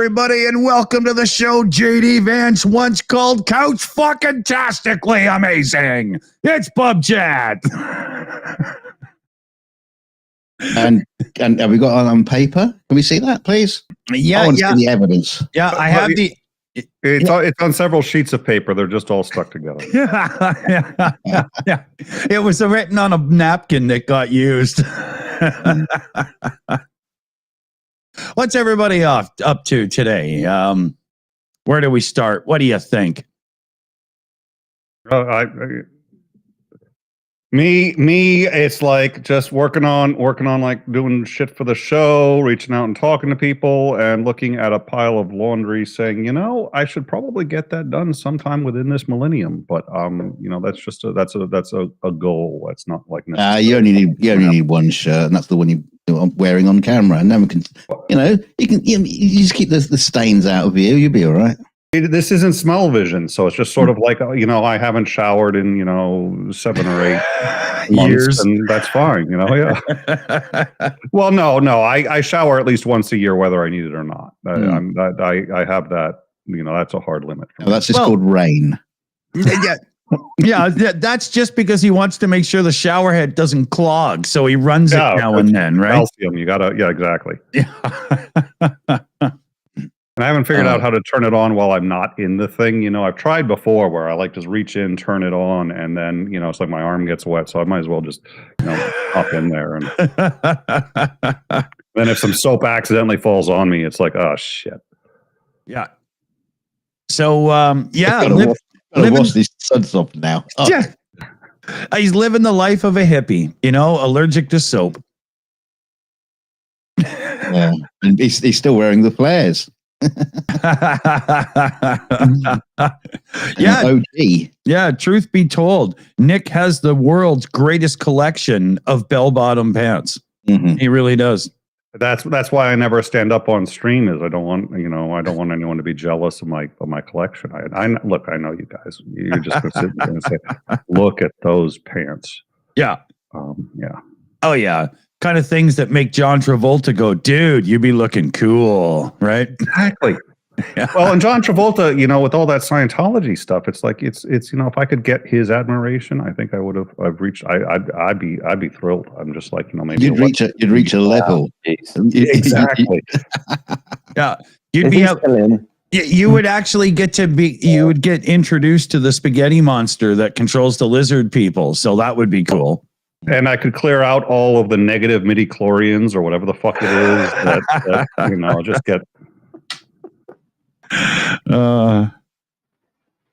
everybody, and welcome to the show JD Vance once called Couch Fucking Tastically Amazing. It's PubChat. and have we got on paper? Can we see that, please? Yeah, I want to see the evidence. Yeah, I have the... It's on several sheets of paper. They're just all stuck together. Yeah. It was written on a napkin that got used. What's everybody up to today? Where do we start? What do you think? Me, it's like just working on like doing shit for the show, reaching out and talking to people, and looking at a pile of laundry, saying, I should probably get that done sometime within this millennium. But that's just that's a goal. That's not like you only need one shirt, and that's the one you're wearing on camera. And then we can, you just keep the stains out of you. You'll be all right. This isn't smell vision, so it's just sort of like, I haven't showered in 7 or 8 years, and that's fine, yeah. Well, no, I shower at least once a year, whether I need it or not. I have that, that's a hard limit for me. That's just called rain. Yeah, that's just because he wants to make sure the shower head doesn't clog, so he runs it now and then, right? Calcium, you gotta, exactly. Yeah. And I haven't figured out how to turn it on while I'm not in the thing. I've tried before where I just reach in, turn it on, and then, it's like my arm gets wet, so I might as well just, hop in there. And then if some soap accidentally falls on me, it's like, oh, shit. Yeah. So, wash these suds off now. Oh. Yeah. He's living the life of a hippie, allergic to soap. Yeah. And he's still wearing the flares. Yeah, truth be told, Nick has the world's greatest collection of bell-bottom pants. Mm-hmm. He really does. That's why I never stand up on stream. Is I don't want anyone to be jealous of my collection. I look, I know you guys. You're just gonna sit there and say, "Look at those pants." Yeah. Yeah. Oh yeah. Kind of things that make John Travolta go, dude, you be looking cool, right? Exactly. Yeah. Well, and John Travolta, with all that Scientology stuff, it's like it's if I could get his admiration, I think I've reached. I'd be thrilled. I'm just like maybe you'd reach a level. Exactly. Yeah, you'd be up. You would actually get you would get introduced to the spaghetti monster that controls the lizard people. So that would be cool. And I could clear out all of the negative midi-chlorians or whatever the fuck it is that just get.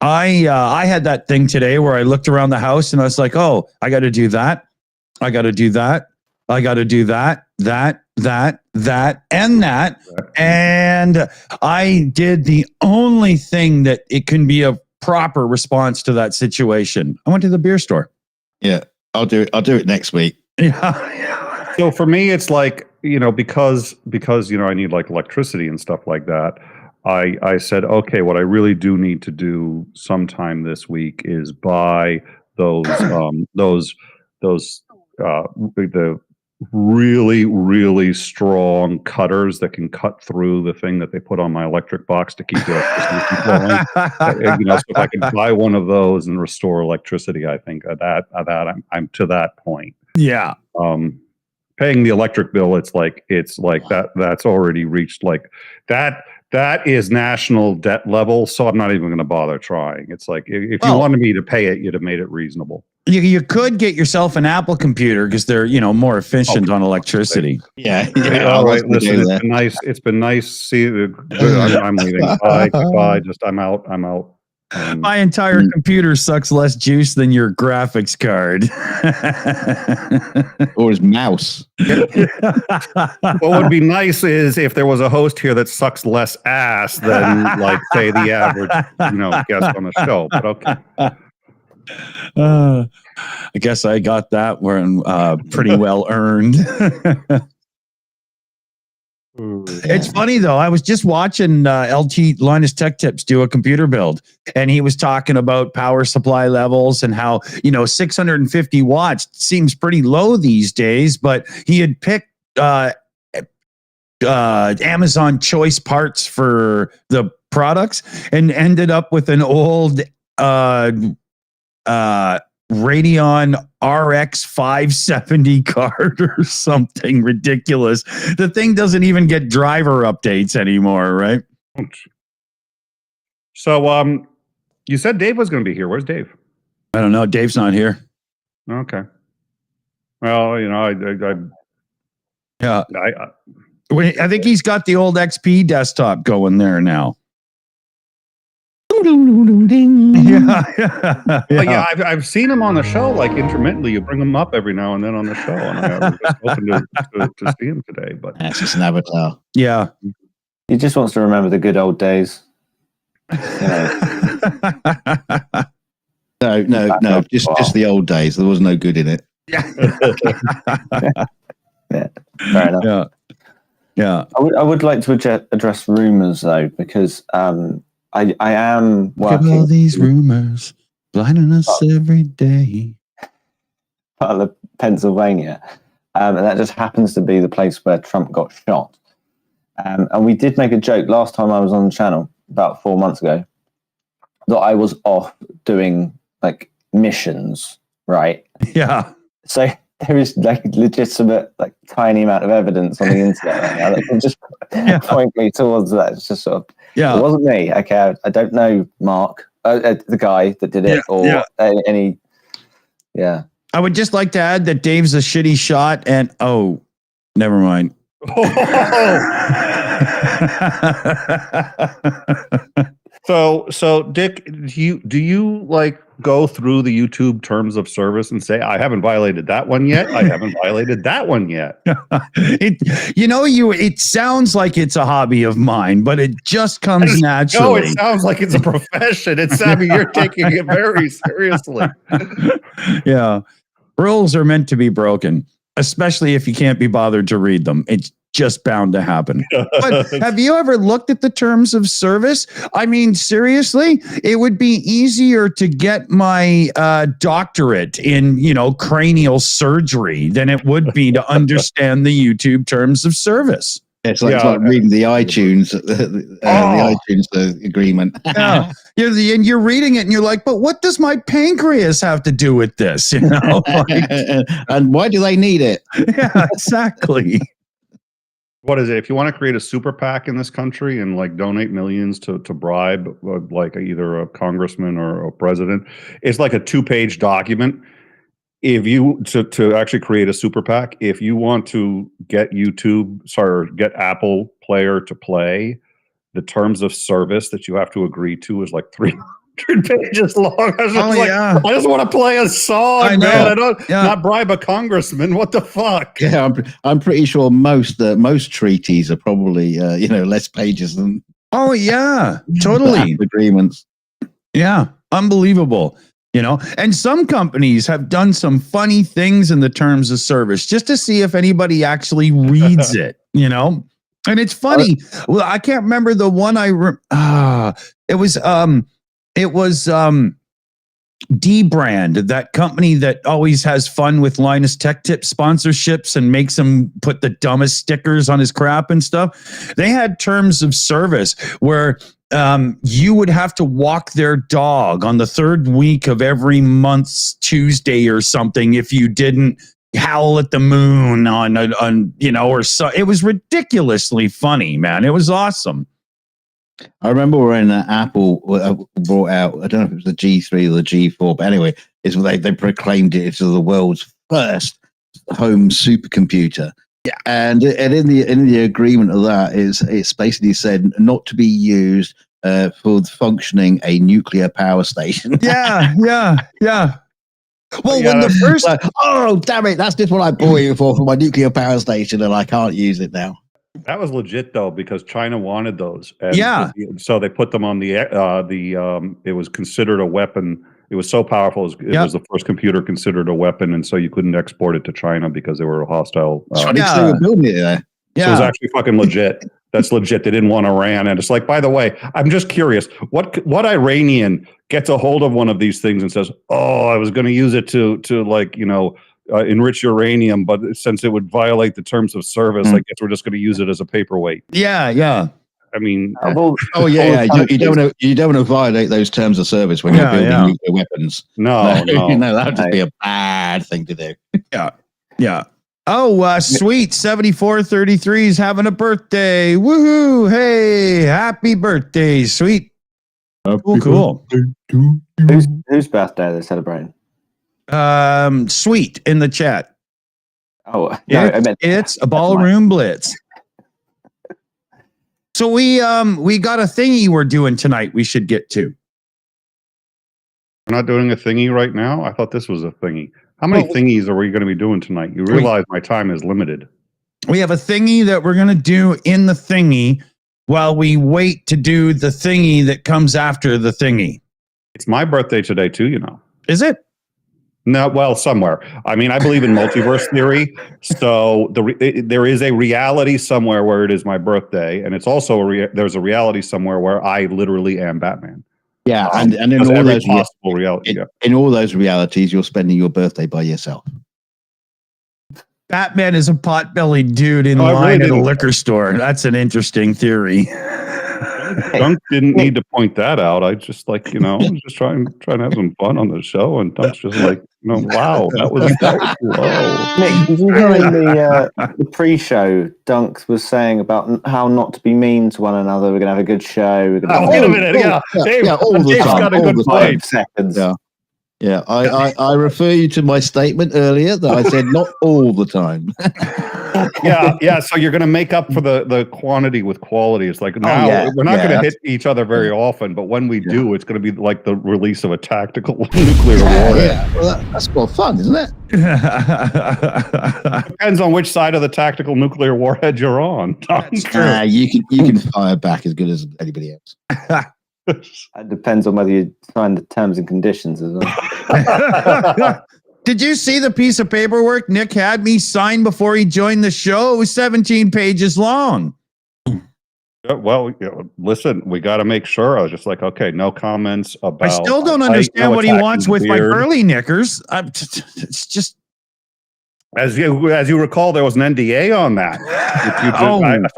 I had that thing today where I looked around the house and I was like, oh, I got to do that. I got to do that. I got to do that, that, and that. And I did the only thing that it can be a proper response to that situation. I went to the beer store. Yeah. I'll do it next week. Yeah. So for me, it's like, because I need like electricity and stuff like that. I said, okay, what I really do need to do sometime this week is buy the really, really strong cutters that can cut through the thing that they put on my electric box to keep the electricity flowing. So if I could buy one of those and restore electricity, I think I'm to that point. Yeah. Paying the electric bill, it's like that's already reached like that. That is national debt level, so I'm not even going to bother trying. It's like if you wanted me to pay it, you'd have made it reasonable. You could get yourself an Apple computer because they're more efficient on electricity. Yeah. All right. Listen, it's been nice. It's been nice. See, I'm leaving. Bye. I'm out. My entire computer sucks less juice than your graphics card. Or his mouse. What would be nice is if there was a host here that sucks less ass than, like, say, the average, guest on the show. But okay. I guess I got that one pretty well earned. It's funny though. I was just watching LT Linus Tech Tips do a computer build, and he was talking about power supply levels and how 650 watts seems pretty low these days. But he had picked Amazon choice parts for the products and ended up with an old Radeon RX 570 card or something ridiculous. The thing doesn't even get driver updates anymore, right? So, you said Dave was going to be here. Where's Dave? I don't know. Dave's not here. Okay. Well, you know, I think he's got the old XP desktop going there now. Yeah, I've seen him on the show, like intermittently. You bring him up every now and then on the show, and I was just hoping to see him today. But that's just an avatar. Yeah, he just wants to remember the good old days. No, just the old days. There was no good in it. Yeah, fair enough. Yeah. I would like to address rumors though, because I am working. Look at all these rumors blinding us every day. Part of Pennsylvania, and that just happens to be the place where Trump got shot. And we did make a joke last time I was on the channel about 4 months ago that I was off doing like missions, right? Yeah. So there is like legitimate, like tiny amount of evidence on the internet right now that can just point me towards that. It's just sort of, it wasn't me. Okay, I don't know Mark, the guy that did it, or any. Yeah. I would just like to add that Dave's a shitty shot, and never mind. So Dick, do you like go through the YouTube terms of service and say, I haven't violated that one yet. I haven't violated that one yet. It sounds like it's a hobby of mine, but it just comes naturally. No, it sounds like it's a profession. You're taking it very seriously. Yeah. Rules are meant to be broken, especially if you can't be bothered to read them. It's just bound to happen. But have you ever looked at the terms of service? I mean, seriously, it would be easier to get my doctorate in, cranial surgery than it would be to understand the YouTube terms of service. It's like reading the iTunes, the iTunes agreement. Yeah. And you're reading it and you're like, but what does my pancreas have to do with this? And why do they need it? Yeah, exactly. What is it? If you want to create a super PAC in this country and like donate millions to bribe like either a congressman or a president, it's like a 2-page document. If you to actually create a super PAC, if you want to get get Apple Player to play, the terms of service that you have to agree to is like 300 pages long. I just want to play a song, man. I don't not bribe a congressman. What the fuck? Yeah, I'm pretty sure most treaties are probably less pages than. Oh yeah, totally agreements. Yeah, unbelievable. And some companies have done some funny things in the terms of service just to see if anybody actually reads it. And it's funny. Well, I can't remember the one it was D-Brand, that company that always has fun with Linus Tech Tip sponsorships and makes him put the dumbest stickers on his crap and stuff. They had terms of service where you would have to walk their dog on the 3rd week of every month's Tuesday or something if you didn't howl at the moon or so. It was ridiculously funny, man. It was awesome. I remember when Apple brought out, I don't know if it was the G3 or the G4, but anyway, they proclaimed it as the world's first home supercomputer. Yeah, and in the agreement of that it's basically said not to be used for functioning a nuclear power station. Yeah. Well, when the first, damn it, that's just what I bought it for my nuclear power station, and I can't use it now. That was legit though, because China wanted those. And so they put them on it was considered a weapon. It was so powerful. It was the first computer considered a weapon. And so you couldn't export it to China because they were hostile. They were building it there. Yeah. So it was actually fucking legit. That's legit. They didn't want Iran. And it's like, by the way, I'm just curious, what Iranian gets a hold of one of these things and says, I was going to use it to enriched uranium, but since it would violate the terms of service, I guess we're just going to use it as a paperweight. Yeah. I mean, you don't want to violate those terms of service when you're building nuclear weapons. No, that would just be a bad thing to do. Yeah. Oh, sweet 7433 is having a birthday. Woohoo! Hey, happy birthday, sweet. Cool. Whose birthday are they celebrating? Sweet in the chat. Oh, no, it's a ballroom blitz. So we got a thingy we're doing tonight. We should get to. We're not doing a thingy right now. I thought this was a thingy. How many thingies are we going to be doing tonight? You realize my time is limited. We have a thingy that we're going to do in the thingy while we wait to do the thingy that comes after the thingy. It's my birthday today too, you know. Is it? No, well, somewhere. I mean, I believe in multiverse theory. So there is a reality somewhere where it is my birthday, and it's also there's a reality somewhere where I literally am Batman. Yeah, and in all those possible reality, in all those realities, you're spending your birthday by yourself. Batman is a pot-bellied dude in line at a liquor store. That's an interesting theory. Dunk didn't need to point that out. I just just trying to have some fun on the show, and Dunk's just like, wow, that was low. Nick, did you hear in the pre-show, Dunk was saying about how not to be mean to one another? We're gonna have a good show. Wait a minute, Dave's got a good point. Seconds. Yeah. I refer you to my statement earlier that I said not all the time. yeah. So you're going to make up for the quantity with quality. It's like now we're not going to hit each other very often, but when we do, it's going to be like the release of a tactical nuclear warhead. Yeah, well, that's more fun, isn't it? Depends on which side of the tactical nuclear warhead you're on. You can fire back as good as anybody else. It depends on whether you sign the terms and conditions as well. Did you see the piece of paperwork Nick had me sign before he joined the show? It was 17 pages long. Well, listen, we got to make sure. I was just like, okay, no comments about. I still don't understand what he wants with my burly knickers. It's just. As you recall, there was an NDA on that.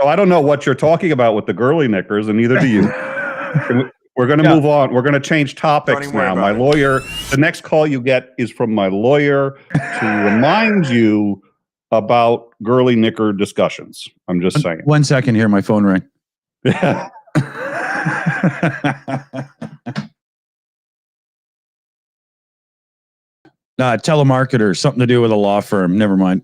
So I don't know what you're talking about with the girly knickers, and neither do you. We're going to move on. We're going to change topics now. My lawyer, the next call you get is from my lawyer to remind you about girly knicker discussions. I'm just saying. 1 second here. My phone rang. Telemarketer, something to do with a law firm. Never mind.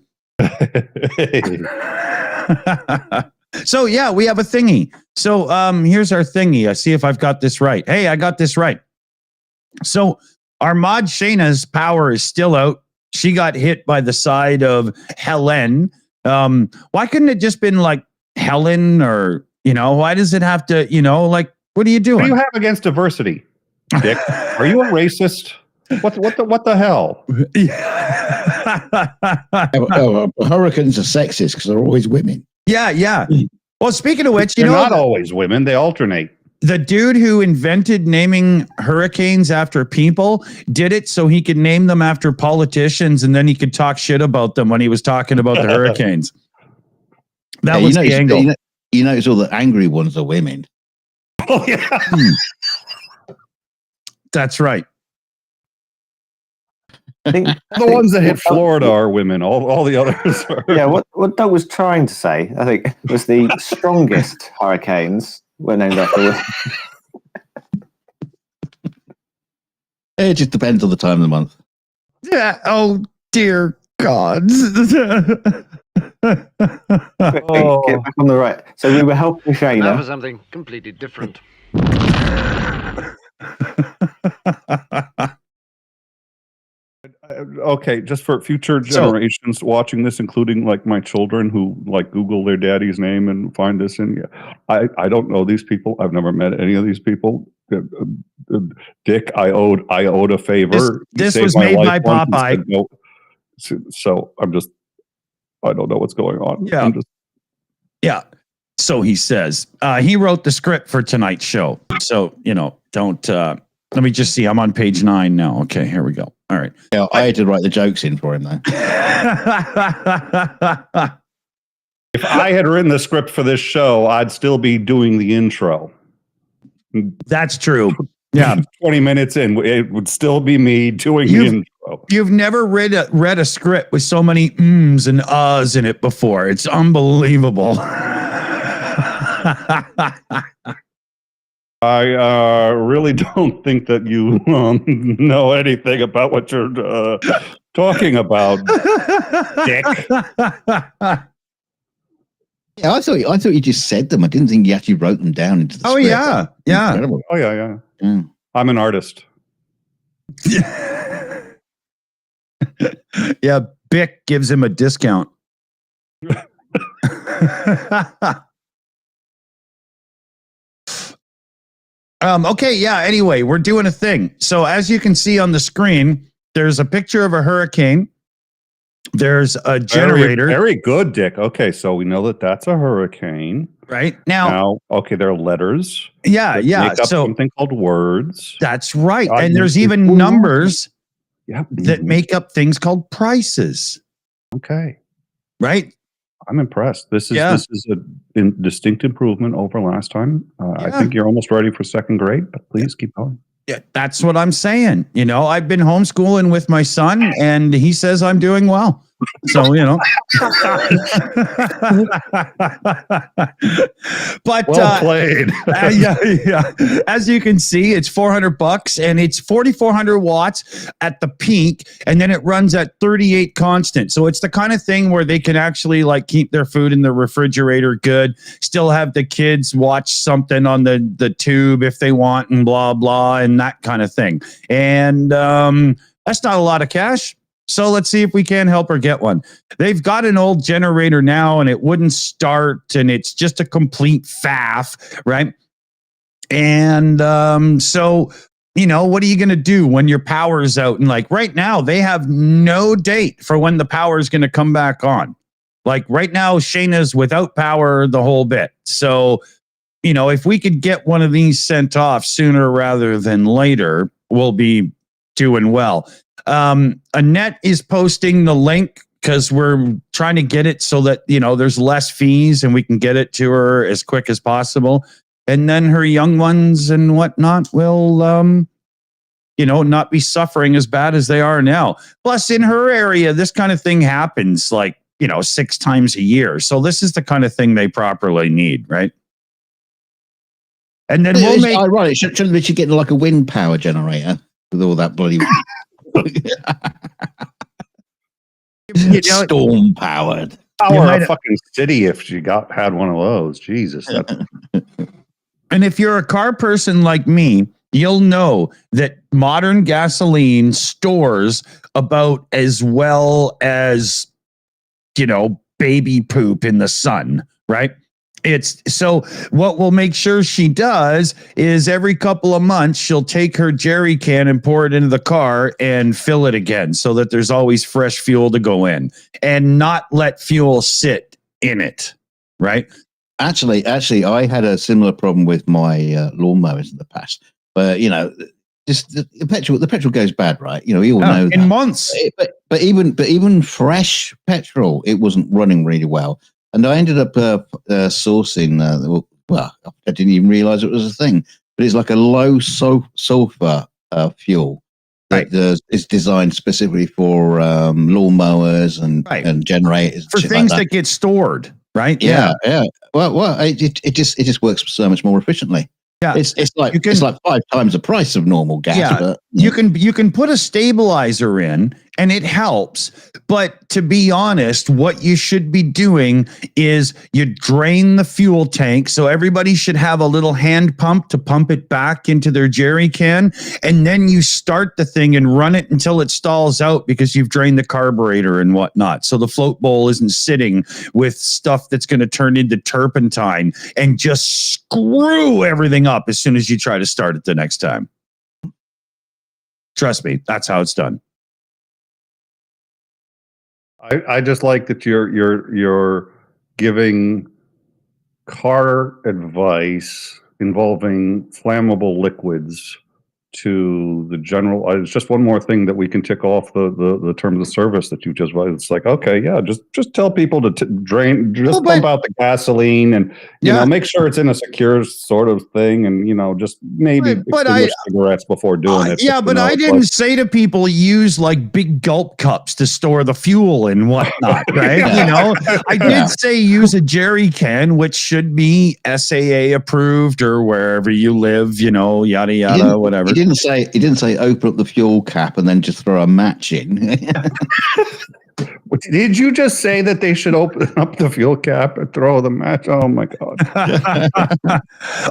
So yeah, we have a thingy. So here's our thingy. I see if I've got this right. Hey, I got this right. So our mod Shayna's power is still out. She got hit by the side of Helen. Why couldn't it just been like Helen, or why does it have to, like, what are you doing? What do you have against diversity, Dick? Are you a racist? What the hell? Hurricanes are sexist because they're always women. Yeah. Well, speaking of which, they're not always women. They alternate. The dude who invented naming hurricanes after people did it so he could name them after politicians, and then he could talk shit about them when he was talking about the hurricanes. That was the angle. You notice all the angry ones are women. Oh, yeah. That's right. I think the ones that hit Florida are women. All the others are. Yeah, what Doug was trying to say, I think, was the strongest hurricanes were named after women. It just depends on the time of the month. Yeah. Oh, dear God. Get back on the right. So we were helping Shayna. Now for something completely different. Okay, just for future generations watching this, including like my children who like Google their daddy's name and find this I don't know these people. I've never met any of these people. Dick, I owed a favor. This was made by Popeye. No. So I don't know what's going on. Yeah. Yeah. So he says, he wrote the script for tonight's show. So, don't, let me just see. I'm on page 9 now. Okay, here we go. All right. Yeah, I had to write the jokes in for him, though. If I had written the script for this show, I'd still be doing the intro. That's true. Yeah. 20 minutes in, it would still be me doing the intro. You've never read a script with so many ums and uhs in it before. It's unbelievable. I really don't think that you know anything about what you're talking about, Dick. Yeah, I thought you just said them. I didn't think you actually wrote them down into the Oh, script. yeah. Incredible. Oh, yeah. I'm an artist. Yeah, Bic gives him a discount. Okay, yeah, anyway, we're doing a thing. So as you can see on the screen, there's a picture of a hurricane. There's a generator. Very good, Dick. Okay, so we know that that's a hurricane. Right now, okay, there are letters. Yeah. Make up something called words. That's right. And there's even numbers that make up things called prices. Okay. Right? I'm impressed. This is a distinct improvement over last time. I think you're almost ready for second grade, but please keep going. Yeah, that's what I'm saying. You know, I've been homeschooling with my son, and he says I'm doing well. So, you know. But well played. Yeah. As you can see, it's $400 and it's 4,400 watts at the peak, and then it runs at 38 constant. So it's the kind of thing where they can actually like keep their food in the refrigerator good, still have the kids watch something on the tube if they want, and blah blah, and that kind of thing. And that's not a lot of cash. So let's see if we can help her get one. They've got an old generator now, and it wouldn't start, and it's just a complete faff, right? And so, you know, what are you going to do when your power is out? And like right now, they have no date for when the power is going to come back on. Like right now, Shayna's without power the whole bit. So, you know, if we could get one of these sent off sooner rather than later, we'll be doing well. Annette is posting the link because we're trying to get it so that, you know, there's less fees and we can get it to her as quick as possible. And then her young ones and whatnot will, you know, not be suffering as bad as they are now. Plus, in her area, this kind of thing happens like, you know, 6 times a year. So this is the kind of thing they properly need, right? And then we'll make... Ironic. Shouldn't we get like a wind power generator with all that bloody... you know, storm powered. Power a fucking city if you had one of those. Jesus. And if you're a car person like me, you'll know that modern gasoline stores about as well as, you know, baby poop in the sun, right? It's so what we'll make sure she does is every couple of months, she'll take her jerry can and pour it into the car and fill it again so that there's always fresh fuel to go in and not let fuel sit in it. Right. Actually, I had a similar problem with my lawnmowers in the past, but you know, just the petrol goes bad, right? You know, we all know in that. months, but even fresh petrol, it wasn't running really well. And I ended up sourcing, well, I didn't even realize it was a thing, but it's like a low sulfur fuel that is designed specifically for lawnmowers and generators. For things that get stored, right? Yeah. Well, it just works so much more efficiently. Yeah, it's like 5 times the price of normal gas. Yeah, but, you can put a stabilizer in and it helps. But to be honest, what you should be doing is you drain the fuel tank. So everybody should have a little hand pump to pump it back into their jerry can. And then you start the thing and run it until it stalls out because you've drained the carburetor and whatnot. So the float bowl isn't sitting with stuff that's going to turn into turpentine and just screw everything up as soon as you try to start it the next time. Trust me, that's how it's done. I just like that you're giving car advice involving flammable liquids to the general. It's just one more thing that we can tick off the terms of service that you just. It's like, okay, yeah, just tell people to drain, just pump out the gasoline, and you know, make sure it's in a secure sort of thing, and you know, just maybe extinguish cigarettes before doing it. Yeah, but I didn't say to people use like big gulp cups to store the fuel and whatnot, right? You know, I did say use a jerry can, which should be SAA approved or wherever you live, you know, yada yada, whatever. He didn't say open up the fuel cap and then just throw a match in. Did you just say that they should open up the fuel cap and throw the match? Oh my god!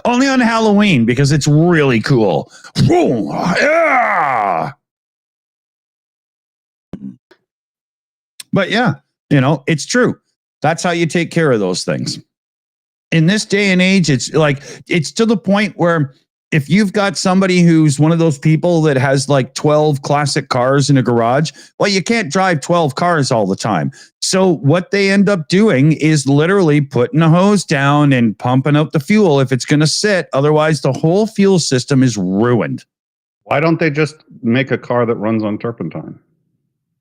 Only on Halloween because it's really cool. Yeah. But yeah, you know, it's true. That's how you take care of those things. In this day and age, it's like, it's to the point where if you've got somebody who's one of those people that has like 12 classic cars in a garage, well, you can't drive 12 cars all the time. So what they end up doing is literally putting a hose down and pumping out the fuel if it's going to sit. Otherwise, the whole fuel system is ruined. Why don't they just make a car that runs on turpentine?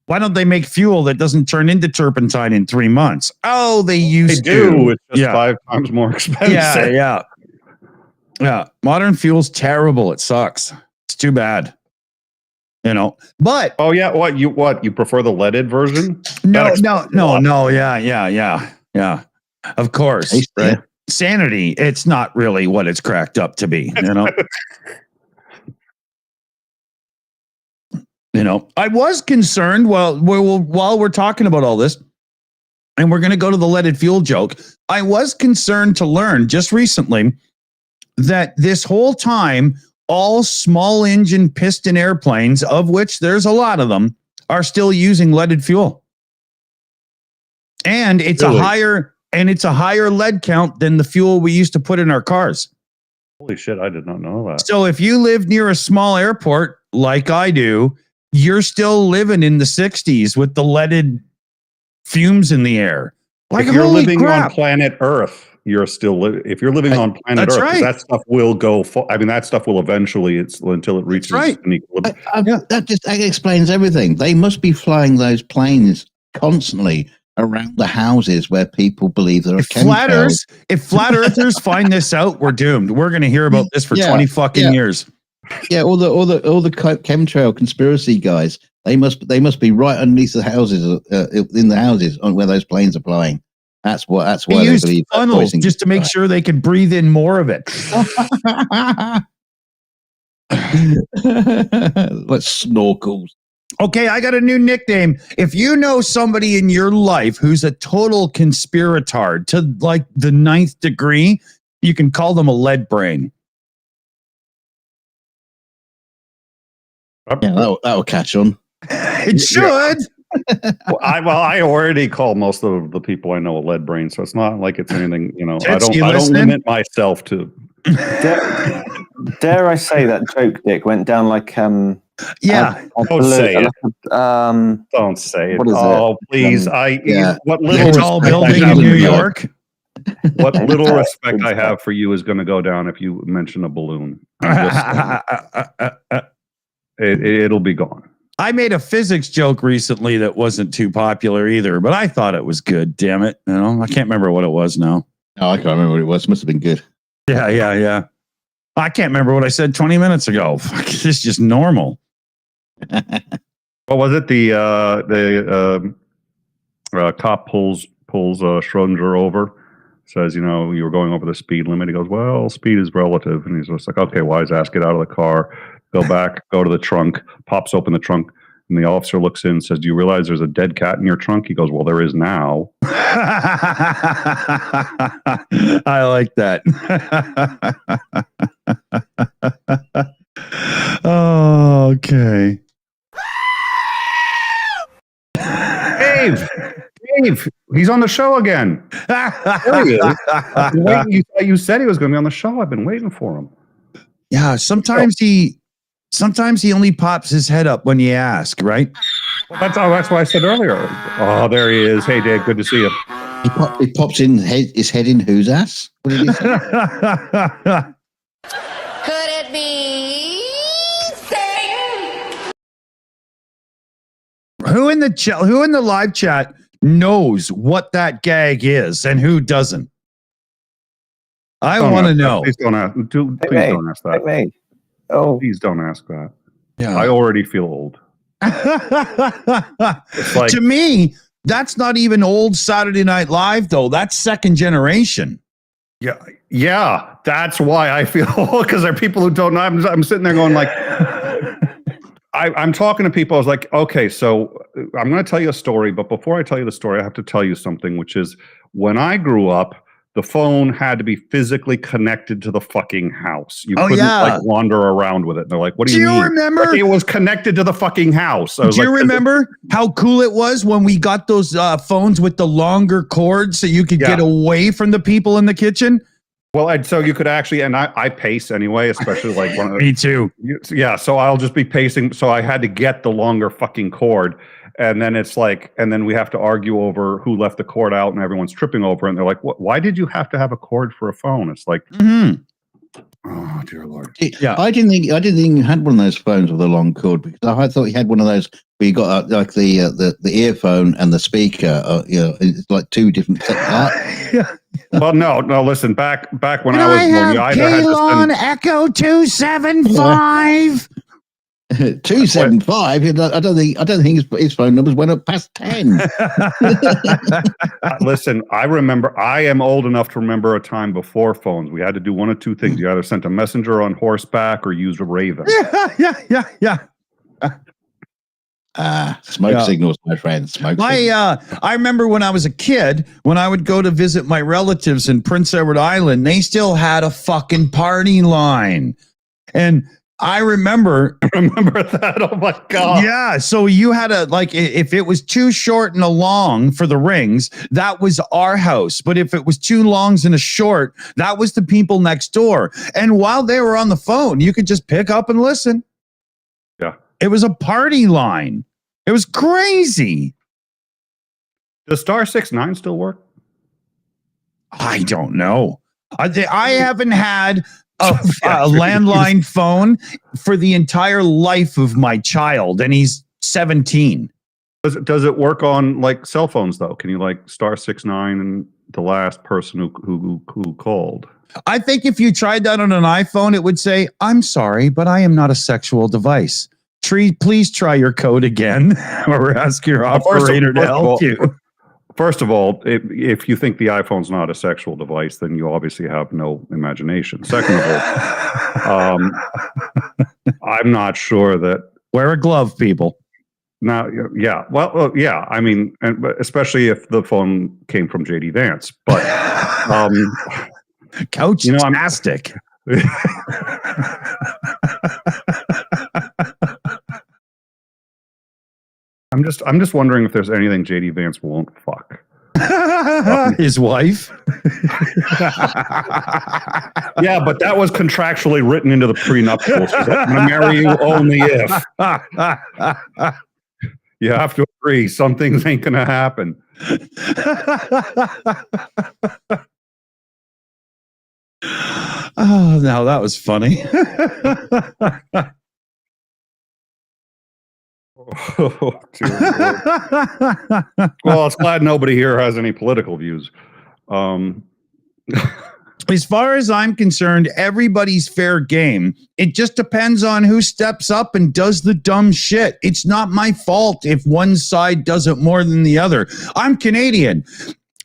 Why don't they make fuel that doesn't turn into turpentine in 3 months? Oh, they used to. to. It's just 5 times more expensive. Yeah. Modern fuel's terrible. It sucks. It's too bad. You know, but oh yeah, what you prefer the leaded version? No. Yeah. Of course, right? Sanity. It's not really what it's cracked up to be. You know. You know, I was concerned while we're talking about all this, and we're going to go to the leaded fuel joke. I was concerned to learn just recently that this whole time, all small engine piston airplanes, of which there's a lot of them, are still using leaded fuel. And it's a higher lead count than the fuel we used to put in our cars. Holy shit, I did not know that. So if you live near a small airport like I do, you're still living in the 60s with the leaded fumes in the air. Like, if you're living on planet Earth, you're still living. If you're living on planet Earth, right. that stuff will go. That stuff will eventually, until it reaches an equilibrium. That explains everything. They must be flying those planes constantly around the houses where people believe there are chemtrails. If flat earthers find this out, we're doomed. We're going to hear about this for 20 fucking years. Yeah, all the chemtrail conspiracy guys, they must be right underneath the houses, in the houses where those planes are flying. That's why they believe funnels just to make sure they can breathe in more of it. Like snorkels. Okay, I got a new nickname. If you know somebody in your life who's a total conspiratard to like the 9th degree, you can call them a lead brain. Yeah, that'll catch on. It should. I already call most of the people I know a lead brain, so it's not like it's anything. You know, Tits, I don't limit myself to. Dare I say that joke, Dick, went down like don't say it. Don't say it. What is it? Please. What little tall building in New York. What little respect I have for you is going to go down if you mention a balloon. It'll be gone. I made a physics joke recently that wasn't too popular either, but I thought it was good. Damn it. You know, I can't remember what it was now. No, I can't remember what it was. It must have been good. Yeah. I can't remember what I said 20 minutes ago. Fuck, this is just normal. What was it? The cop pulls Schrodinger over, says, you know, you were going over the speed limit. He goes, well, speed is relative. And he's just like, okay, wise ass, get out of the car. Go back, go to the trunk, pops open the trunk, and the officer looks in and says, do you realize there's a dead cat in your trunk? He goes, well, there is now. I like that. Okay. Dave, he's on the show again. There he is. You said he was going to be on the show. I've been waiting for him. Yeah, sometimes he only pops his head up when you ask, right? Well, that's why I said earlier. Oh, there he is. Hey, Dave, good to see you. He pops his head in whose ass? What did he say? Could it be Who in the live chat knows what that gag is and who doesn't? I want to know. Please don't ask. Don't ask that. Me. Oh, please don't ask that. Yeah. I already feel old. It's like, to me, that's not even old Saturday Night Live, though. That's second generation. Yeah. That's why I feel old, because there are people who don't know. I'm sitting there going like, I'm talking to people. I was like, okay, so I'm going to tell you a story, but before I tell you the story, I have to tell you something, which is when I grew up, the phone had to be physically connected to the fucking house. You couldn't like wander around with it. And they're like, what do you mean? Remember? Like, it was connected to the fucking house. Do you remember how cool it was when we got those phones with the longer cords so you could get away from the people in the kitchen? Well, so you could actually, and I pace anyway, especially like one of the, Me too. Yeah, so I'll just be pacing. So I had to get the longer fucking cord. And then it's like, and then we have to argue over who left the cord out, and everyone's tripping over it. And they're like, "What? Why did you have to have a cord for a phone?" It's like, oh dear Lord. Yeah, I didn't think you had one of those phones with a long cord, because I thought you had one of those where you got like the earphone and the speaker. It's like two different sets. Well, no. Listen, back when I was born, you either had to send Echo 275. 275. I don't think his phone numbers went up past 10. Listen, I am old enough to remember a time before phones. We had to do one of two things. You either sent a messenger on horseback or used a raven. Yeah. Smoke signals, my friend. Smoke signals. I remember when I was a kid, when I would go to visit my relatives in Prince Edward Island, they still had a fucking party line. And I remember that. Oh my God. Yeah. So you had if it was too short and a long for the rings, that was our house. But if it was two longs and a short, that was the people next door. And while they were on the phone, you could just pick up and listen. Yeah. It was a party line. It was crazy. Does star 69 still work? I don't know. I haven't had a landline phone for the entire life of my child, and he's 17. Does it work on like cell phones though? Can you like star 69 and the last person who called? I think if you tried that on an iPhone, it would say, "I'm sorry, but I am not a sexual device. Please try your code again," or ask your operator to help you. First of all, if you think the iPhone's not a sexual device, then you obviously have no imagination. Second of all, I'm not sure that... Wear a glove, people. Now, yeah. Well, yeah. I mean, but especially if the phone came from JD Vance. But... Couch-tastic. I'm just wondering if there's anything JD Vance won't fuck. His wife. Yeah, but that was contractually written into the prenuptials. She's like, I'm going to marry you only if. You have to agree. Some things ain't going to happen. Oh, now that was funny. Oh, well, it's glad nobody here has any political views. As far as I'm concerned, everybody's fair game. It just depends on who steps up and does the dumb shit. It's not my fault if one side does it more than the other. I'm Canadian.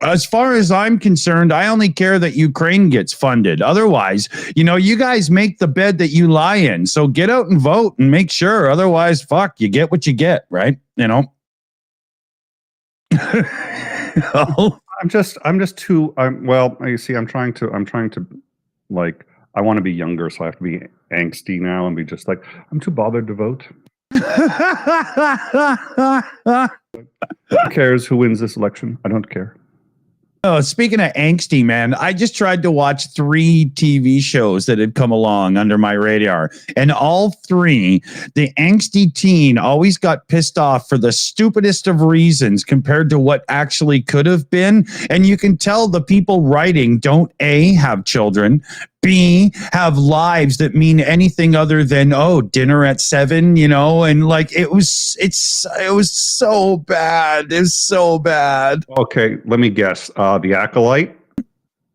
As far as I'm concerned, I only care that Ukraine gets funded. Otherwise, you guys make the bed that you lie in. So get out and vote and make sure. Otherwise, fuck, you get what you get, right? I'm trying to like, I want to be younger, so I have to be angsty now and be just like, I'm too bothered to vote. Who cares who wins this election? I don't care. Oh, speaking of angsty, man, I just tried to watch 3 TV shows that had come along under my radar. And all 3, the angsty teen always got pissed off for the stupidest of reasons compared to what actually could have been. And you can tell the people writing don't A, have children, B, be have lives that mean anything other than dinner at 7, and like it was so bad. It was so bad. Okay, let me guess. The Acolyte.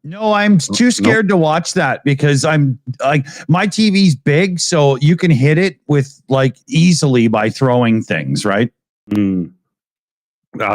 No, I'm too scared to watch that because I'm like my TV's big, so you can hit it with like easily by throwing things, right?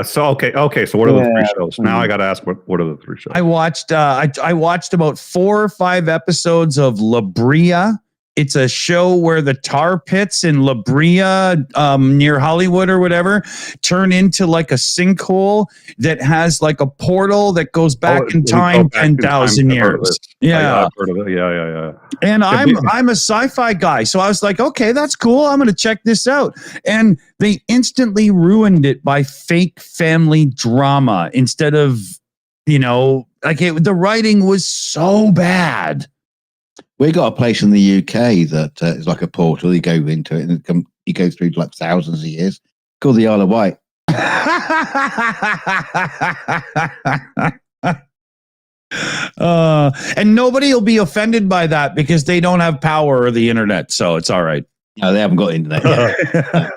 So okay. So what are the 3 shows? Now I got to ask, what are the 3 shows? I watched I watched about 4 or 5 episodes of La Brea. It's a show where the tar pits in La Brea near Hollywood or whatever turn into like a sinkhole that has like a portal that goes back in time 10,000 years. Yeah, I've heard of it. Yeah. And I'm a sci-fi guy, so I was like, okay, that's cool. I'm going to check this out. And they instantly ruined it by fake family drama instead of, the writing was so bad. We got a place in the UK that is like a portal. You go into it and you go through like thousands of years. Called the Isle of Wight. And nobody will be offended by that because they don't have power or the internet, so it's all right. No, they haven't got internet yet.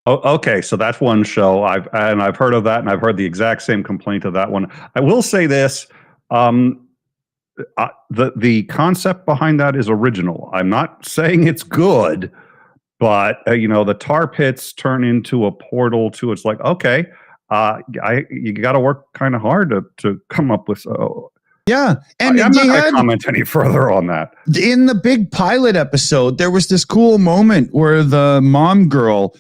Okay, so that's one show. I've heard of that, and I've heard the exact same complaint of that one. I will say this. The concept behind that is original. I'm not saying it's good, but the tar pits turn into a portal to. It's like, okay, you got to work kind of hard to come up with. Yeah, and I'm not going to comment any further on that. In the big pilot episode, there was this cool moment where the mom girl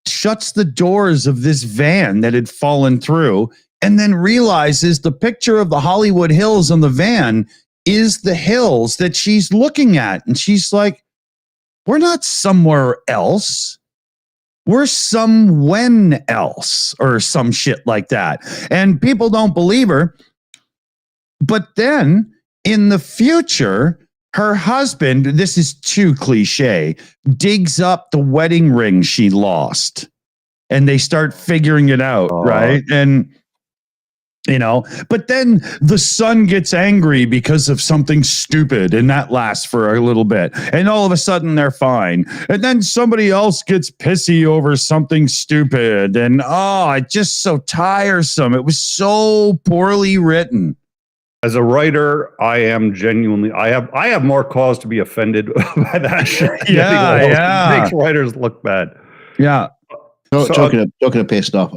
shuts the doors of this van that had fallen through, and then realizes the picture of the Hollywood Hills on the van is the hills that she's looking at. And she's like, we're not somewhere else. We're somewhen else or some shit like that. And people don't believe her. But then in the future, her husband, this is too cliche, digs up the wedding ring she lost. And they start figuring it out, right? And but then the son gets angry because of something stupid, and that lasts for a little bit. And all of a sudden they're fine. And then somebody else gets pissy over something stupid. And it's just so tiresome. It was so poorly written. As a writer, I am genuinely. I have more cause to be offended by that shit. Yeah. It makes writers look bad. Yeah. Talking of pissed off.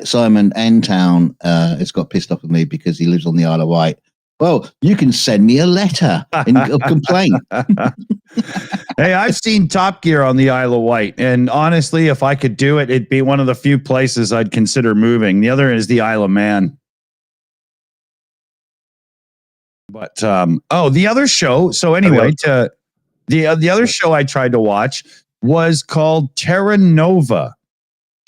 Simon Entown has got pissed off with me because he lives on the Isle of Wight. Well, you can send me a letter of complaint. Hey, I've seen Top Gear on the Isle of Wight, and honestly, if I could do it, it'd be one of the few places I'd consider moving. The other is the Isle of Man. But the other show. So anyway, the other show I tried to watch was called Terra Nova.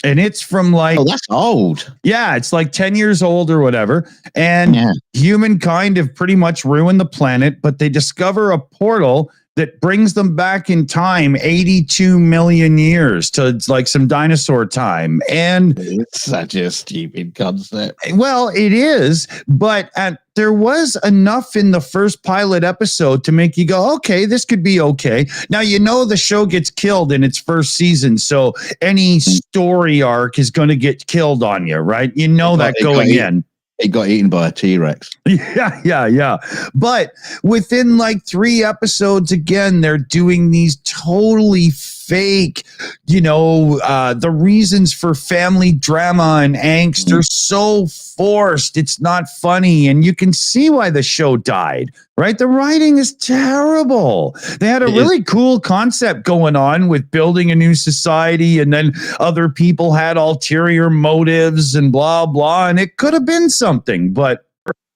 And it's from like... Oh, that's old. Yeah, it's like 10 years old or whatever. And humankind have pretty much ruined the planet, but they discover a portal that brings them back in time 82 million years to like some dinosaur time. And it's such a stupid concept. Well, it is, but there was enough in the first pilot episode to make you go, okay, this could be okay. Now, the show gets killed in its first season, so any story arc is going to get killed on you, right? That going in. It got eaten by a T-Rex. Yeah. But within like 3 episodes, again, they're doing these totally fake, the reasons for family drama and angst are so forced. It's not funny. And you can see why the show died, right? The writing is terrible. They had a really cool concept going on with building a new society, and then other people had ulterior motives and blah, blah. And it could have been something, but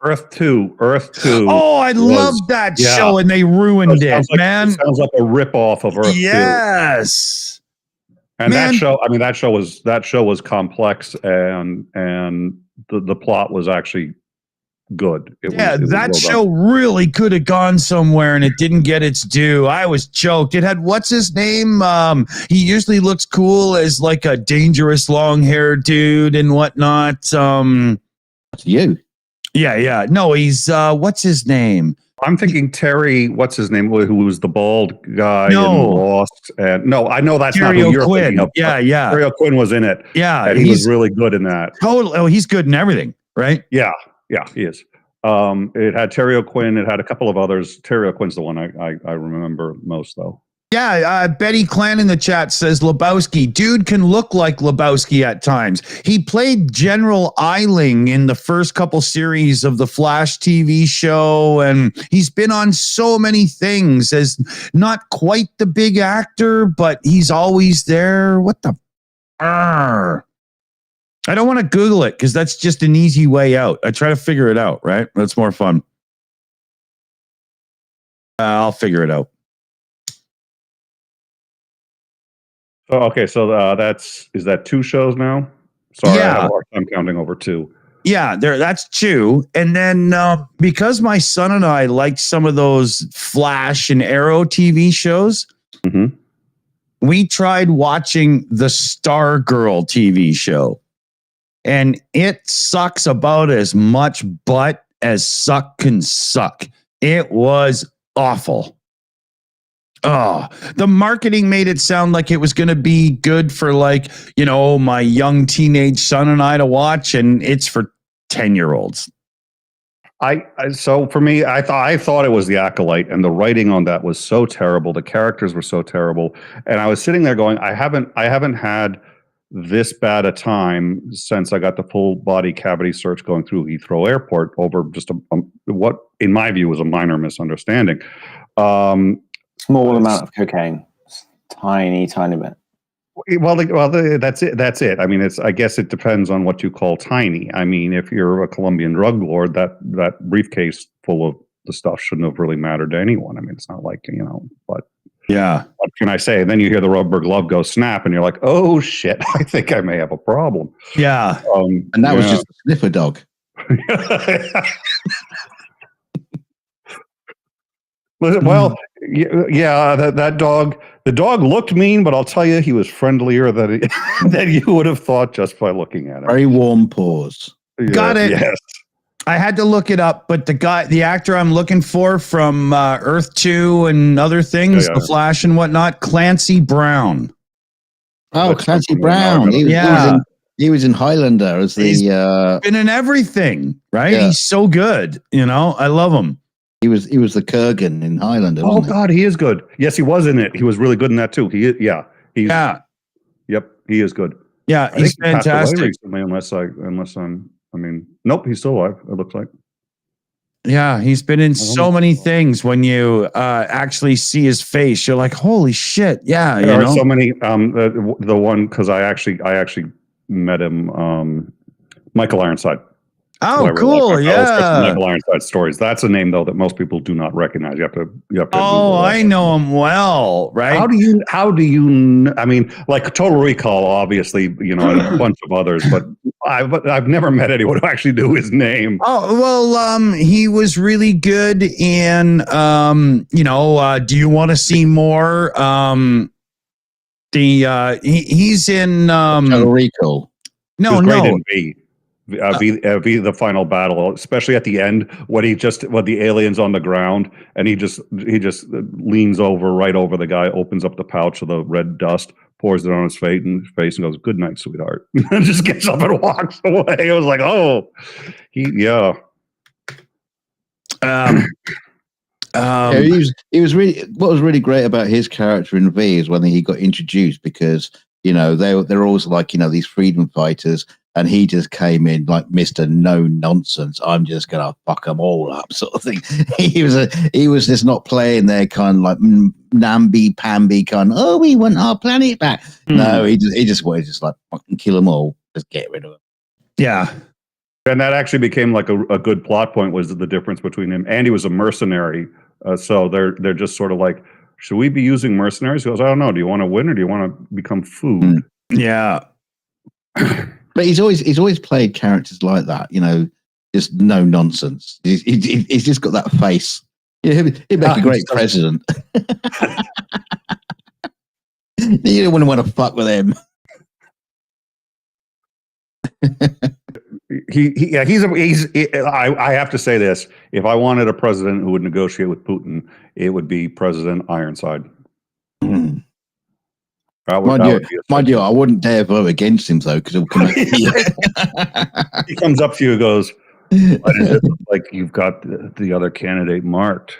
Earth 2. Oh, I loved that show, and they ruined it, man. It sounds like a ripoff of Earth 2. Yes. And that show was complex, and the plot was actually good. That show really could have gone somewhere, and it didn't get its due. I was choked. It had what's his name? He usually looks cool as like a dangerous long-haired dude and whatnot. You. Yeah. No, he's what's his name? I'm thinking Terry, what's his name, who was the bald guy in No. Lost. And no, I know that's Terry not who you're O'Quinn. thinking of. Yeah. Terry O'Quinn was in it. Yeah, And he was really good in that. Totally. Oh, he's good in everything, right? Yeah, he is. It had Terry O'Quinn. It had a couple of others. Terry O'Quinn's the one I remember most, though. Yeah, Betty Clan in the chat says Lebowski. Dude can look like Lebowski at times. He played General Eiling in the first couple series of the Flash TV show, and he's been on so many things as not quite the big actor, but he's always there. What the? Arr. I don't want to Google it because that's just an easy way out. I try to figure it out, right? That's more fun. I'll figure it out. Oh, okay, so is that 2 shows now? Sorry, I have a hard time counting over 2. Yeah, that's 2. And then because my son and I liked some of those Flash and Arrow TV shows, we tried watching the Stargirl TV show. And it sucks about as much butt as suck can suck. It was awful. Oh, the marketing made it sound like it was going to be good for my young teenage son and I to watch, and it's for 10-year-olds. So for me, I thought it was The Acolyte, and the writing on that was so terrible. The characters were so terrible, and I was sitting there going, I haven't had this bad a time since I got the full body cavity search going through Heathrow Airport over just what in my view was a minor misunderstanding. Small amount of cocaine, tiny bit. Well, that's it. That's it. I mean, I guess it depends on what you call tiny. I mean, if you're a Colombian drug lord, that briefcase full of the stuff shouldn't have really mattered to anyone. I mean, it's not like but yeah. What can I say? And then you hear the rubber glove go snap, and you're like, oh shit, I think I may have a problem. Yeah. And that was just a sniffer dog. Well, yeah, that dog. The dog looked mean, but I'll tell you, he was friendlier than you would have thought just by looking at him. Very warm paws. Got it. Yes. I had to look it up, but the actor I'm looking for from Earth 2 and other things, The Flash and whatnot, Clancy Brown. Oh, Clancy Brown. He was in Highlander as been in everything, right? Yeah. He's so good. I love him. He was the Kurgan in Highlander. Oh God, he is good. Yes, he was in it. He was really good in that too. Yep, he is good. Yeah, he's fantastic. Recently, nope, he's still alive. It looks like. Yeah, he's been in so many things. When you actually see his face, you're like, "Holy shit!" Yeah, there are so many. The one because I actually met him, Michael Ironside. Oh, cool! Yeah, Michael Ironside stories. That's a name though that most people do not recognize. You have to. Oh, I know him well, right? How do you? I mean, like Total Recall, obviously, and a bunch of others, but I've never met anyone who actually knew his name. Oh well, he was really good in do you want to see more? He's in Total Recall. No. The final battle, especially at the end when the alien's on the ground and he just leans right over the guy, opens up the pouch of the red dust, pours it on his face and goes, "Good night, sweetheart," and just gets up and walks away. It was like, oh, he was really what was really great about his character in V is when he got introduced because they're always like these freedom fighters. And he just came in like Mr. No Nonsense. I'm just gonna fuck them all up, sort of thing. He was just not playing their kind of like namby-pamby kind. Oh, we want our planet back. No, he just wanted to like fucking kill them all. Just get rid of them. Yeah, and that actually became like a good plot point. Was the difference between him and he was a mercenary. So they're just sort of like, should we be using mercenaries? He goes, I don't know. Do you want to win or do you want to become food? Yeah. But he's always played characters like that, just no nonsense. He's just got that face. He'd make a great president. You don't want to fuck with him. I have to say this. If I wanted a president who would negotiate with Putin, it would be President Ironside. Mm. That Mind you, I wouldn't dare vote against him though, because he'll come. He comes up to you and goes, "Why does it look like you've got the other candidate marked?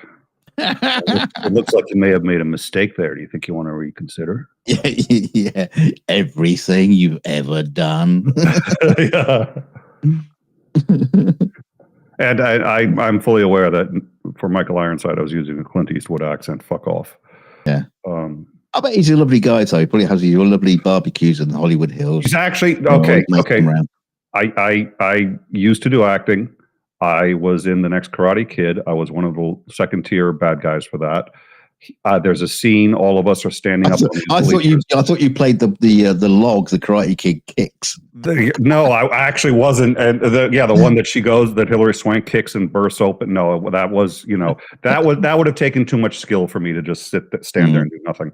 It looks like you may have made a mistake there. Do you think you want to reconsider?" Yeah, everything you've ever done. Yeah. And I'm fully aware that for Michael Ironside, I was using a Clint Eastwood accent. Fuck off. Yeah. I bet he's a lovely guy, though. He probably has your lovely barbecues in the Hollywood Hills. He's actually okay. I used to do acting. I was in The Next Karate Kid. I was one of the second tier bad guys for that. There's a scene. All of us are standing up. I thought you played the log, the Karate Kid kicks. No, I actually wasn't. And the one that that Hilary Swank kicks and bursts open. No, that was that would have taken too much skill for me to just stand there and do nothing.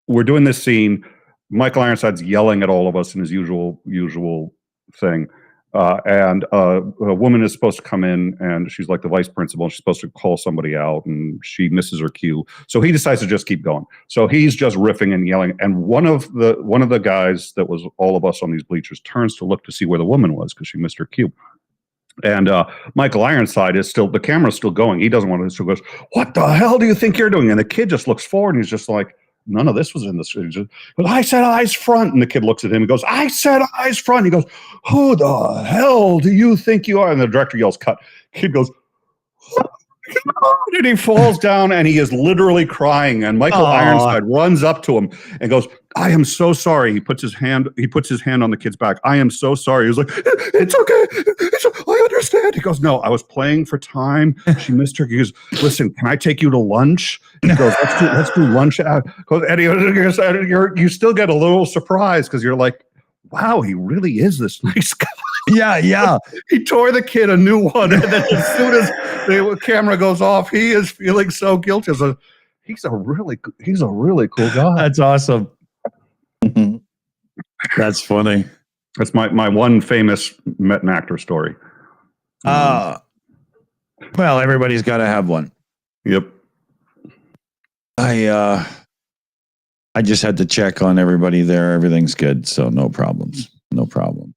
We're doing this scene. Michael Ironside's yelling at all of us in his usual thing. And a woman is supposed to come in, and she's like the vice principal. And she's supposed to call somebody out, and she misses her cue. So he decides to just keep going. So he's just riffing and yelling. And one of the guys that was all of us on these bleachers turns to look to see where the woman was because she missed her cue. And Michael Ironside the camera's still going. He doesn't want to. So he goes, "What the hell do you think you're doing?" And the kid just looks forward, and he's just like, "None of this was in the script." But I said eyes front. And the kid looks at him and goes, "I said eyes front." He goes, "Who the hell do you think you are?" And the director yells, "Cut." Kid goes, and he falls down and he is literally crying. And Michael Ironside runs up to him and goes, "I am so sorry." He puts his hand on the kid's back. "I am so sorry." He was like, "It's okay. I understand." He goes, "No, I was playing for time. She missed her." He goes, "Listen, can I take you to lunch?" He goes, let's do lunch. And you still get a little surprised because you're like, wow, he really is this nice guy. Yeah. He tore the kid a new one. And then as soon as the camera goes off, he is feeling so guilty. He's a really cool guy. That's awesome. That's funny. That's my one famous met an actor story. Well, everybody's got to have one. Yep. I just had to check on everybody there. Everything's good, so no problems. No problem.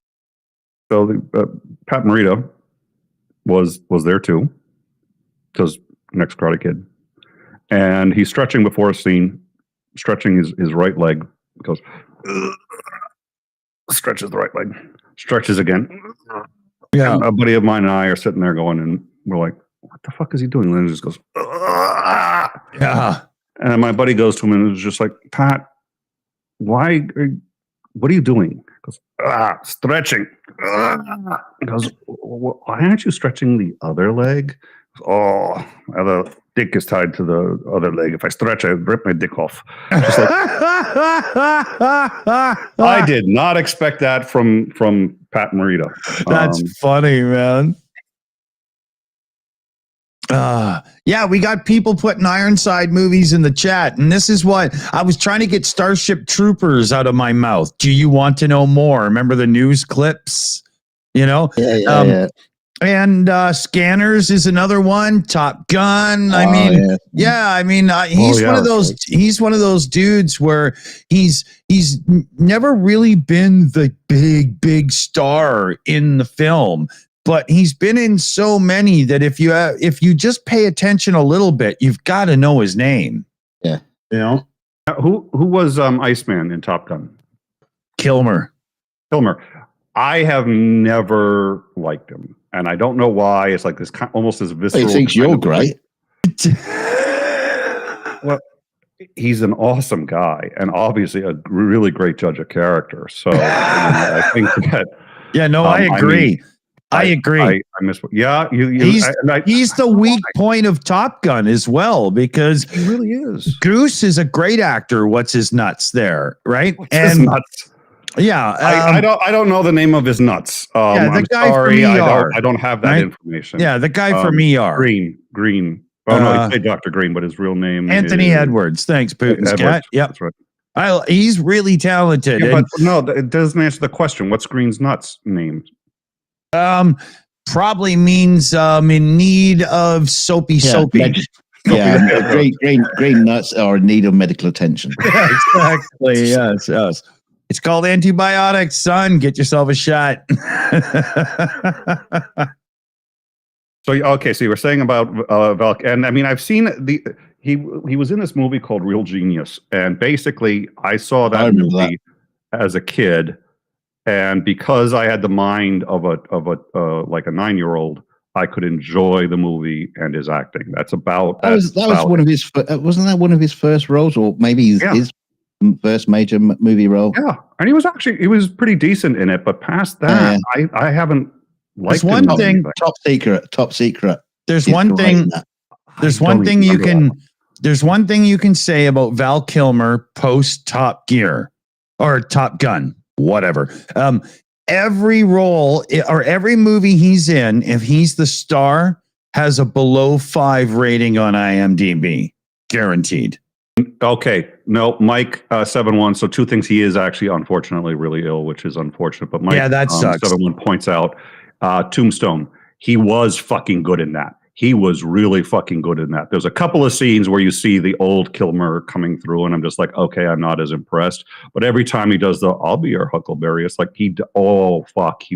So Pat Morita was there too, because Next Karate Kid, and he's stretching before a scene, stretching his right leg. Goes, stretches the right leg, stretches again. Yeah, and a buddy of mine and I are sitting there going, and we're like, "What the fuck is he doing?" And he just goes, yeah. And my buddy goes to him and is just like, "Pat, what are you doing?" He goes, "Stretching." He goes, "Why aren't you stretching the other leg?" He goes, the dick is tied to the other leg. If I stretch, I rip my dick off. Just like, I did not expect that from Pat Morita. That's funny, man. Yeah, we got people putting Ironside movies in the chat, and this is what I was trying to get Starship Troopers out of my mouth. Do you want to know more? Remember the news clips? Yeah. And Scanners is another one. Top Gun. He's one of those. He's one of those dudes where he's never really been the big star in the film. But he's been in so many that if you just pay attention a little bit, you've got to know his name. Yeah. Who was Iceman in Top Gun? Kilmer. I have never liked him, and I don't know why. It's like this almost as visceral. He thinks you're great. Well, he's an awesome guy, and obviously a really great judge of character. So I think that. Yeah. No, I agree. I agree. I miss. Yeah, he's the weak point of Top Gun as well, because he really is. Goose is a great actor. What's his nuts there, right? What's his nuts? Yeah, I don't know the name of his nuts. The guy from ER. I don't have that information. Yeah, the guy from ER. Green. Oh no, he played Dr. Green, but his real name Anthony Edwards. Thanks, Putin's cat. Yep. That's right. He's really talented. Yeah, but no, it doesn't answer the question. What's Green's nuts named? Probably means in need of soapy. Green nuts are in need of medical attention. Yeah, exactly. Yes. It's called antibiotics, son. Get yourself a shot. So you were saying about Val, and I mean, I've seen he was in this movie called Real Genius, and basically I saw that movie as a kid, and because I had the mind of a like a 9-year-old, I could enjoy the movie and his acting. That was one of his. Wasn't that one of his first roles, or maybe his first major movie role? Yeah, and he was pretty decent in it, but past that, I haven't. There's one thing. Top secret. There's one thing. There's one thing you can. There's one thing you can say about Val Kilmer post Top Gear or Top Gun, whatever. Every role or every movie he's in, if he's the star, has a below 5 rating on IMDb, guaranteed. Okay, no, Mike 7-1. So 2 things: he is actually unfortunately really ill, which is unfortunate. But Mike, that sucks. 7-1 points out. Tombstone, he was fucking good in that. He was really fucking good in that. There's a couple of scenes where you see the old Kilmer coming through, and I'm just like, okay, I'm not as impressed. But every time he does I'll be your Huckleberry, it's like he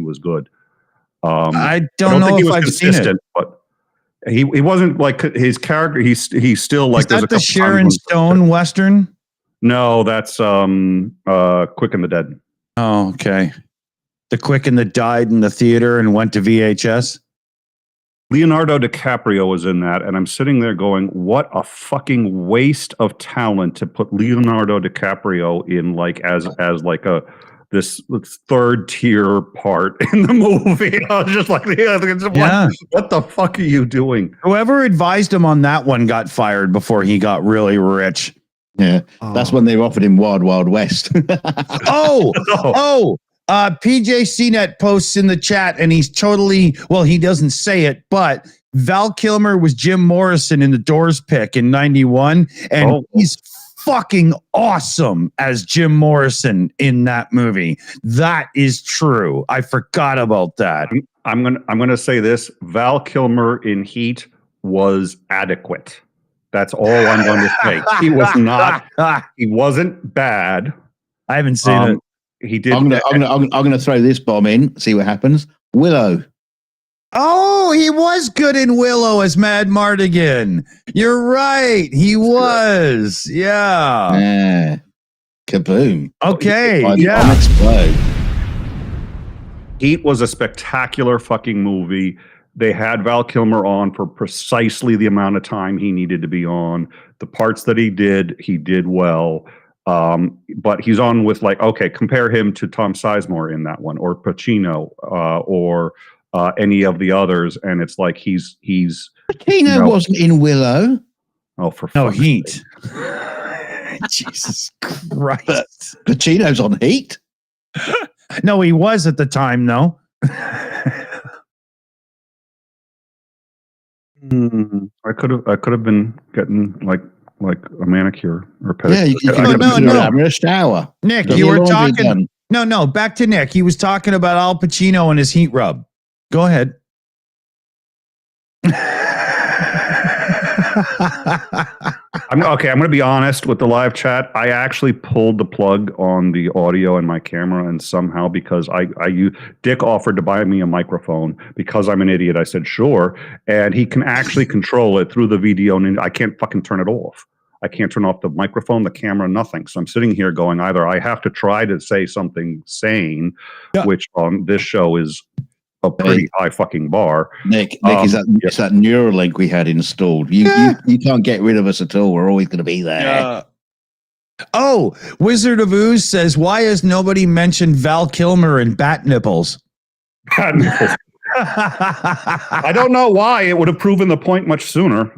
was good. I don't know if I've seen it, but he wasn't like his character. He's still like. Is that the Sharon Stone Western? No, that's Quick and the Dead. Oh, okay. The Quick and the died in the theater and went to VHS. Leonardo DiCaprio was in that, and I'm sitting there going, what a fucking waste of talent to put Leonardo DiCaprio in like as like this third tier part in the movie. I was just like, what the fuck are you doing? Whoever advised him on that one got fired before he got really rich. Yeah, that's when they offered him Wild Wild West. PJ CNET posts in the chat, and he's totally, well, he doesn't say it, but Val Kilmer was Jim Morrison in the Doors pick in 91, and he's fucking awesome as Jim Morrison in that movie. That is true. I forgot about that. I'm gonna say this: Val Kilmer in Heat was adequate. That's all I'm going to say. He was not. He wasn't bad. I haven't seen it. He did. I'm gonna throw this bomb in. See what happens. Willow. Oh, he was good in Willow as Mad Mardigan. You're right. He was. Yeah. Kaboom. Okay. Heat was a spectacular fucking movie. They had Val Kilmer on for precisely the amount of time he needed to be on. The parts that he did well. But he's on with compare him to Tom Sizemore in that one, or Pacino, or any of the others, and it's like he's Pacino wasn't in Willow. Oh, for Heat. Jesus Christ! But Pacino's on Heat. No, he was at the time, though. I could have been getting like a manicure or pedicure. Yeah, you can a shower. Nick, you were talking. No, back to Nick. He was talking about Al Pacino and his heat rub. Go ahead. I'm going to be honest with the live chat. I actually pulled the plug on the audio and my camera, and somehow, because Dick offered to buy me a microphone, because I'm an idiot, I said sure, and he can actually control it through the video, and I can't fucking turn it off. I can't turn off the microphone, the camera, nothing. So I'm sitting here going, either I have to try to say something sane, which on this show is a pretty high fucking bar. Nick, is that Neuralink we had installed? You can't get rid of us at all. We're always going to be there. Wizard of Ooze says, why has nobody mentioned Val Kilmer and bat nipples? Bat nipples. I don't know why. It would have proven the point much sooner.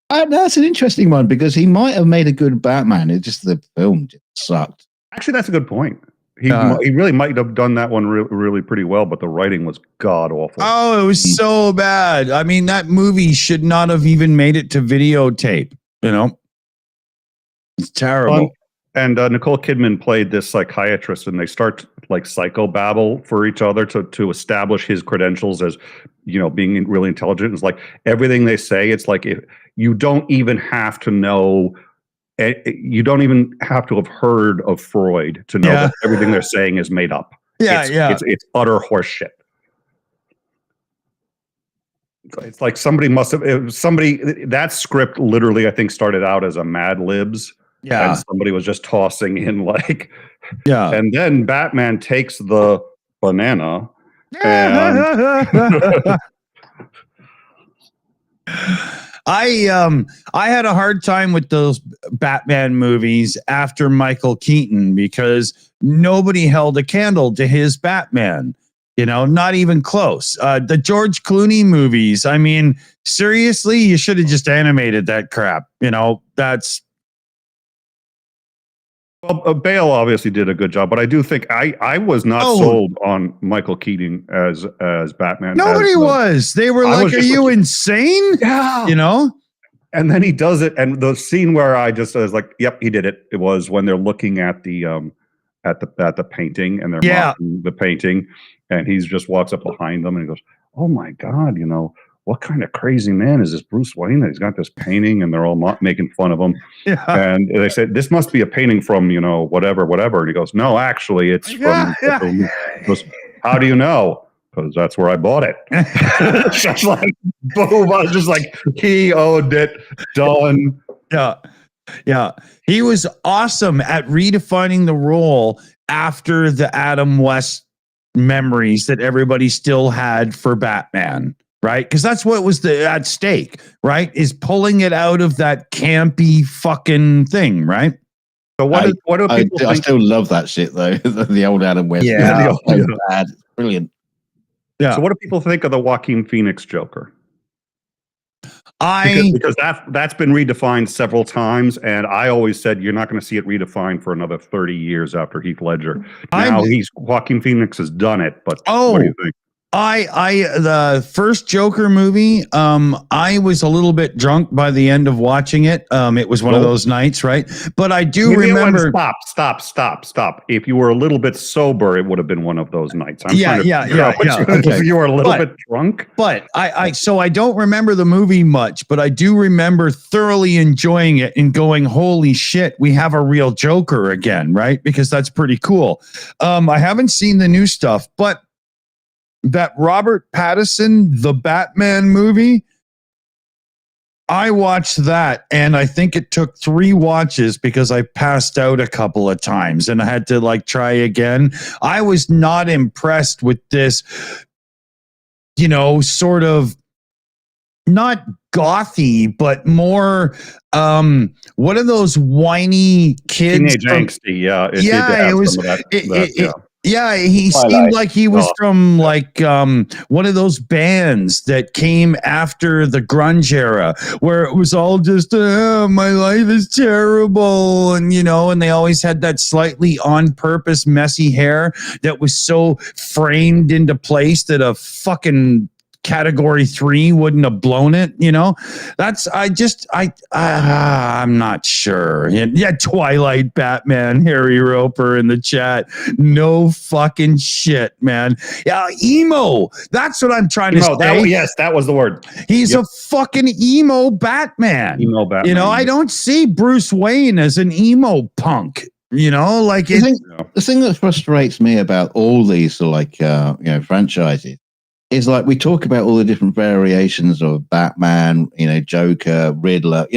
That's an interesting one, because he might have made a good Batman. It's just the film just sucked. Actually, that's a good point. He really might have done that one really pretty well, but the writing was god awful. Oh, it was so bad. I mean, that movie should not have even made it to videotape, you know? It's terrible. And Nicole Kidman played this psychiatrist, and they start like psychobabble for each other to establish his credentials as, being really intelligent. It's like everything they say, it's like if you don't even have to know, you don't even have to have heard of Freud to know that everything they're saying is made up. It's utter horseshit. It's like that script literally, I think, started out as a Mad Libs. Yeah. And somebody was just tossing in and then Batman takes the banana and I had a hard time with those Batman movies after Michael Keaton because nobody held a candle to his Batman. Not even close. The George Clooney movies, I mean, seriously, you should have just animated that crap. That's... Well, Bale obviously did a good job, but I do think I was not sold on Michael Keaton as Batman. Nobody was. They were like, "Are you insane?" Yeah, And then he does it, and the scene where I was like, "Yep, he did it." It was when they're looking at the painting, and they're mocking the painting, and he just walks up behind them and he goes, "Oh my God, what kind of crazy man is this Bruce Wayne that he's got this painting?" And they're all making fun of him. Yeah. And they said, "This must be a painting from, whatever. And he goes, "No, actually, it's from." He goes, "How do you know?" Because that's where I bought it. Just like, boom. I was just like, he owned it. Done. Yeah. Yeah. He was awesome at redefining the role after the Adam West memories that everybody still had for Batman. Right? Because that's what was at stake, right? Is pulling it out of that campy fucking thing, right? So what do people think? I still love that shit though. The old Adam West. Yeah. Bad. Brilliant. Yeah. So what do people think of the Joaquin Phoenix Joker? Because that's been redefined several times, and I always said you're not going to see it redefined for another 30 years after Heath Ledger. Now Joaquin Phoenix has done it, but what do you think? The first Joker movie, I was a little bit drunk by the end of watching it. It was one of those nights, right? But I do remember. Stop. If you were a little bit sober, it would have been one of those nights. Okay. If you were a little bit drunk. But so I don't remember the movie much, but I do remember thoroughly enjoying it and going, "Holy shit, we have a real Joker again," right? Because that's pretty cool. I haven't seen the new stuff, but that Robert Pattinson, the Batman movie, I watched that, and I think it took 3 watches because I passed out a couple of times and I had to try again. I was not impressed with this, sort of not gothy, but more what are those whiny kids? Teenage angsty, it was. Yeah, he seemed like he was from one of those bands that came after the grunge era, where it was all just my life is terrible, and and they always had that slightly on purpose messy hair that was so framed into place that a fucking category 3 wouldn't have blown it. I'm not sure. Yeah, Twilight Batman, Harry Roper in the chat. No fucking shit, man. Yeah, emo. That's what I'm trying to say. That was the word. He's a fucking emo Batman. Emo Batman. I don't see Bruce Wayne as an emo punk. The thing that frustrates me about all these franchises is we talk about all the different variations of Batman, Joker, Riddler,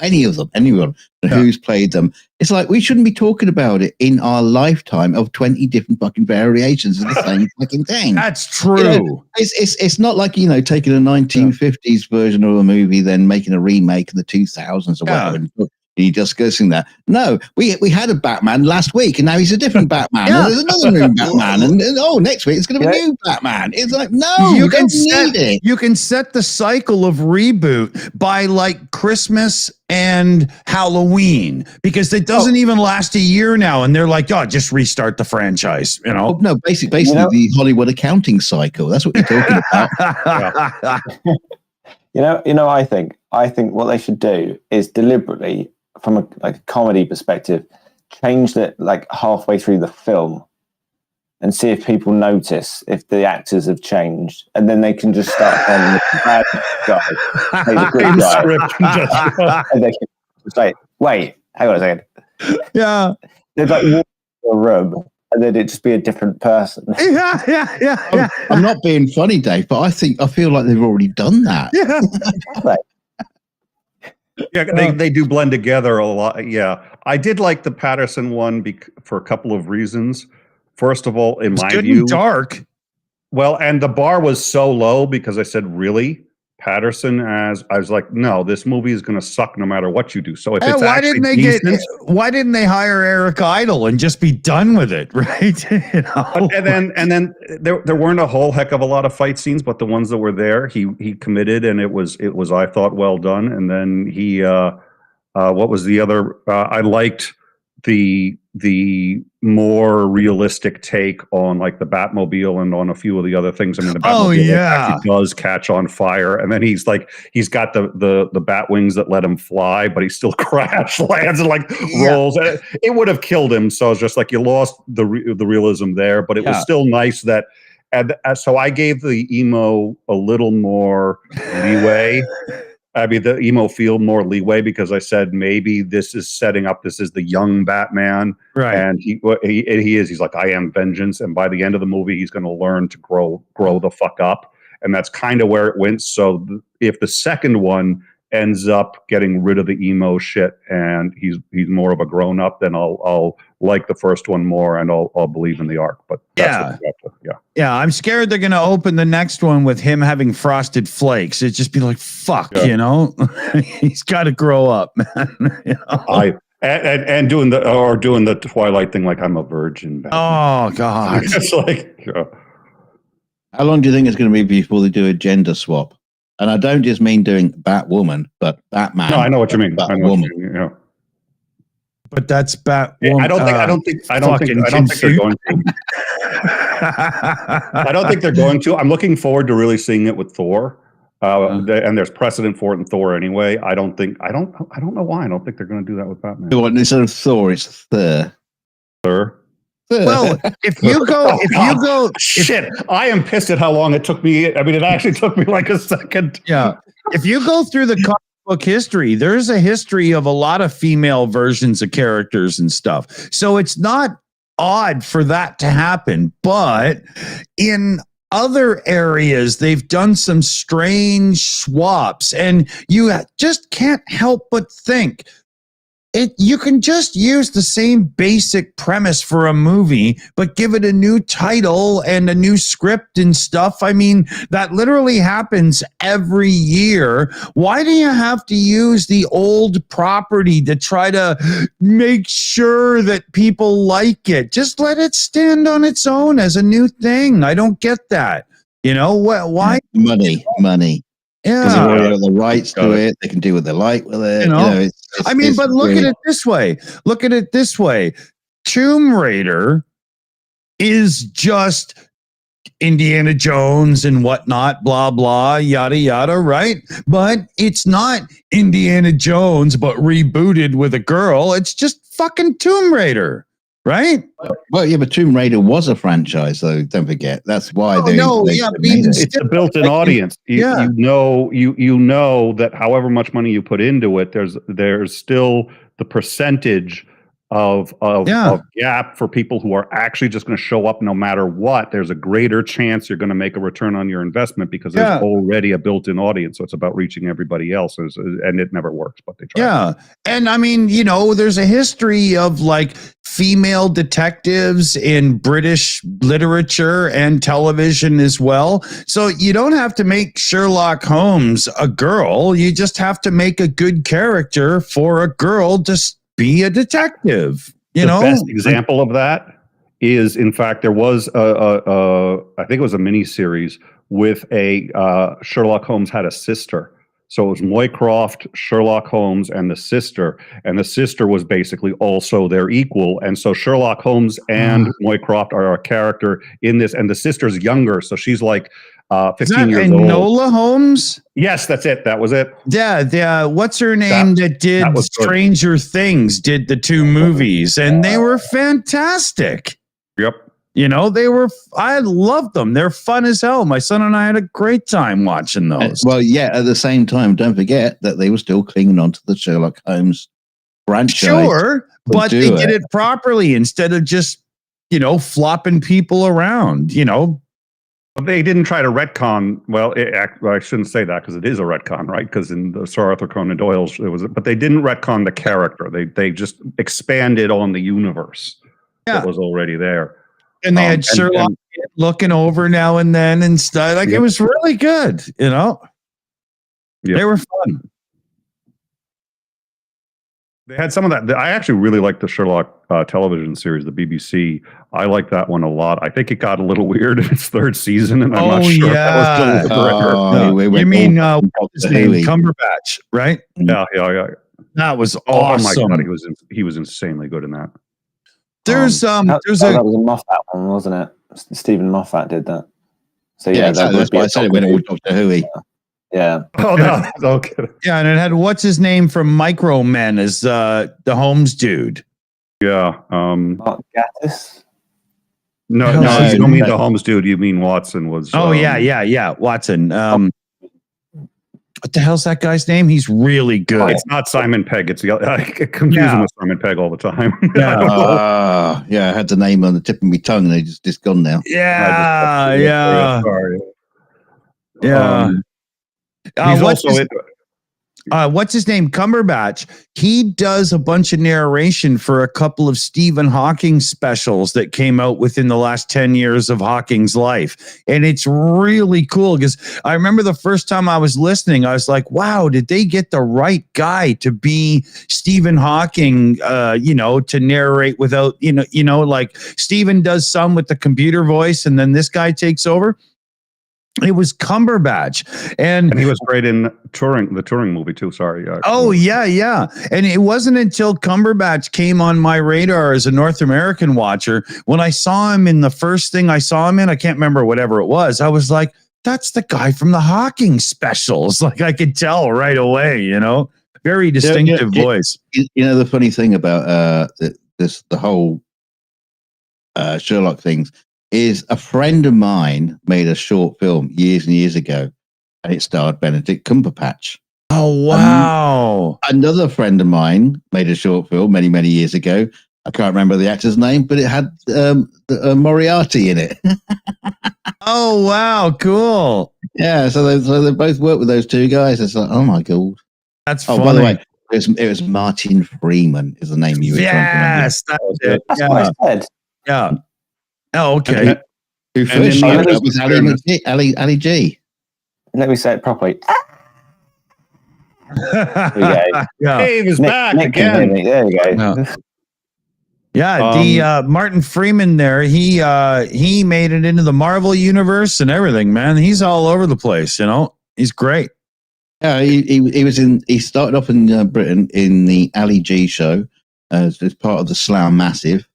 any of them, anyone who's played them. It's we shouldn't be talking about it in our lifetime of 20 different fucking variations of the same fucking thing. That's true. It's not taking a 1950s version of a movie, then making a remake in the 2000s or whatever. He just goes in there. No, we had a Batman last week, and now he's a different Batman. And there's another new Batman, and next week it's going to be a new Batman. It's no, you don't need it. You can set the cycle of reboot by Christmas and Halloween, because it doesn't even last a year now, and they're just restart the franchise. No, basically the Hollywood accounting cycle. That's what you're talking about. I think what they should do is deliberately from a like comedy perspective, change it like halfway through the film and see if people notice if the actors have changed, and then they can just start on the bad guy, play the good guy, and they can say, "Wait, hang on a second." Yeah, They'd like walk into a room, and then it'd just be a different person. yeah. I'm not being funny, Dave, but I feel like they've already done that. Yeah. Yeah, they do blend together a lot. Yeah, I did like the Patterson one for a couple of reasons. First of all, in It's my good view, and dark. well, and the bar was so low because I said, really? Patterson, as I was like, no, this movie is going to suck no matter what you do. So if it's Why didn't Why didn't they hire Eric Idle and just be done with it, right? You know? And then there weren't a whole heck of a lot of fight scenes, but the ones that were there, he committed, and it was I thought well done. And then he what was the other? I liked the more realistic take on like the Batmobile and on a few of the other things. I mean, the Batmobile actually does catch on fire, and then he's got the bat wings that let him fly, but he still crash lands and like rolls. And it would have killed him. So it's just like you lost the realism there, but it was still nice that. And so I gave the emo a little more leeway. I mean, the emo feel more leeway because I said maybe this is setting up. This is the young Batman, right? And he is. He's like, I am vengeance, and by the end of the movie, he's going to learn to grow the fuck up, and that's kind of where it went. So if the second one ends up getting rid of the emo shit and he's more of a grown up, then I'll like the first one more and I'll believe in the arc. But that's yeah, I'm scared they're gonna open the next one with him having frosted flakes. It'd just be like, fuck, you know. He's got to grow up, man. You know? And doing the Twilight thing like I'm a virgin. Oh God, it's like. How long do you think it's going to be before they do a gender swap? And I don't just mean doing Batwoman, but Batman. No, I know what you mean. Batwoman. Yeah. But that's Batwoman. I don't think they're going to. I don't think they're going to. I'm looking forward to really seeing it with Thor. And there's precedent for it in Thor anyway. I don't know why. I don't think they're going to do that with Batman. What, instead of Thor, it's Thur. Well, if you go, shit, I am pissed at how long it took me. I mean, it actually took me like a second. Yeah. If you go through the comic book history, there's a history of a lot of female versions of characters and stuff. So it's not odd for that to happen. But in other areas, they've done some strange swaps, and you just can't help but think, you can just use the same basic premise for a movie, but give it a new title and a new script and stuff. I mean, that literally happens every year. Why do you have to use the old property to try to make sure that people like it? Just let it stand on its own as a new thing. I don't get that. You know, why? Money. Yeah, because they've already got the rights to it. They can do what they like with it. You know, but look at it this way. Tomb Raider is just Indiana Jones and whatnot, blah, blah, yada, yada, right? But it's not Indiana Jones, but rebooted with a girl. It's just fucking Tomb Raider. Right? Well, yeah, but Tomb Raider was a franchise, though. Don't forget. That's why it's a built-in audience. You know that however much money you put into it, there's still the percentage of gap for people who are actually just going to show up no matter what. There's a greater chance you're going to make a return on your investment because there's already a built-in audience. So it's about reaching everybody else, and it never works, but they try. Yeah, and I mean, you know, there's a history of like female detectives in British literature and television as well. So you don't have to make Sherlock Holmes a girl. You just have to make a good character for a girl to be a detective. The best example of that is, in fact, there was I think it was a mini series with Sherlock Holmes had a sister. So it was Moycroft, Sherlock Holmes, and the sister. And the sister was basically also their equal. And so Sherlock Holmes and Moycroft are a character in this. And the sister's younger. So she's like 15 years old. Enola Holmes? Yes, that's it. That was it. Yeah. What's her name that did was good. Stranger Things, did the 2 movies, and they were fantastic. Yep. You know, I loved them. They're fun as hell. My son and I had a great time watching those. Well, yeah, at the same time, don't forget that they were still clinging on to the Sherlock Holmes franchise. Sure, but they did it properly instead of just, flopping people around, They didn't try to retcon. Well, I shouldn't say that because it is a retcon, right? Because in the Sir Arthur Conan Doyle's, but they didn't retcon the character. They just expanded on the universe that was already there. And they had Sherlock looking over now and then and stuff. Like, it was really good, They were fun. They had some of that. I actually really liked the Sherlock television series, the BBC. I like that one a lot. I think it got a little weird in its 3rd season, and I'm not sure if that was still you mean what's his name? Cumberbatch, right? Yeah. That was awesome. Oh my god, he was insanely good in that. That was a Moffat one, wasn't it? Stephen Moffat did that. So that's why I said it when it was Doctor Who. Yeah. Oh no, okay. Yeah, and it had what's his name from Micro Men as the Holmes dude. Yeah. Mark Gatiss? No, you don't mean the Holmes dude. You mean Watson was. Yeah, Watson. What the hell's that guy's name? He's really good. It's not Simon Pegg. It's I confuse him with Simon Pegg all the time. I had the name on the tip of my tongue, and it's just gone now. Yeah. Sorry. He's what's his name? Cumberbatch. He does a bunch of narration for a couple of Stephen Hawking specials that came out within the last 10 years of Hawking's life. And it's really cool because I remember the first time I was listening, I was like, wow, did they get the right guy to be Stephen Hawking, to narrate without, like Stephen does some with the computer voice and then this guy takes over. It was Cumberbatch, and he was great in the Turing movie too. Sorry. Yeah. And it wasn't until Cumberbatch came on my radar as a North American watcher when I saw him in the first thing I saw him in. I can't remember whatever it was. I was like, "That's the guy from the Hawking specials." Like I could tell right away. Very distinctive voice. The funny thing about the whole Sherlock things. Is a friend of mine made a short film years and years ago, and it starred Benedict Cumberbatch. Oh, wow. Another friend of mine made a short film many, many years ago. I can't remember the actor's name, but it had Moriarty in it. Oh, wow. Cool. Yeah, so they both worked with those 2 guys. It's like, oh, my God. That's funny. By the way, it was Martin Freeman is the name you were trying to remember. Yes, that's it. That's what I said. Yeah. Oh, okay. Who first showed up was Ali G. Let me say it properly. Dave is back again. There you go. The Martin Freeman there, he made it into the Marvel universe and everything, man. He's all over the place, He's great. Yeah, he started off in Britain in the Ali G show as part of the Slough Massive.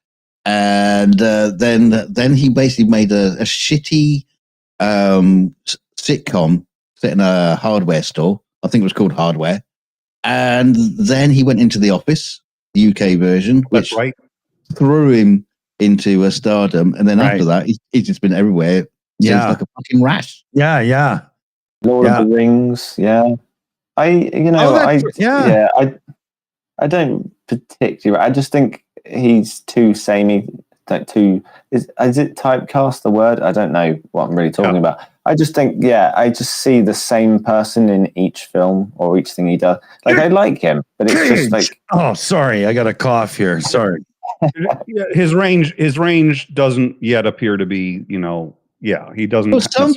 And then he basically made a shitty sitcom set in a hardware store. I think it was called Hardware. And then he went into The Office, the UK version, which threw him into a stardom. And then after that, he's just been everywhere. Yeah, like a fucking rash. Yeah. Lord of the Rings. Yeah. I don't particularly. I just think he's too samey. Is it typecast the word? I don't know what I'm really talking about. I just think, I just see the same person in each film or each thing he does. Like I like him, but it's just like. Oh, sorry, I got a cough here. Sorry. His range doesn't yet appear to be. He doesn't. Well, some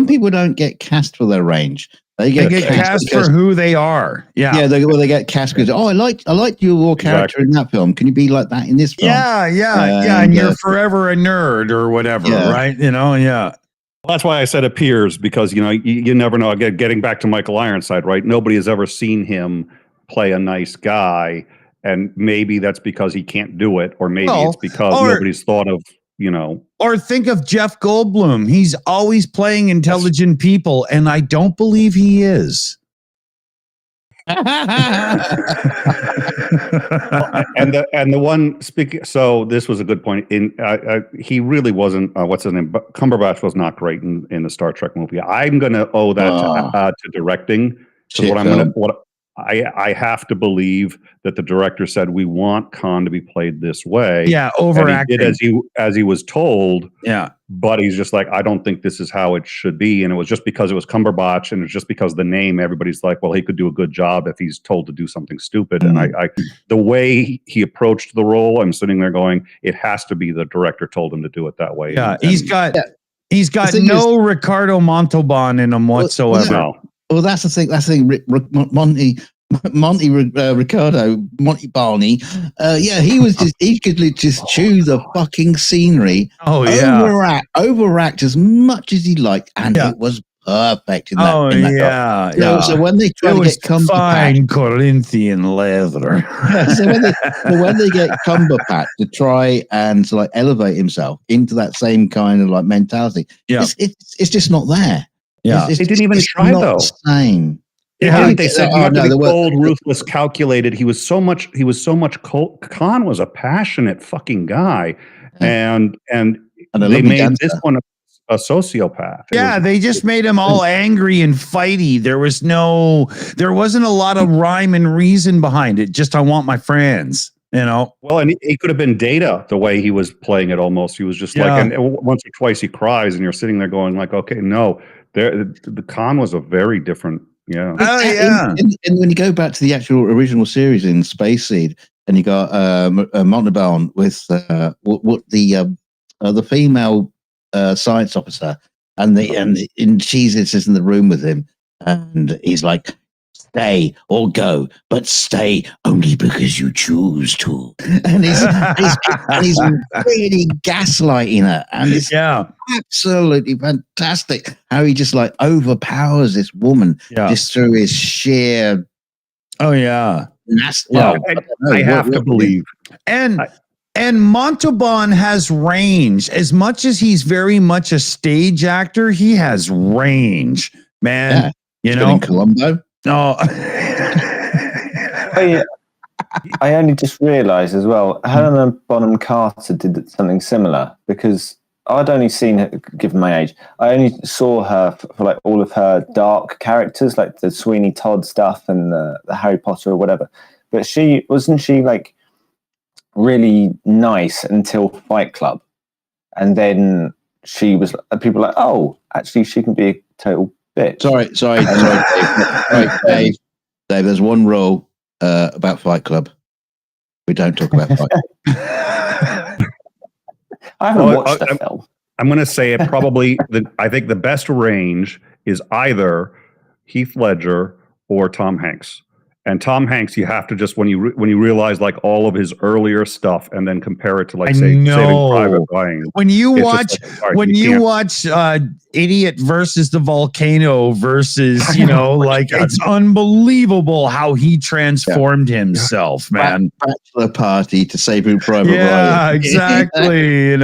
people don't get cast for their range. They get cast for who they are. Yeah. They get cast because I liked your character in that film. Can you be like that in this film? Yeah. And you're forever a nerd or whatever, right? That's why I said appears, because you never know. Again, getting back to Michael Ironside, right? Nobody has ever seen him play a nice guy, and maybe that's because he can't do it, or maybe it's because nobody's thought of. Or think of Jeff Goldblum. He's always playing intelligent people, and I don't believe he is. and the one speaking. So this was a good point. He really wasn't. What's his name? Cumberbatch was not great in the Star Trek movie. I'm going to owe that to directing. So I have to believe that the director said, we want Khan to be played this way. Yeah, overacting. And he did as he was told. Yeah. But he's just like, I don't think this is how it should be. And it was just because it was Cumberbatch, and it's just because the name, everybody's like, well, he could do a good job if he's told to do something stupid. Mm-hmm. And I the way he approached the role, I'm sitting there going, it has to be the director told him to do it that way. Yeah, he's got no Ricardo Montalban in him whatsoever. Well, that's the thing. Monty Barney. He could just chew the fucking scenery. Oh yeah, overact as much as he liked, and it was perfect. So when they try to get Cumberbatch, fine Corinthian leather. So when they get Cumberbatch to try and to like elevate himself into that same kind of like mentality, it's just not there. Yeah, they didn't even try though. Same. Yeah, they said you have to be cold, ruthless, calculated. He was so much cold. Khan was a passionate fucking guy, and they made this one a sociopath. They just made him all angry and fighty. There wasn't a lot of rhyme and reason behind it. Just, I want my friends. Well, and he could have been Data the way he was playing it. Almost, he was just like, and once or twice he cries, and you're sitting there going like, okay, no. The Khan was a very different, And when you go back to the actual original series in Space Seed, and you got Montalban with the female science officer, and she's in the room with him, and he's like, stay or go, but stay only because you choose to. And he's really gaslighting her, and it's absolutely fantastic how he just like overpowers this woman just through his sheer. Oh yeah, I have to believe. And Montalban has range. As much as he's very much a stage actor, he has range, man. In Columbo. No. I only just realised as well, Helena Bonham Carter did something similar, because I'd only seen her, given my age, I only saw her for like all of her dark characters, like the Sweeney Todd stuff and the Harry Potter or whatever. But wasn't she like really nice until Fight Club? And then she was, people were like, oh, actually she can be a total bitch. Sorry, Dave. Dave, there's one rule about Fight Club. We don't talk about Fight Club. I haven't watched the film. I'm going to say it probably. I think the best range is either Heath Ledger or Tom Hanks. And Tom Hanks, you have to just when you realize like all of his earlier stuff, and then compare it to like Saving Private Ryan. When you watch Idiot versus the Volcano versus it's unbelievable how he transformed himself, man. Bachelor Party to Saving Private Ryan. Yeah, exactly.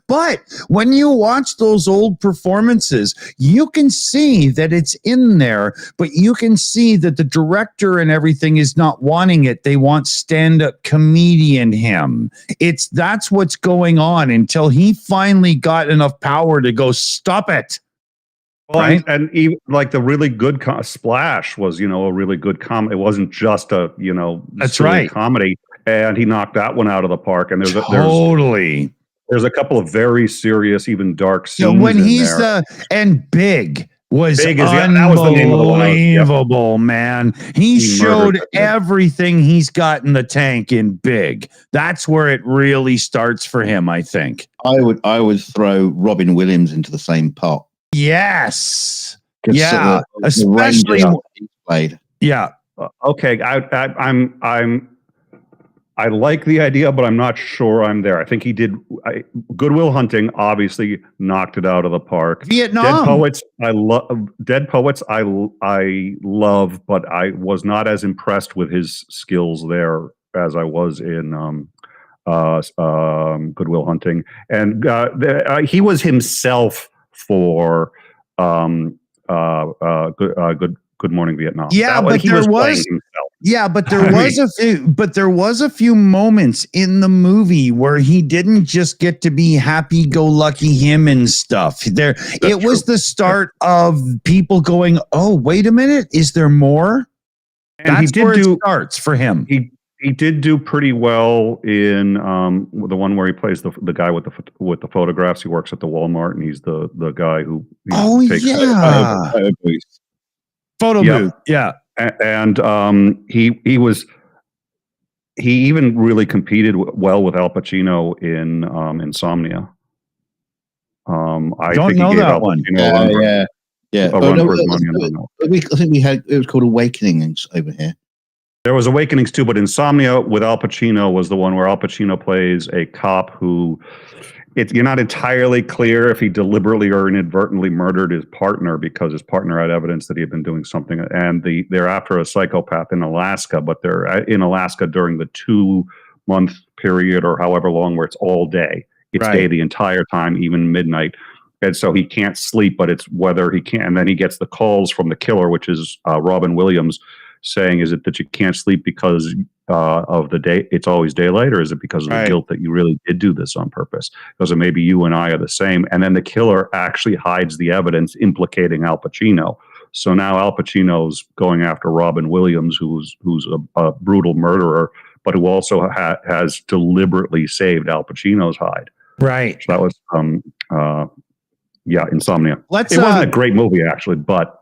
But when you watch those old performances, you can see that it's in there, but you can see that the director and everything is not wanting it. They want stand-up comedian him. That's what's going on until he finally got enough power to go, stop it. Well, right? and even like the really good Splash was, a really good comedy. It wasn't just a, that's right, comedy. And he knocked that one out of the park. And there's a couple of very serious, even dark scenes. So when he's and Big was unbelievable, man. He showed everything he's got in the tank in Big. That's where it really starts for him, I think. I would throw Robin Williams into the same pot. Yes. Yeah. Especially played. Yeah. Okay. I'm I like the idea, but I'm not sure I'm there. I think he did. Good Will Hunting obviously knocked it out of the park. Vietnam. Dead Poets, I love. Dead Poets, I love, but I was not as impressed with his skills there as I was in Good Will Hunting, and he was himself for Good Morning Vietnam. Yeah, but he was playing himself. Yeah, but there was a few moments in the movie where he didn't just get to be happy-go-lucky him and stuff. It was the start of people going, "Oh, wait a minute, is there more?" And that's where it starts for him. He did do pretty well in the one where he plays the guy with the photographs. He works at the Walmart, and he's the guy who takes photo booth. Yeah. And he even really competed well with Al Pacino in Insomnia. I don't know that one. Yeah. I think we had it was called Awakenings over here. There was Awakenings too, but Insomnia with Al Pacino was the one where Al Pacino plays a cop who you're not entirely clear if he deliberately or inadvertently murdered his partner because his partner had evidence that he had been doing something. And they're after a psychopath in Alaska, but they're in Alaska during the 2-month period or however long where it's all day. It's day the entire time, even midnight. And so he can't sleep, but it's whether he can. And then he gets the calls from the killer, which is Robin Williams, saying, is it that you can't sleep because of the day, it's always daylight, or is it because of the guilt that you really did do this on purpose? Because maybe you and I are the same. And then the killer actually hides the evidence implicating Al Pacino. So now Al Pacino's going after Robin Williams, who's a brutal murderer, but who also has deliberately saved Al Pacino's hide. Right. So that was Insomnia. It wasn't a great movie actually, but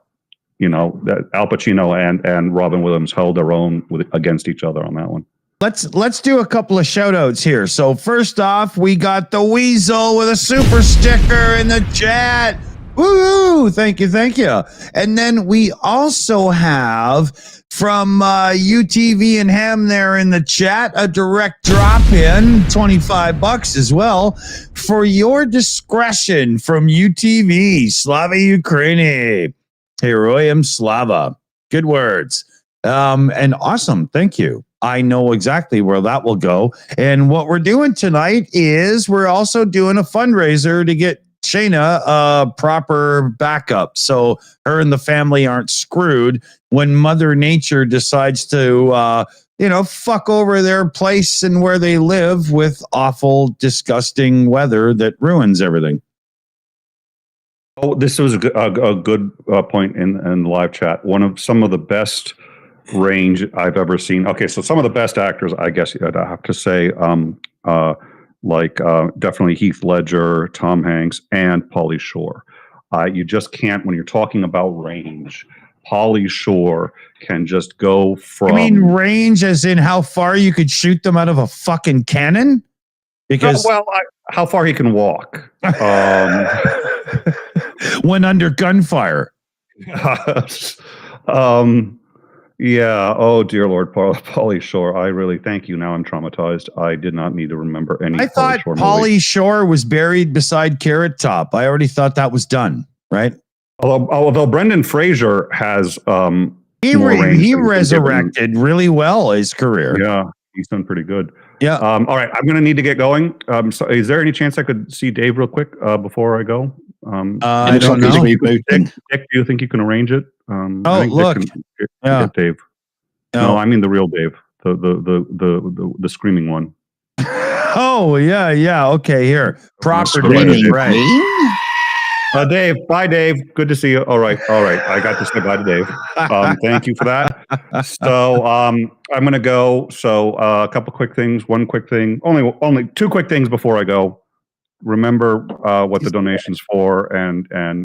that Al Pacino and Robin Williams held their own against each other on that one. Let's do a couple of shout outs here. So first off, we got the Weasel with a super sticker in the chat. Woo! Thank you. And then we also have from UTV and Ham there in the chat, a direct drop in, $25 as well, for your discretion from UTV, Slava Ukraini. Heroyam Slava. Good words. And awesome. Thank you. I know exactly where that will go. And what we're doing tonight is we're also doing a fundraiser to get Shayna a proper backup. So her and the family aren't screwed when Mother Nature decides to, fuck over their place and where they live with awful, disgusting weather that ruins everything. Oh, this was a good point in the live chat. Some of the best range I've ever seen. Okay, so some of the best actors, I guess I'd have to say, definitely Heath Ledger, Tom Hanks, and Pauly Shore. You just can't, when you're talking about range, Pauly Shore can just go from... You mean range as in how far you could shoot them out of a fucking cannon? Because... how far he can walk. When under gunfire. Yeah. Oh, dear Lord, Pauly Shore. I really thank you. Now I'm traumatized. I did not need to remember any. I thought Pauly Shore was buried beside Carrot Top. I already thought that was done, right? Although Brendan Fraser has he resurrected really well his career. Yeah, he's done pretty good. Yeah. All right, I'm going to need to get going. So is there any chance I could see Dave real quick before I go? I don't know. Dick, do you think you can arrange it? I think look. Get Dave. No, I mean the real Dave, the screaming one. Oh yeah. Okay, here. Proper Dave, right? Dave, bye, Dave. Good to see you. All right. I got to say bye to Dave. Thank you for that. So I'm going to go. So a couple quick things. One quick thing. Only two quick things before I go. Remember what the donation's for, and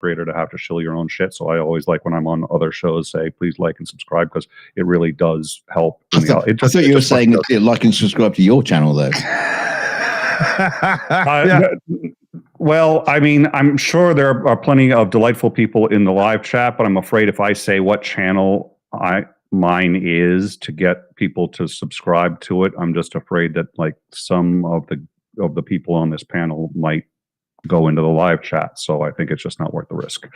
creator to have to shill your own shit. So I always like when I'm on other shows, say, please like and subscribe, because it really does help. I thought you were saying like and subscribe to your channel, though. Well, I mean, I'm sure there are plenty of delightful people in the live chat, but I'm afraid if I say what channel mine is to get people to subscribe to it, I'm just afraid that like some of the people on this panel might go into the live chat. So I think it's just not worth the risk.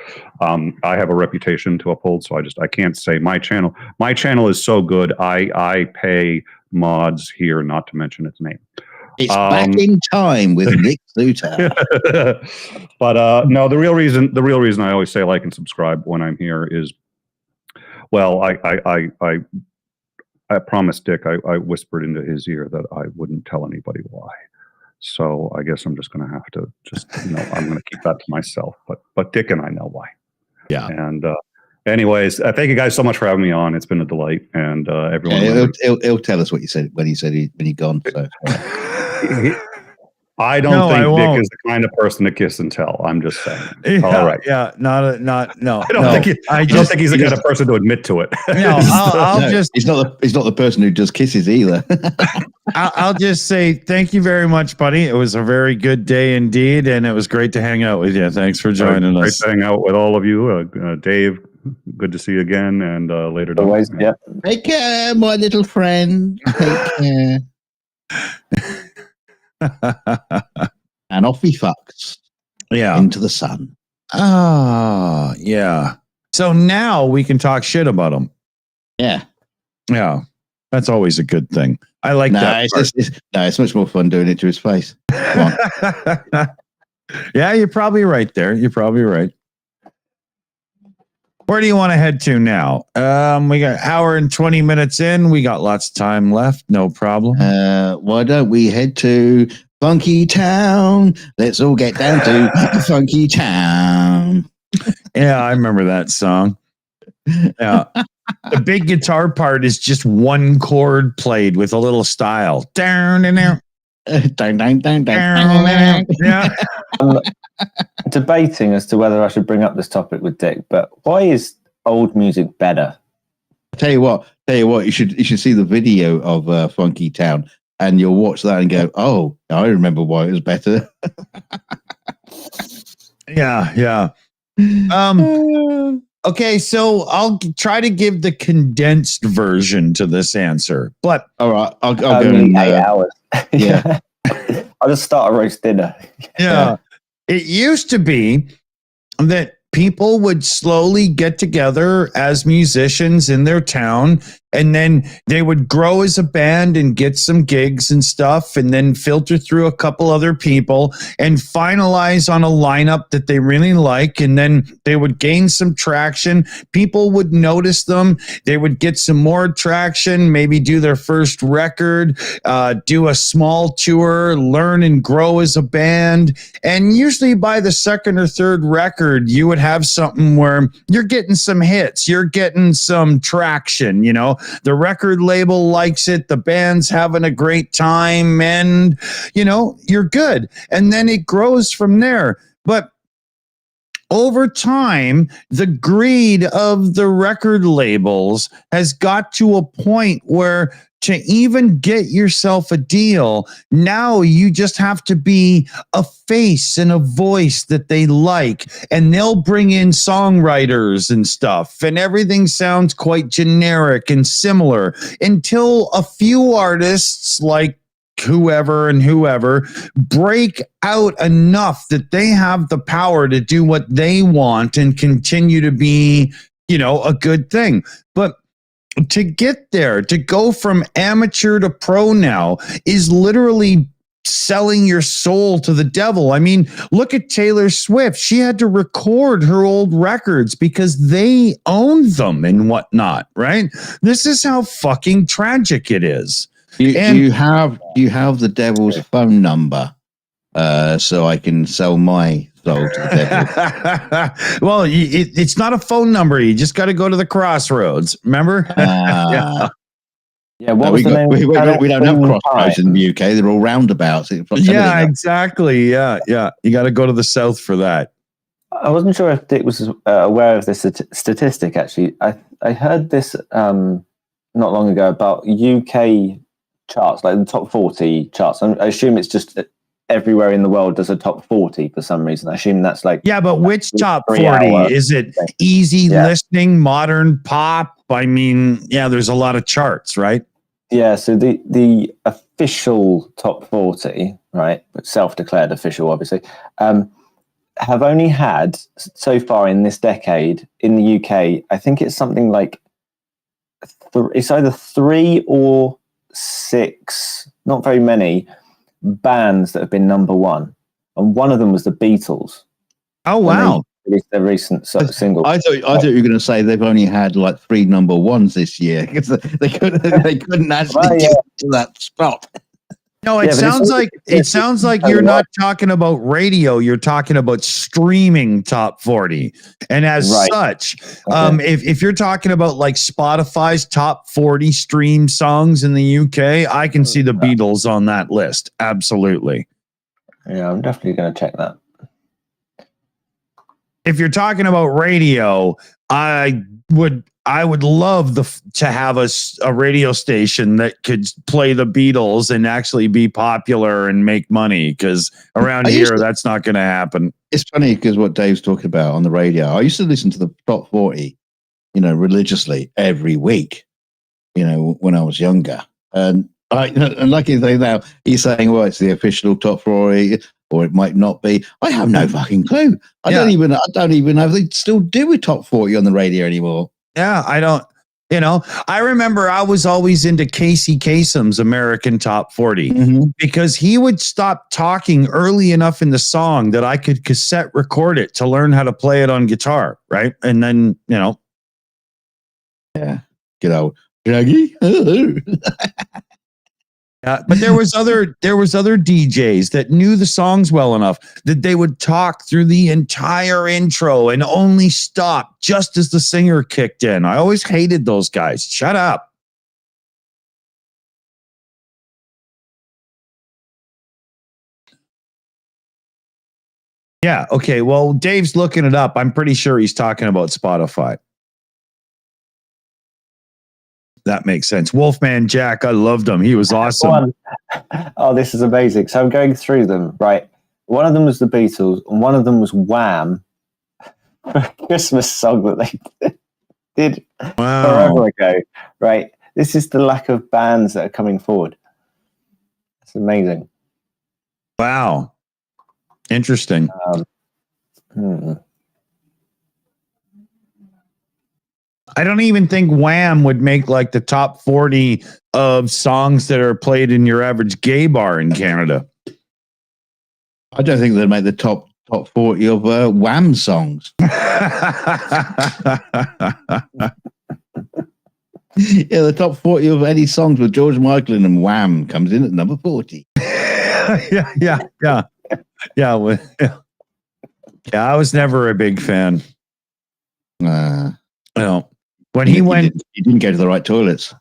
I have a reputation to uphold, so I can't say my channel. My channel is so good. I pay mods here not to mention its name. It's back in time with Nick Suter. But no, the real reason I always say like and subscribe when I'm here is, well, I promised Dick, I whispered into his ear that I wouldn't tell anybody why. So I guess I'm just going to have to I'm going to keep that to myself. But Dick and I know why. Yeah. And anyways, thank you guys so much for having me on. It's been a delight. And everyone, he'll tell us what you said when he said when he gone. So. I don't think Dick is the kind of person to kiss and tell. I'm just saying. Yeah, all right. Yeah. No. I don't think he's the kind of person to admit to it. No, he's not the person who just kisses either. I'll just say thank you very much, buddy. It was a very good day indeed, and it was great to hang out with you. Thanks for joining us. Great to hang out with all of you. Dave, good to see you again, and later. Always, yeah. Take care, my little friend. Take care. And off he fucks. Yeah. Into the sun. Ah, yeah. So now we can talk shit about him. Yeah. Yeah. That's always a good thing. I like that. It's much more fun doing it to his face. Come on. Yeah, you're probably right there. You're probably right. Where do you want to head to now? We got an hour and 20 minutes in. We got lots of time left. No problem. Why don't we head to Funky Town? Let's all get down to Funky Town. Yeah, I remember that song. Yeah. The big guitar part is just one chord played with a little style. Down and down. Yeah. Debating as to whether I should bring up this topic with Dick, but why is old music better? Tell you what, you should see the video of Funky Town, and you'll watch that and go, "Oh, I remember why it was better." Yeah. Okay, so I'll try to give the condensed version to this answer, but all right, I'll go only 8 hours. Yeah. I'll just start a roast dinner. Yeah. It used to be that people would slowly get together as musicians in their town, and then they would grow as a band and get some gigs and stuff, and then filter through a couple other people and finalize on a lineup that they really like, and then they would gain some traction. People would notice them. They would get some more traction, maybe do their first record, do a small tour, learn and grow as a band. And usually by the second or third record, you would have something where you're getting some hits, you're getting some traction, you know. The record label likes it, the band's having a great time, and, you know, you're good. And then it grows from there. But over time, the greed of the record labels has got to a point where to even get yourself a deal, now you just have to be a face and a voice that they like, and they'll bring in songwriters and stuff, and everything sounds quite generic and similar until a few artists like whoever break out enough that they have the power to do what they want and continue to be, you know, a good thing. But to get there, to go from amateur to pro now is literally selling your soul to the devil. I mean, look at Taylor Swift. She had to record her old records because they owned them and whatnot, right? This is how fucking tragic it is. Do you have the devil's phone number so I can sell my soul to the devil? Well, it's not a phone number. You just got to go to the crossroads. Remember? Yeah. What was the name? We don't have crossroads in the UK. They're all roundabouts. Yeah, exactly. Yeah. You got to go to the south for that. I wasn't sure if Dick was aware of this statistic. Actually, I heard this not long ago about UK charts, like the top 40 charts. I assume it's just everywhere in the world there's a top 40 for some reason. I assume that's like Yeah, but which top 40? 3-hour Is it thing. easy listening, modern pop? I mean, yeah, there's a lot of charts, right? Yeah, so the official top 40, right, self-declared official, obviously, have only had so far in this decade in the UK, I think it's something like it's either 3 or 6, not very many bands that have been number one, and one of them was the Beatles. Oh wow! Released their recent single. I thought you were going to say they've only had like 3 number ones this year because they couldn't actually get to that spot. No, it sounds like you're not talking about radio. You're talking about streaming top 40, and as such, if you're talking about like Spotify's top 40 stream songs in the UK, I can see the Beatles on that list. Absolutely. Yeah, I'm definitely going to check that. If you're talking about radio, I would love to have a radio station that could play the Beatles and actually be popular and make money, because around here that's not going to happen. It's funny because what Dave's talking about on the radio, I used to listen to the top 40, religiously every week, when I was younger. And like you say now, he's saying, well, it's the official top 40, or it might not be. I have no fucking clue. I don't even know if they still do a top 40 on the radio anymore. Yeah, I don't, I remember I was always into Casey Kasem's American Top 40 because he would stop talking early enough in the song that I could cassette record it to learn how to play it on guitar, right? And then, Yeah. Get out, Jaggy. Yeah, but there was other DJs that knew the songs well enough that they would talk through the entire intro and only stop just as the singer kicked in. I always hated those guys. Shut up. Yeah, okay. Well, Dave's looking it up. I'm pretty sure he's talking about Spotify. That makes sense. Wolfman Jack, I loved him. He was awesome. Oh, this is amazing. So I'm going through them, right? One of them was the Beatles, and one of them was Wham, a Christmas song that they did forever ago, right? This is the lack of bands that are coming forward. It's amazing. Wow. Interesting. I don't even think Wham would make like the top 40 of songs that are played in your average gay bar in Canada. I don't think they'd make the top 40 of Wham songs. Yeah, the top 40 of any songs with George Michael and Wham comes in at number 40. Yeah. I was never a big fan. No. When he went, he didn't go to the right toilets.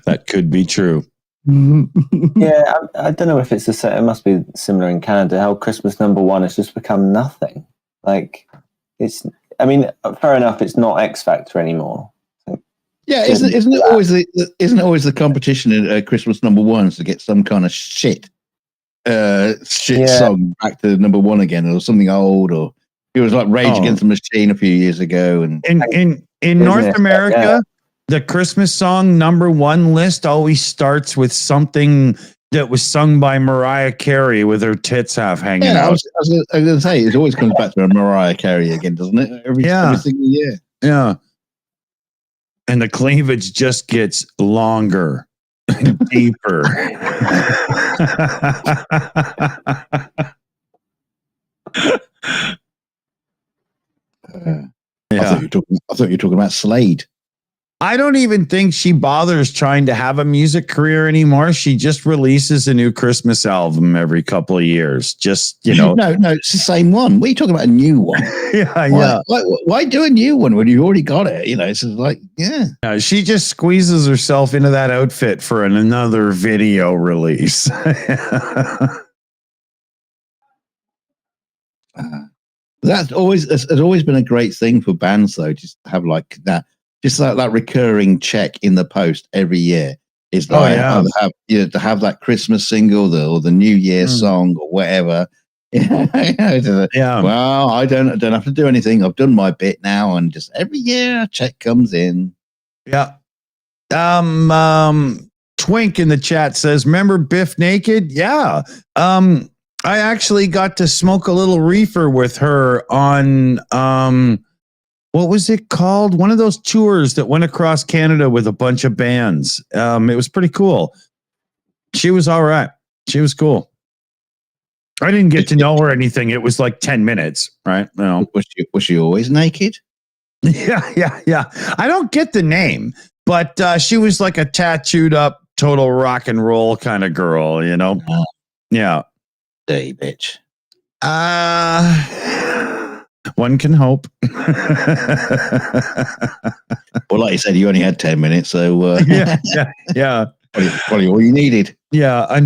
That could be true. Yeah, I don't know if it's the same. It must be similar in Canada. How Christmas number one has just become nothing. Like it's. I mean, fair enough. It's not X Factor anymore. Yeah, isn't it always the competition at Christmas number ones to get some kind of shit song back to number one again, or something old, or it was like Rage Against the Machine a few years ago. And in North America, the Christmas song number one list always starts with something that was sung by Mariah Carey with her tits half hanging out. I was going to say, it always comes back to Mariah Carey again, doesn't it? Every single year. Yeah. And the cleavage just gets longer and deeper. I thought you were talking about Slade. I don't even think she bothers trying to have a music career anymore. She just releases a new Christmas album every couple of years. Just, No, it's the same one. What are you talking about? A new one? Why do a new one when you've already got it? It's just like, she just squeezes herself into that outfit for another video release. That's always it's always been a great thing for bands, though. Just to have like that, just like that recurring check in the post every year. Is like to have that Christmas single, or the New Year song, or whatever. Yeah. Well, I don't have to do anything. I've done my bit now, and just every year a check comes in. Yeah. Twink in the chat says, "Remember Biff Naked?" Yeah. I actually got to smoke a little reefer with her on what was it called? One of those tours that went across Canada with a bunch of bands. It was pretty cool. She was all right. She was cool. I didn't get to know her anything. It was like 10 minutes, right? No. Was she always naked? Yeah. I don't get the name, but she was like a tattooed up, total rock and roll kind of girl, you know? Yeah. Dirty bitch. One can hope. Well, like you said, you only had 10 minutes, so yeah. Probably all you needed. Yeah.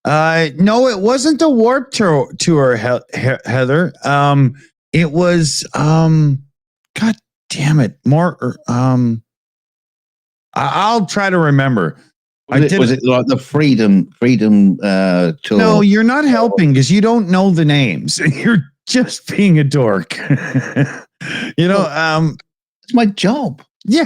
No, it wasn't a Warp Tour, Heather. It was God damn it. More I'll try to remember. Was it like the Freedom tour? No, you're not helping because you don't know the names. You're just being a dork. It's my job. Yeah.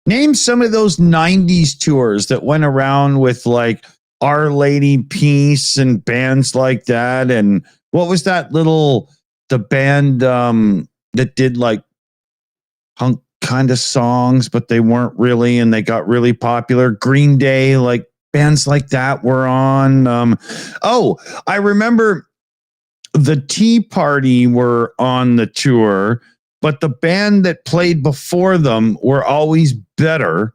Name some of those 90s tours that went around with like Our Lady Peace and bands like that. And what was that the band that did like punk kind of songs, but they weren't really, and they got really popular? Green Day, like bands like that were on. I remember the Tea Party were on the tour, but the band that played before them were always better.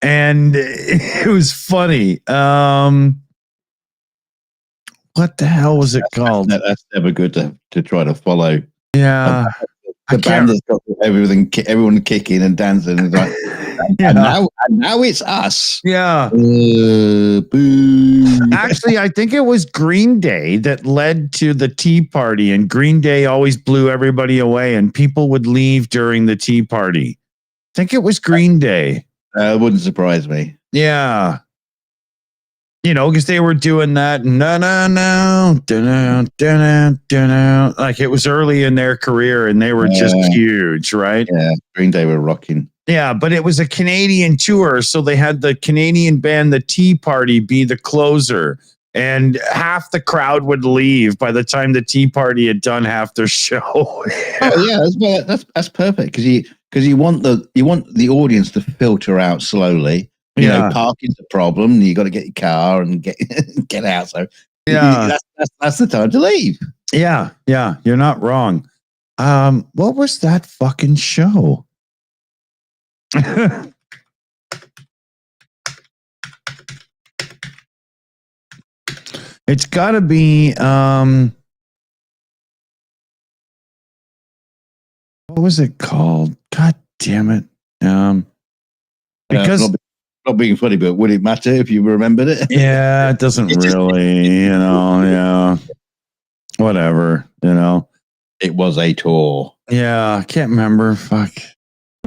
And it was funny. What the hell was it called? That's never good to try to follow. Yeah. The band has got everyone kicking and dancing. And like, and now it's us. Yeah. Boo. Actually, I think it was Green Day that led to the Tea Party, and Green Day always blew everybody away, and people would leave during the Tea Party. I think it was Green Day. It wouldn't surprise me. Yeah. Because they were doing that. No. Like it was early in their career and they were just huge, right? Yeah. Green Day were rocking. Yeah, but it was a Canadian tour. So they had the Canadian band, the Tea Party, be the closer. And half the crowd would leave by the time the Tea Party had done half their show. Oh yeah, that's perfect because you want the audience to filter out slowly. You know, parking's a problem. You got to get your car and get out. So that's the time to leave. Yeah, you're not wrong. What was that fucking show? It's got to be what was it called? God damn it. Because not being funny, but would it matter if you remembered it? Yeah, it doesn't really, whatever, It was a tour. Yeah, I can't remember. Fuck.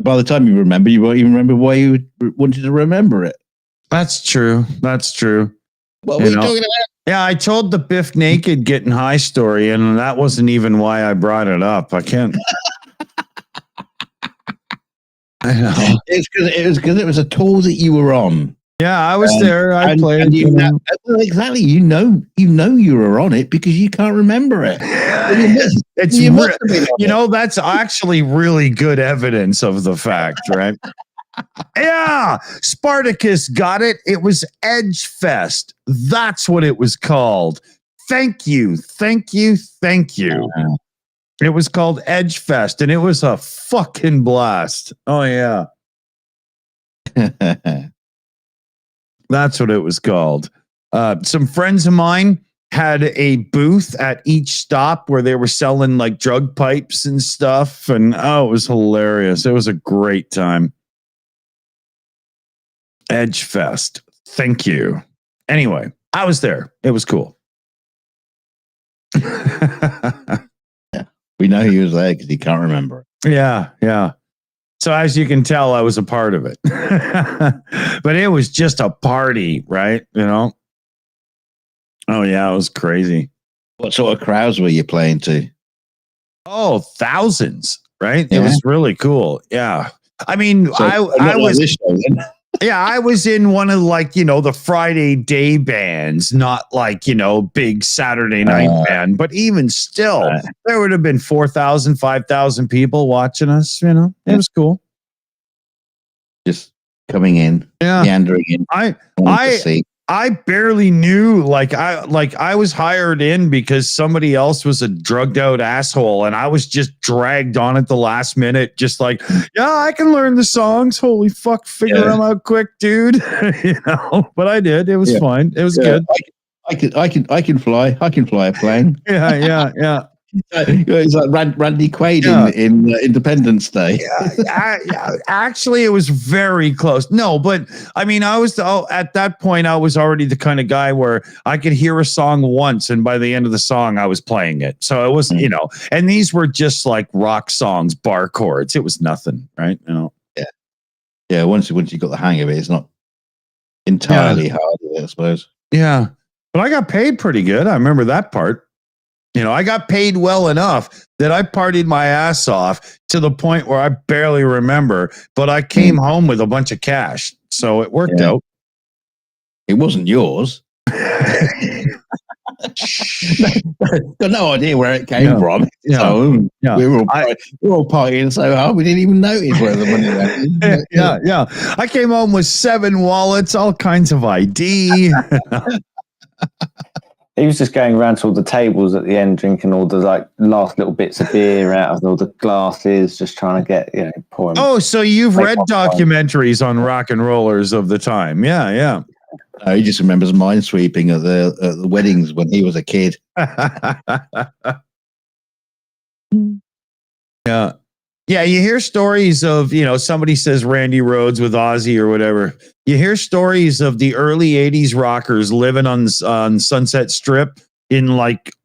By the time you remember, you won't even remember why you wanted to remember it. That's true. What were you talking about? Yeah, I told the Biff Naked getting high story, and that wasn't even why I brought it up. I can't. I know. It's because it was a tour that you were on. Yeah, I was there. I played. Exactly. You know you were on it because you can't remember it. That's actually really good evidence of the fact, right? Yeah, Spartacus got it. It was Edge Fest. That's what it was called. Thank you. It was called Edge Fest, and it was a fucking blast. Oh, yeah. That's what it was called. Some friends of mine had a booth at each stop where they were selling like drug pipes and stuff. And it was hilarious. It was a great time. Edge Fest. Thank you. Anyway, I was there. It was cool. We know he was there because he can't remember it. Yeah. So as you can tell, I was a part of it. But it was just a party, right? You know? Oh, yeah, it was crazy. What sort of crowds were you playing to? Oh, thousands, right? Yeah. It was really cool. Yeah. I mean, So, I not like was... this show, then. Yeah, I was in one of the Friday day bands, not big Saturday night band, but even still, there would have been 4,000, 5,000 people watching us, It was cool. Just coming in, meandering in. I barely knew, I was hired in because somebody else was a drugged out asshole, and I was just dragged on at the last minute, just I can learn the songs. Holy fuck, figure them out quick, dude. But I did. It was fine. It was good. I can fly. I can fly a plane. Yeah. It's like Randy Quaid in Independence Day. Actually, it was very close. No, but I mean, at that point, I was already the kind of guy where I could hear a song once, and by the end of the song, I was playing it. So it was, and these were just like rock songs, bar chords. It was nothing, right? Yeah. Once you got the hang of it, it's not entirely hard, I suppose. Yeah, but I got paid pretty good. I remember that part. I got paid well enough that I partied my ass off to the point where I barely remember, but I came home with a bunch of cash. So it worked out. It wasn't yours. Got no idea where it came from. So we were all partying so hard we didn't even notice where the money went. Yeah. I came home with 7 wallets, all kinds of ID. He was just going around to all the tables at the end, drinking all the last little bits of beer out of all the glasses, just trying to get pouring. Oh, so you've read documentaries on rock and rollers of the time? Yeah. He just remembers minesweeping at the weddings when he was a kid. Yeah. Yeah, you hear stories of, somebody says Randy Rhoads with Ozzy or whatever. You hear stories of the early 80s rockers living on Sunset Strip in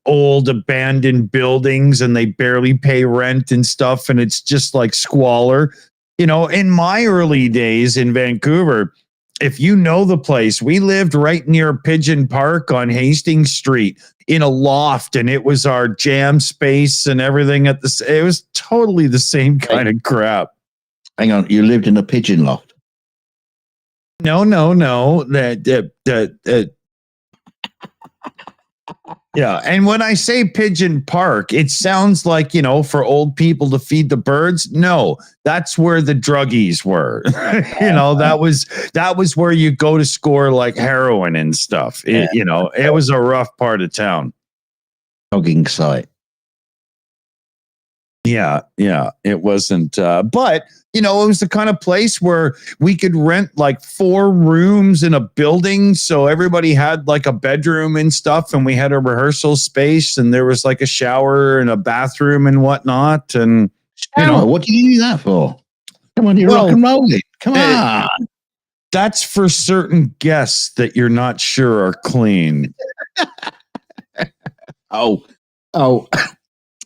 old abandoned buildings, and they barely pay rent and stuff. And it's just like squalor. In my early days in Vancouver, if you know the place, we lived right near Pigeon Park on Hastings Street in a loft, and it was our jam space and everything it was totally the same kind of crap. Hang on, you lived in a pigeon loft? No. Yeah, and when I say Pigeon Park, it sounds like, for old people to feed the birds. No, that's where the druggies were. That was where you go to score heroin and stuff. It was a rough part of town. Dogging site. Yeah, it wasn't. But it was the kind of place where we could rent 4 rooms in a building, so everybody had a bedroom and stuff, and we had a rehearsal space, and there was a shower and a bathroom and whatnot. And what do you do that for? Come on, you're rock and rolling. Come on. That's for certain guests that you're not sure are clean. Oh.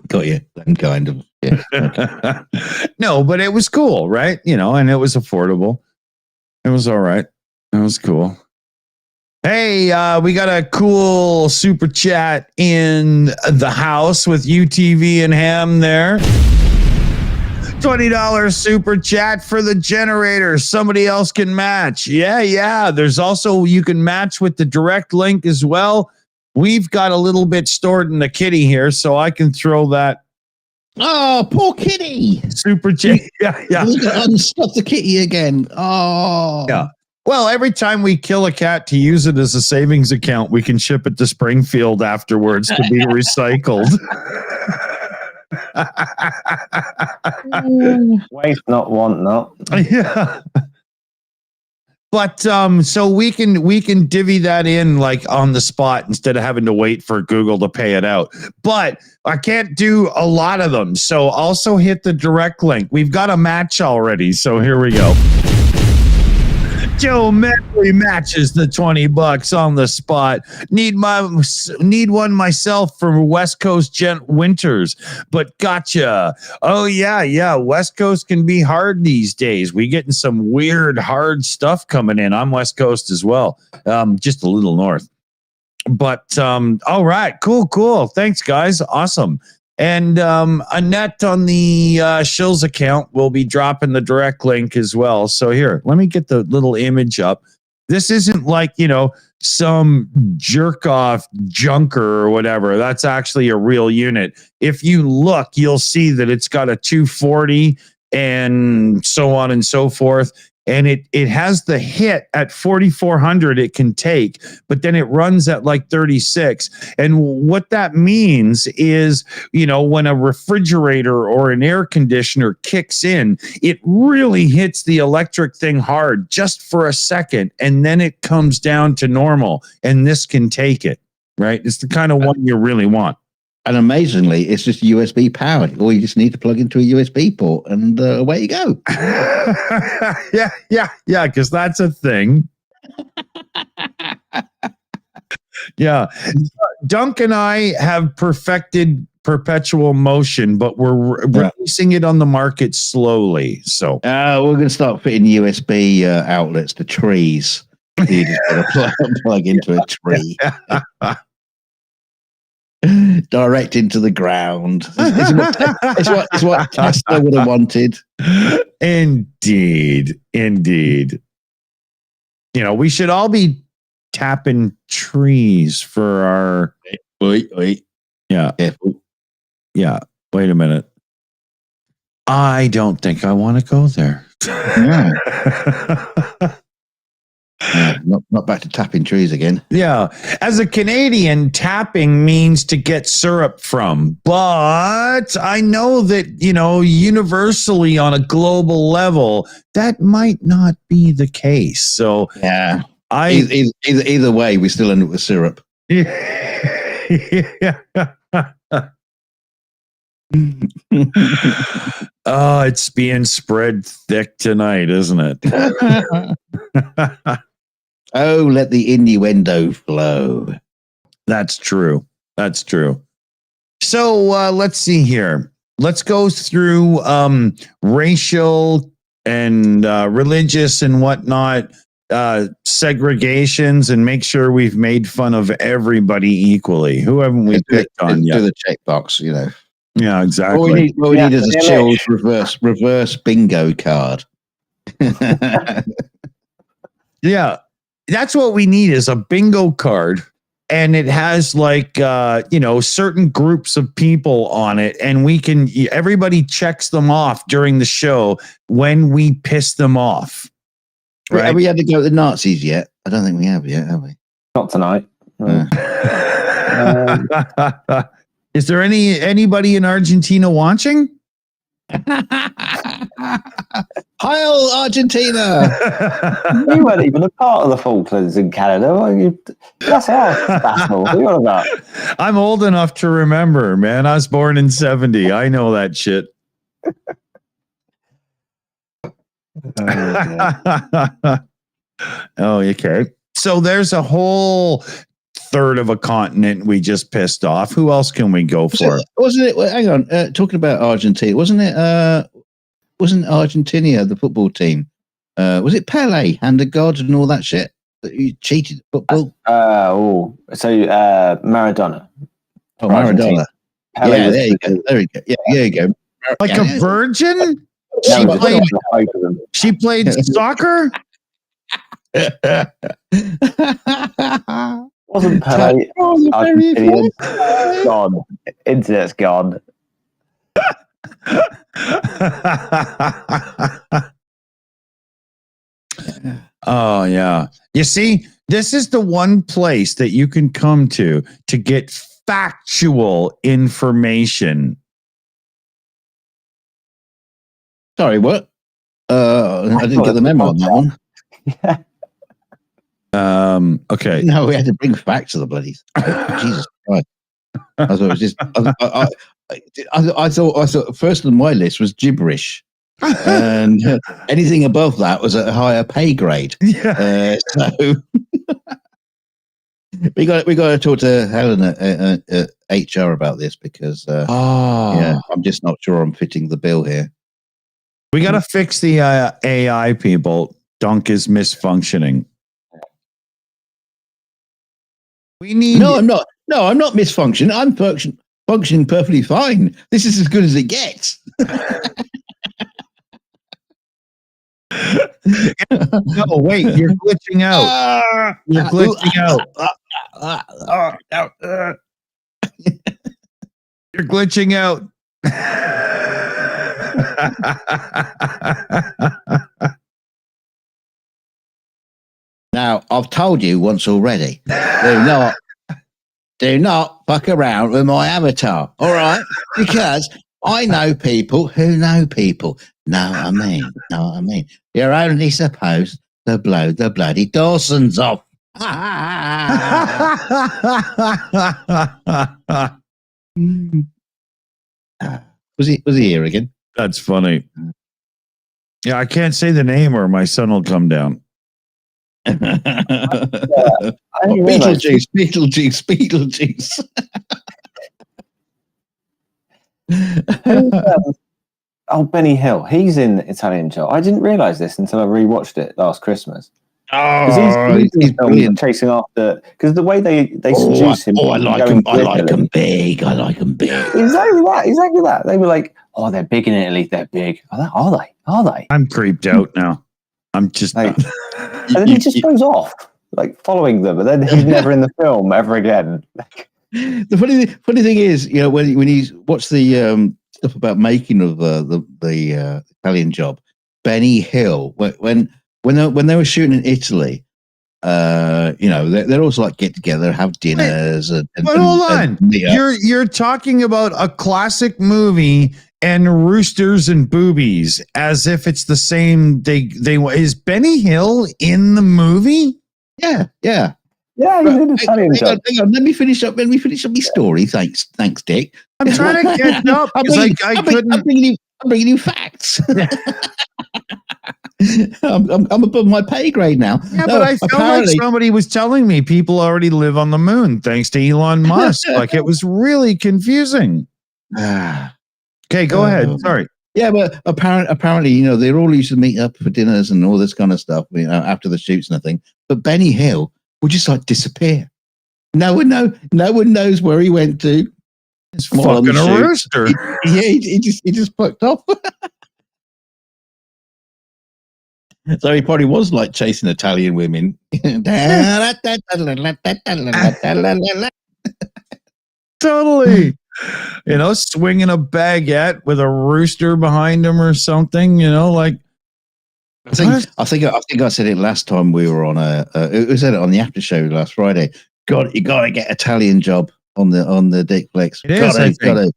Got you. Them kind of. Yeah. No, but it was cool, right? And it was affordable. It was all right. It was cool. Hey, we got a cool super chat in the house with UTV and Ham there. $20 super chat for the generator. Somebody else can match. Yeah. There's also, you can match with the direct link as well. We've got a little bit stored in the kitty here, so I can throw that. Oh, poor kitty. Super chat. Yeah. Unstuff the kitty again. Oh. Yeah. Well, every time we kill a cat to use it as a savings account, we can ship it to Springfield afterwards to be recycled. Waste not, want not. Yeah. But so we can divvy that in on the spot instead of having to wait for Google to pay it out. But I can't do a lot of them. So also hit the direct link. We've got a match already. So here we go. Joe Medley matches the $20 on the spot. Need one myself from West Coast Gent Winters, but gotcha. Oh yeah. West Coast can be hard these days. We getting some weird hard stuff coming in. I'm West Coast as well, just a little north. But all right, cool. Thanks, guys. Awesome. And Annette on the Shills account will be dropping the direct link as well. So here, let me get the little image up. This isn't like, some jerk off junker or whatever. That's actually a real unit. If you look, you'll see that it's got a 240 and so on and so forth. And it has the hit at 4,400 it can take, but then it runs at like 36. And what that means is, when a refrigerator or an air conditioner kicks in, it really hits the electric thing hard just for a second. And then it comes down to normal. And this can take it, right? It's the kind of one you really want. And amazingly, it's just USB powered. Or you just need to plug into a USB port and away you go. Yeah, because that's a thing. Yeah. Dunk and I have perfected perpetual motion, but we're releasing it on the market slowly. So we're going to start fitting USB outlets to trees. You just got to plug into a tree. Direct into the ground. It's what Tesla would have wanted. Indeed. We should all be tapping trees for our. Wait. Yeah. Yeah. Wait a minute. I don't think I want to go there. Yeah. Not back to tapping trees again. Yeah. As a Canadian, tapping means to get syrup from. But I know that, universally on a global level, that might not be the case. So yeah, either way, we still end up with syrup. Yeah. Oh, it's being spread thick tonight, isn't it? Oh, let the innuendo flow. That's true. So let's see here. Let's go through racial and religious and whatnot segregations and make sure we've made fun of everybody equally. Who haven't we picked on yet? Do the checkbox, Yeah, exactly. What we need is a Shills reverse bingo card. Yeah, that's what we need is a bingo card. And it has like, certain groups of people on it. And everybody checks them off during the show when we piss them off. Right? Have we had to go with the Nazis yet? I don't think we have yet, have we? Not tonight. Is there anybody in Argentina watching? Heil Argentina! You weren't even a part of the Falklands in Canada. That's our battle. What are you on about? I'm old enough to remember, man. I was born in 70. I know that shit. Oh, okay. So there's a whole third of a continent we just pissed off. Who else can we go for? Wasn't it? Hang on. Talking about Argentina, wasn't it? Wasn't Argentina the football team? Was it Pele, hand of God, and all that shit that you cheated at football? Maradona. Oh, Maradona. Yeah, there you go. Yeah, there you go. Like a virgin? She played soccer? Wasn't Pele? Gone. Internet's gone. Oh, yeah. You see, this is the one place that you can come to get factual information. Sorry, what? I didn't get the memo on that one. Yeah. Okay. No, we had to bring facts to the bloody. Jesus Christ! I thought it was just. I thought first on my list was gibberish. And anything above that was at a higher pay grade. Yeah. So we got to talk to Helen at HR about this because yeah, I'm just not sure I'm fitting the bill here. We got to fix the AI people. Dunk is misfunctioning. We need. No, I'm not. No, I'm not misfunctioning. I'm functioning perfectly fine. This is as good as it gets. No, wait, you're glitching out. You're glitching out. You're glitching out. Now, I've told you once already. Do not fuck around with my avatar. All right? Because I know people who know people. Know what I mean? Know what I mean? You're only supposed to blow the bloody Dawsons off. Was he here again? That's funny. Yeah, I can't say the name or my son will come down. Beetlejuice. Benny Hill. He's in Italian Job. I didn't realise this until I rewatched it last Christmas. Oh, he's brilliant. Chasing after, because the way they seduce him. I like him big. I like him big. Exactly that. They were like, oh, they're big in Italy. They're big. Are they? I'm creeped out now. I'm just like, and then he just goes off, like following them, and then he's never in the film ever again. The funny thing is, you know, when you watch the stuff about making of the Italian Job, Benny Hill, when they were shooting in Italy, you know, they're also like get together, have dinners, but hold on, you're talking about a classic movie and roosters and boobies as if it's the same. They is Benny Hill in the movie? Yeah. Yeah, he's in Italian Job. Hang on, let me finish up my story. Thanks, Dick. I'm trying to catch up because I couldn't. I'm bringing you facts. I'm above my pay grade now. Yeah, but I felt like somebody was telling me people already live on the moon thanks to Elon Musk. Like it was really confusing. Okay, go ahead. Sorry. Yeah, but apparently, you know, they're all used to meet up for dinners and all this kind of stuff, you know, after the shoots and everything. But Benny Hill would just like disappear. No one knows where he went to. It's fucking a rooster. He just fucked off. So he probably was like chasing Italian women. Totally. You know, swinging a baguette with a rooster behind him or something, you know, like. I think I said it last time we were on we said it on the after show last Friday. You gotta get Italian Job on the Dick Flex. Gotta.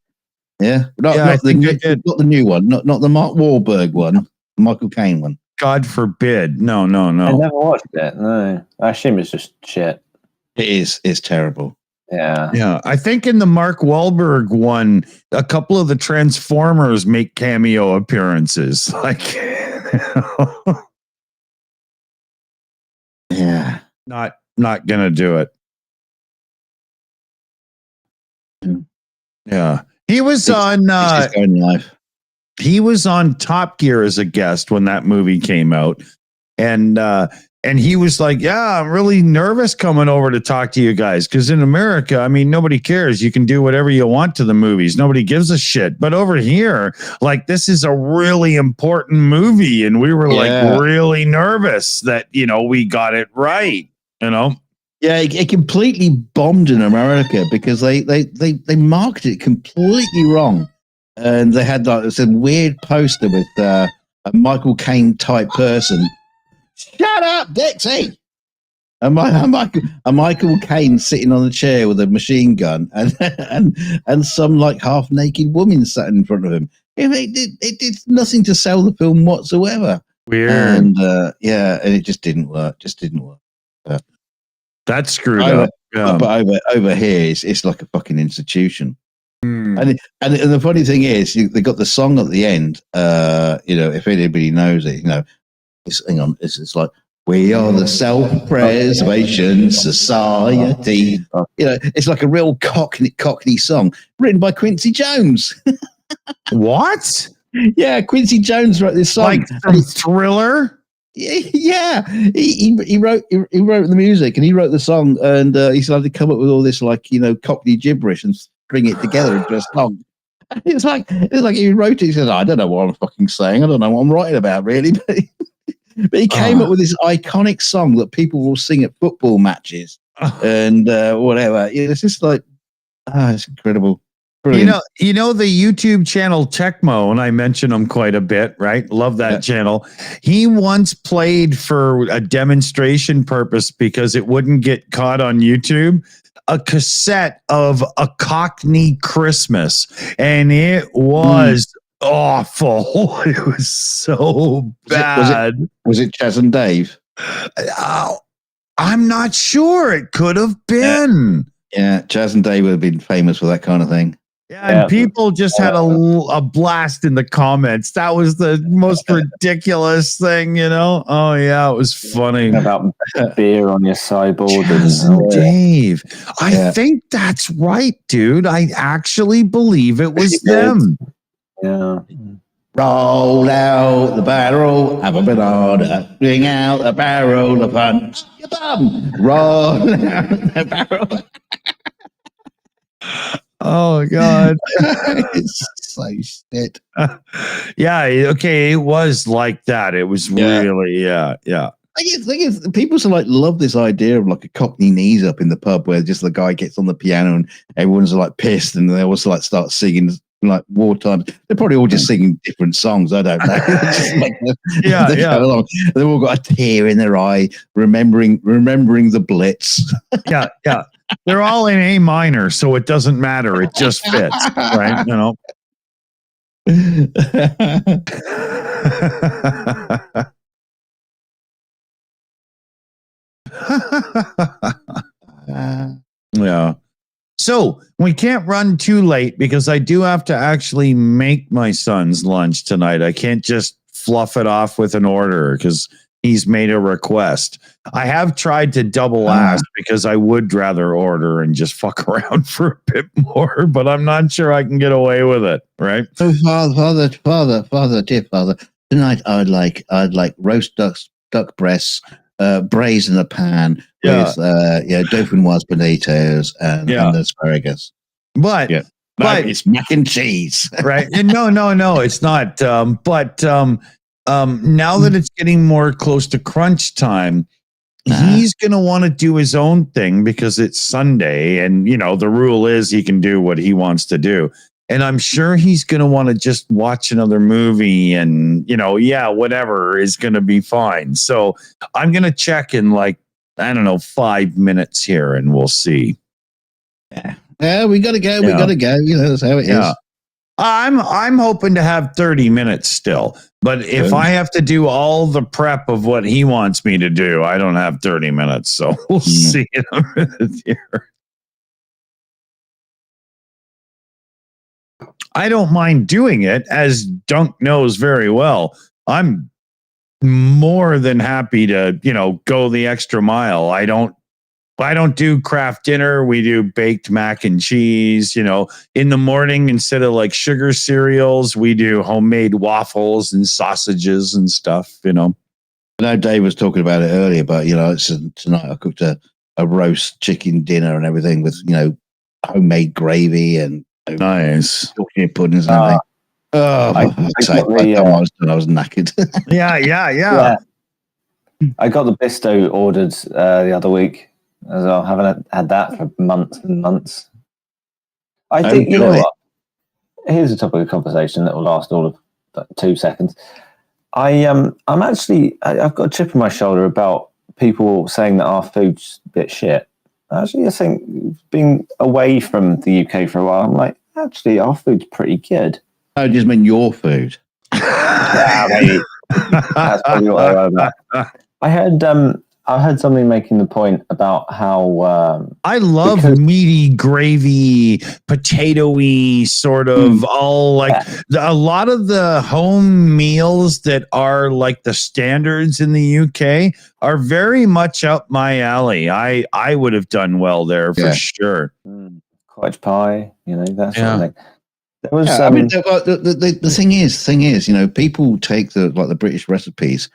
Yeah. Not the new one, not the Mark Wahlberg one, the Michael Caine one. God forbid. No. I never watched it. No. I assume it's just shit. It is. It's terrible. Yeah. I think in the Mark Wahlberg one, a couple of the Transformers make cameo appearances. Like, yeah, not gonna do it. Yeah, he was on. He was on Top Gear as a guest when that movie came out, and he was like, "Yeah, I'm really nervous coming over to talk to you guys because in America, I mean, nobody cares. You can do whatever you want to the movies. Nobody gives a shit. But over here, like, this is a really important movie, and we were like really nervous that we got it right. Yeah, it completely bombed in America because they marketed it completely wrong, and they had like some weird poster with a Michael Caine type person. Shut up, Dixie! And Michael Caine sitting on a chair with a machine gun, and some like half naked woman sat in front of him. It did nothing to sell the film whatsoever. Weird, and and it just didn't work. That's screwed up. Yeah. But over here, it's like a fucking institution. And the funny thing is, they got the song at the end. If anybody knows it, it's like, we are the Self-Preservation Society. It's like a real cockney song written by Quincy Jones. What? Yeah, Quincy Jones wrote this song. Like from Thriller? Yeah, he wrote the music and he wrote the song, and he started to come up with all this cockney gibberish and string it together into a song. It's like he wrote it. He said, "I don't know what I'm fucking saying. I don't know what I'm writing about, really." But he came up with this iconic song that people will sing at football matches and whatever. It's just like, it's incredible. Brilliant. You know the YouTube channel Tecmo, and I mention him quite a bit, right? Love that channel. He once played for a demonstration purpose because it wouldn't get caught on YouTube, a cassette of A Cockney Christmas, and it was awful. It was so bad. Was it Chaz and Dave? I'm not sure. It could have been. Yeah, Chaz and Dave would have been famous for that kind of thing. Yeah, and people just had a blast in the comments. That was the most ridiculous thing, Oh, yeah, it was funny. About beer on your sideboard. And Dave. I think that's right, dude. I actually believe it was them. Yeah. Roll out the barrel, have a banana, bring out the barrel of punch. Your bum. Roll out the barrel. Oh God. It's so shit. Yeah, okay, it was like that. It was really, yeah. Thing is, people love this idea of like a Cockney knees up in the pub where just the guy gets on the piano and everyone's like pissed and they also start singing like wartime. They're probably all just singing different songs. I don't know. They've all got a tear in their eye, remembering the Blitz. Yeah. They're all in A minor, so it doesn't matter. It just fits, right? Yeah. So we can't run too late because I do have to actually make my son's lunch tonight. I can't just fluff it off with an order because he's made a request. I have tried to double ask because I would rather order and just fuck around for a bit more, but I'm not sure I can get away with it, right? Oh, father, dear father, tonight I'd like roast duck breasts, braised in a pan with dauphinoise potatoes and asparagus. But it's mac and cheese, right? No, it's not. Now that it's getting more close to crunch time, he's going to want to do his own thing because it's Sunday, and the rule is he can do what he wants to do. And I'm sure he's going to want to just watch another movie and, whatever is going to be fine. So I'm going to check in 5 minutes here and we'll see. Yeah, we got to go. We got to go. That's how it is. I'm hoping to have 30 minutes still. But if I have to do all the prep of what he wants me to do, I don't have 30 minutes. So we'll see in a minute here. I don't mind doing it, as Dunk knows very well. I'm more than happy to, go the extra mile. I don't do craft dinner. We do baked mac and cheese. In the morning, instead of sugar cereals, we do homemade waffles and sausages and stuff. I know Dave was talking about it earlier, but tonight I cooked a roast chicken dinner and everything with homemade gravy and nice puddings and everything. I was knackered. Yeah. I got the Bisto ordered the other week. As well. I haven't had that for months and months. I think you know what? Here's a topic of conversation that will last all of 2 seconds. I've got a chip on my shoulder about people saying that our food's a bit shit. Actually, I think being away from the UK for a while, I'm like, actually, our food's pretty good. I just mean your food. Yeah, mate. That's probably what I wrote about. I heard I heard somebody making the point about how I love meaty, gravy, potatoey sort of all like a lot of the home meals that are like the standards in the UK are very much up my alley. I would have done well there for sure. Cottage pie, that sort of thing. There was, I mean, the thing is, people take the British recipes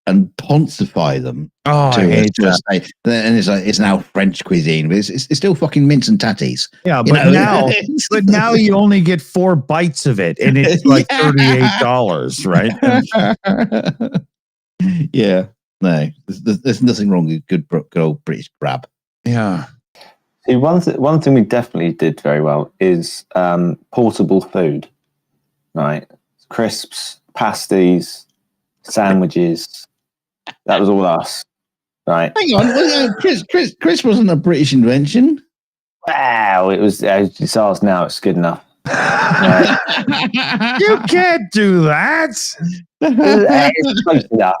and pontify them. Oh, I hate that. And it's now French cuisine, but it's still fucking mince and tatties. Yeah, but now you only get 4 bites of it, and it's like $38, right? Yeah, no, there's nothing wrong with good old British grab. Yeah. See, one thing we definitely did very well is portable food, right? Crisps, pasties, sandwiches. That was all us, right? Hang on, Chris wasn't a British invention. Wow, it's ours now. It's good enough. Right? You can't do that. It's close enough.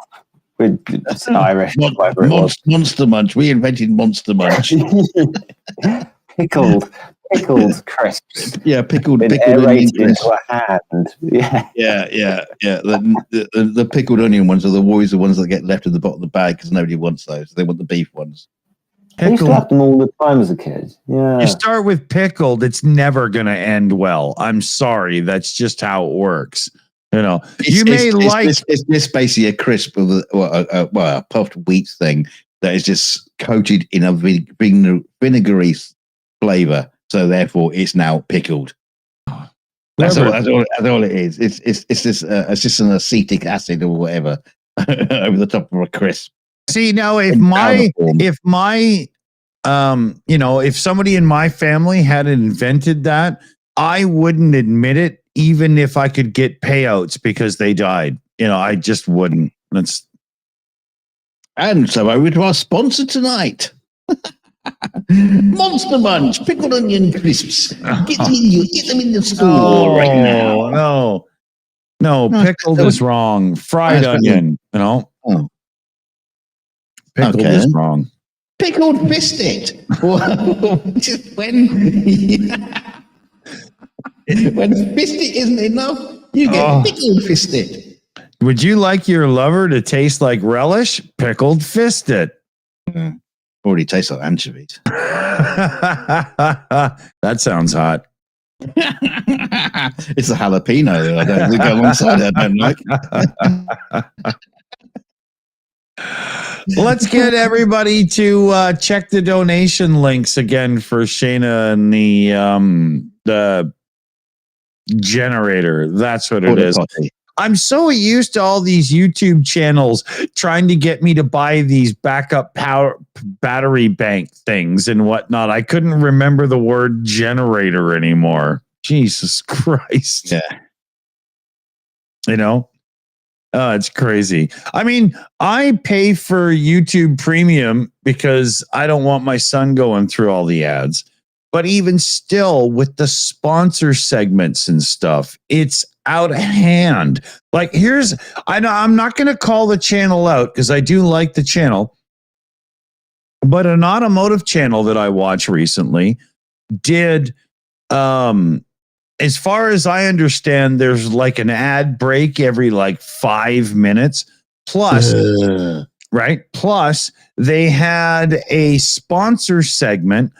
It's Irish. Monster Munch. We invented Monster Munch. Pickled crisps. Yeah, pickled onion into a hand. Yeah. The pickled onion ones are always the ones that get left at the bottom of the bag because nobody wants those. They want the beef ones. I used to have them all the time as a kid. Yeah. You start with pickled, it's never going to end well. I'm sorry. That's just how it works. It's basically a crisp with a puffed wheat thing that is just coated in a vinegary flavor. So therefore, it's now pickled. That's all it is. It's just an acetic acid or whatever over the top of a crisp. See, now if somebody in my family had invented that, I wouldn't admit it. Even if I could get payouts because they died, I just wouldn't. And so over to our sponsor tonight. Monster Munch, pickled onion crisps. Get them in the store right now. No, pickled is wrong. Fried onion, Pickled is wrong. Pickled fisted. When fisted isn't enough, you get pickled fisted. Would you like your lover to taste like relish? Pickled fisted. Already tastes like anchovies. That sounds hot. It's a jalapeno. I don't think alongside it. I don't like. Let's get everybody to check the donation links again for Shayna and the generator. That's what it is. I'm so used to all these YouTube channels trying to get me to buy these backup power battery bank things and whatnot. I couldn't remember the word generator anymore. Jesus Christ. Yeah. It's crazy. I mean, I pay for YouTube Premium because I don't want my son going through all the ads. But even still, with the sponsor segments and stuff, it's out of hand. Like, I'm not going to call the channel out because I do like the channel, but an automotive channel that I watched recently did, as far as I understand, there's like an ad break every 5 minutes plus, right? Plus they had a sponsor segment,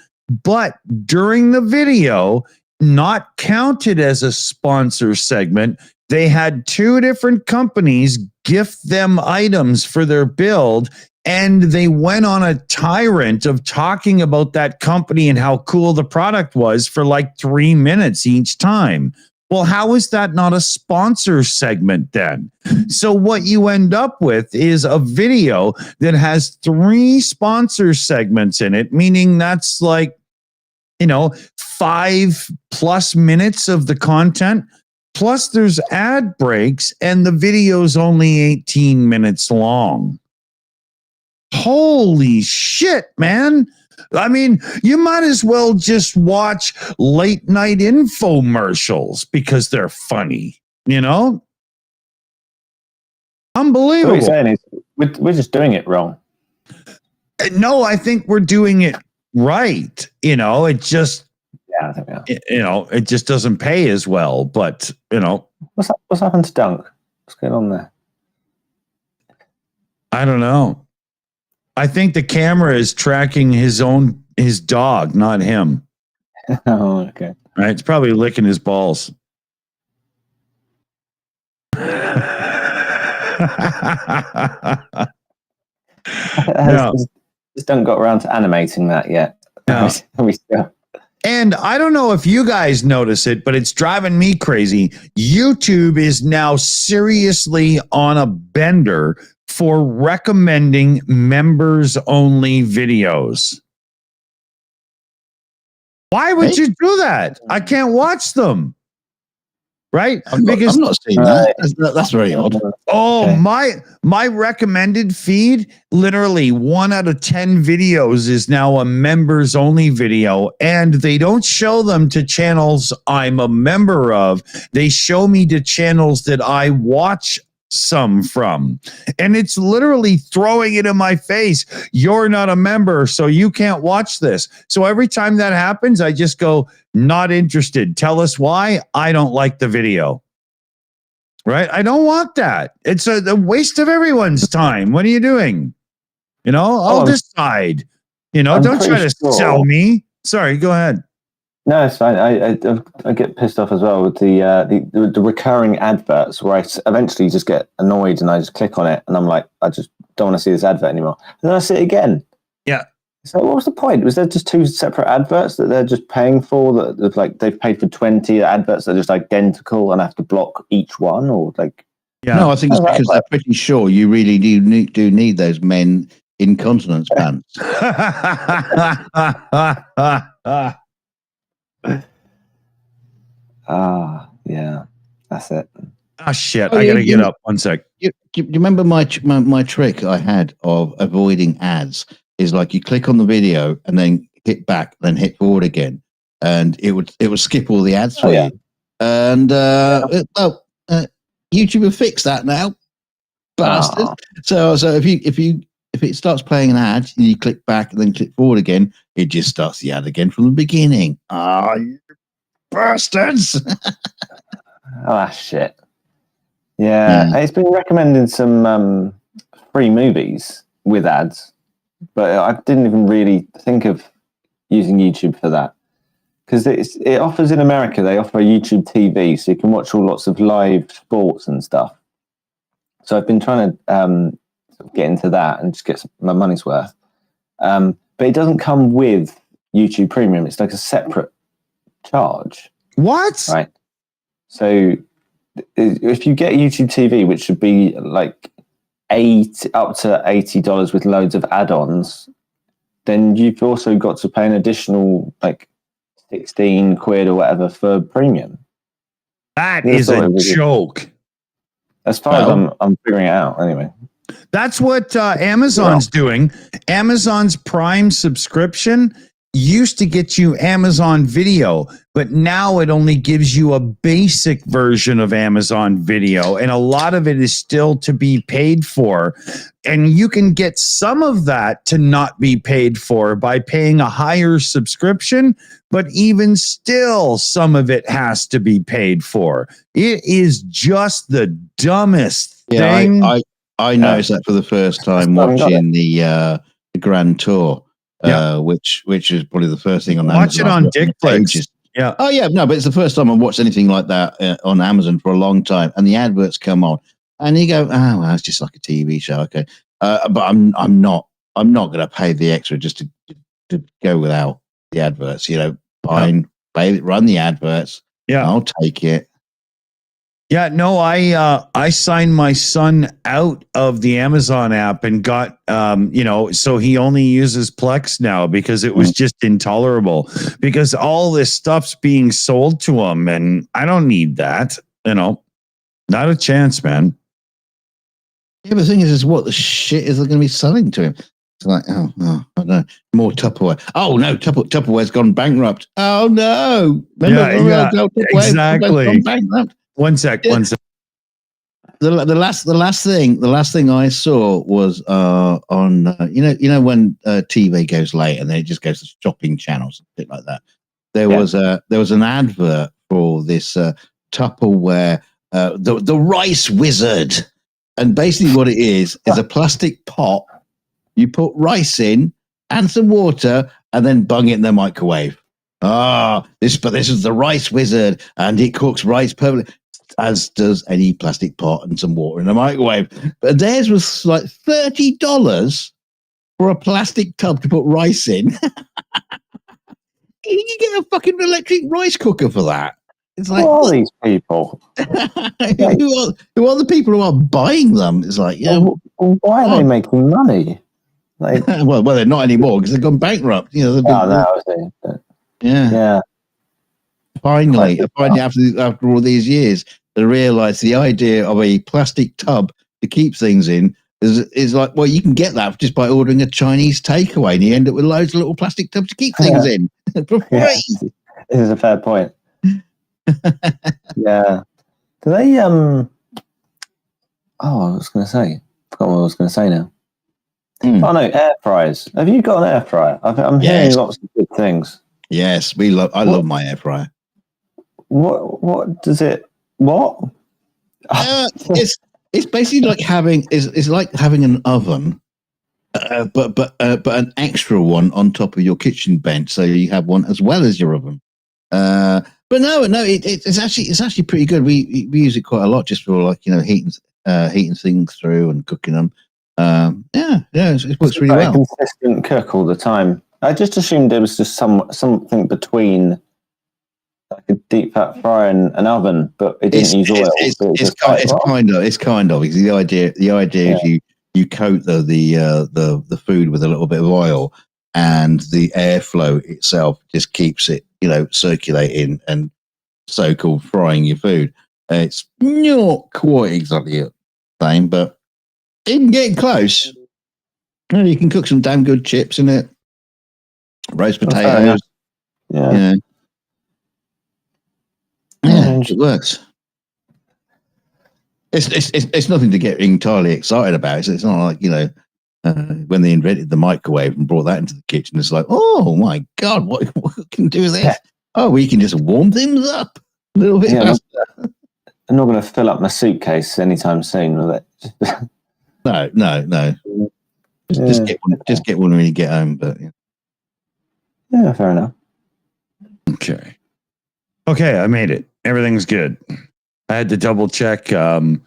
but during the video, not counted as a sponsor segment, they had 2 different companies gift them items for their build, and they went on a tyrant of talking about that company and how cool the product was for 3 minutes each time. Well, how is that not a sponsor segment then? So what you end up with is a video that has 3 sponsor segments in it, meaning that's 5+ minutes of the content. Plus there's ad breaks and the video's only 18 minutes long. Holy shit, man. I mean, you might as well just watch late night infomercials because they're funny, Unbelievable. What you're saying is we're just doing it wrong. No, I think we're doing it right. It just, I think we are. it just doesn't pay as well. But What's happened to Dunk? What's going on there? I don't know. I think the camera is tracking his dog, not him. Oh, okay. Right? It's probably licking his balls. Just don't got around to animating that yet. No. We still. And I don't know if you guys notice it, but it's driving me crazy. YouTube is now seriously on a bender for recommending members only videos. Why would you do that? I can't watch them. Right? I'm not seeing that. That's very odd. Oh, Okay. my recommended feed, literally 1 out of 10 videos is now a members only video, and they don't show them to channels I'm a member of. They show me to channels that I watch some from, and it's literally throwing it in my face. You're not a member, so you can't watch this. So every time that happens, I just go, not interested. Tell us why. I don't like the video. Right? I don't want that. It's a waste of everyone's time. What are you doing? I'll decide. Don't try to sell me. Sorry, go ahead. No, it's fine. I get pissed off as well with the recurring adverts where I eventually just get annoyed and I just click on it and I'm like, I just don't want to see this advert anymore. And then I see it again. Yeah. So what was the point? Was there just 2 separate adverts that they're just paying for? That like they've paid for 20 adverts that are just identical and I have to block each one, or like? Yeah. No, I think it's because they're pretty sure you really do need those men in continence pants. Yeah, that's it. Oh shit! I gotta get up. 1 sec. Do you remember my trick I had of avoiding ads? Is like you click on the video and then hit back, then hit forward again, and it would skip all the ads for you. And YouTube have fixed that now, bastard. So if it starts playing an ad and you click back and then click forward again, it just starts the ad again from the beginning. You bastards! Shit. Yeah, it's been recommending some free movies with ads, but I didn't even really think of using YouTube for that, because it offers, in America, they offer a YouTube TV, so you can watch lots of live sports and stuff. So I've been trying to get into that and just get my money's worth. But it doesn't come with YouTube Premium. It's like a separate charge. What? Right. So if you get YouTube TV, which should be like up to $80 with loads of add-ons, then you've also got to pay an additional like 16 quid or whatever for premium. That is a joke. As far as I'm figuring it out anyway. That's what Amazon's doing. Amazon's Prime subscription used to get you Amazon Video, but now it only gives you a basic version of Amazon Video, and a lot of it is still to be paid for. And you can get some of that to not be paid for by paying a higher subscription, but even still, some of it has to be paid for. It is just the dumbest thing. I noticed that for the first time watching the Grand Tour. Which is probably the first thing on Watch Amazon. Watch it on Dickflix. Yeah. Oh yeah, no, but it's the first time I've watched anything like that on Amazon for a long time, and the adverts come on, and you go, "Oh, well, it's just like a TV show, okay." But I'm not going to pay the extra just to go without the adverts. Fine, run the adverts. Yeah, I'll take it. Yeah, no, I signed my son out of the Amazon app and got, so he only uses Plex now because it was just intolerable, because all this stuff's being sold to him and I don't need that, not a chance, man. Yeah, but the thing is what the shit is they going to be selling to him? It's like, I don't know, more Tupperware. Oh no, Tupperware's gone bankrupt. Oh no. Remember, exactly. Gone bankrupt. One sec. the last thing I saw was on when TV goes late and then it just goes to shopping channels and shit like that. There was an advert for this Tupperware, the Rice Wizard, and basically what it is a plastic pot. You put rice in and some water and then bung it in the microwave. This is the Rice Wizard, and it cooks rice perfectly, as does any plastic pot and some water in the microwave. But theirs was like $30 for a plastic tub to put rice in. You get a fucking electric rice cooker for that. It's like, who are these people? who are the people who are buying them? It's like, Well, why are they making money? Like, well, they're not anymore because they've gone bankrupt. Yeah. Finally, after all these years, they realised the idea of a plastic tub to keep things in is like, well, you can get that just by ordering a Chinese takeaway, and you end up with loads of little plastic tubs to keep things in for free. Yeah, this is a fair point. Yeah. Do they? I was going to say. Forgot what I was going to say now. Oh no, air fryers. Have you got an air fryer? I'm hearing lots of good things. Yes, I love my air fryer. What does it? What? It's basically like having an oven, but an extra one on top of your kitchen bench, so you have one as well as your oven. But no, it's actually pretty good. We use it quite a lot just for heating things through and cooking them. It works really well. Consistent cook all the time. I just assumed it was just something between like a deep fat fryer and an oven, but it didn't use oil. It's kind of because the idea is you coat the food with a little bit of oil, and the airflow itself just keeps it circulating, and so called frying your food. It's not quite exactly the same, but it can get close. You can cook some damn good chips in it, roast potatoes. Yeah. It works. It's nothing to get entirely excited about. It's not like when they invented the microwave and brought that into the kitchen. It's like, oh my god, what can do with this? Yeah. Oh, we can just warm things up a little bit faster. I'm not going to fill up my suitcase anytime soon with it. No. Just get one when you get home. But yeah, fair enough. Okay, I made it. Everything's good. I had to double check, and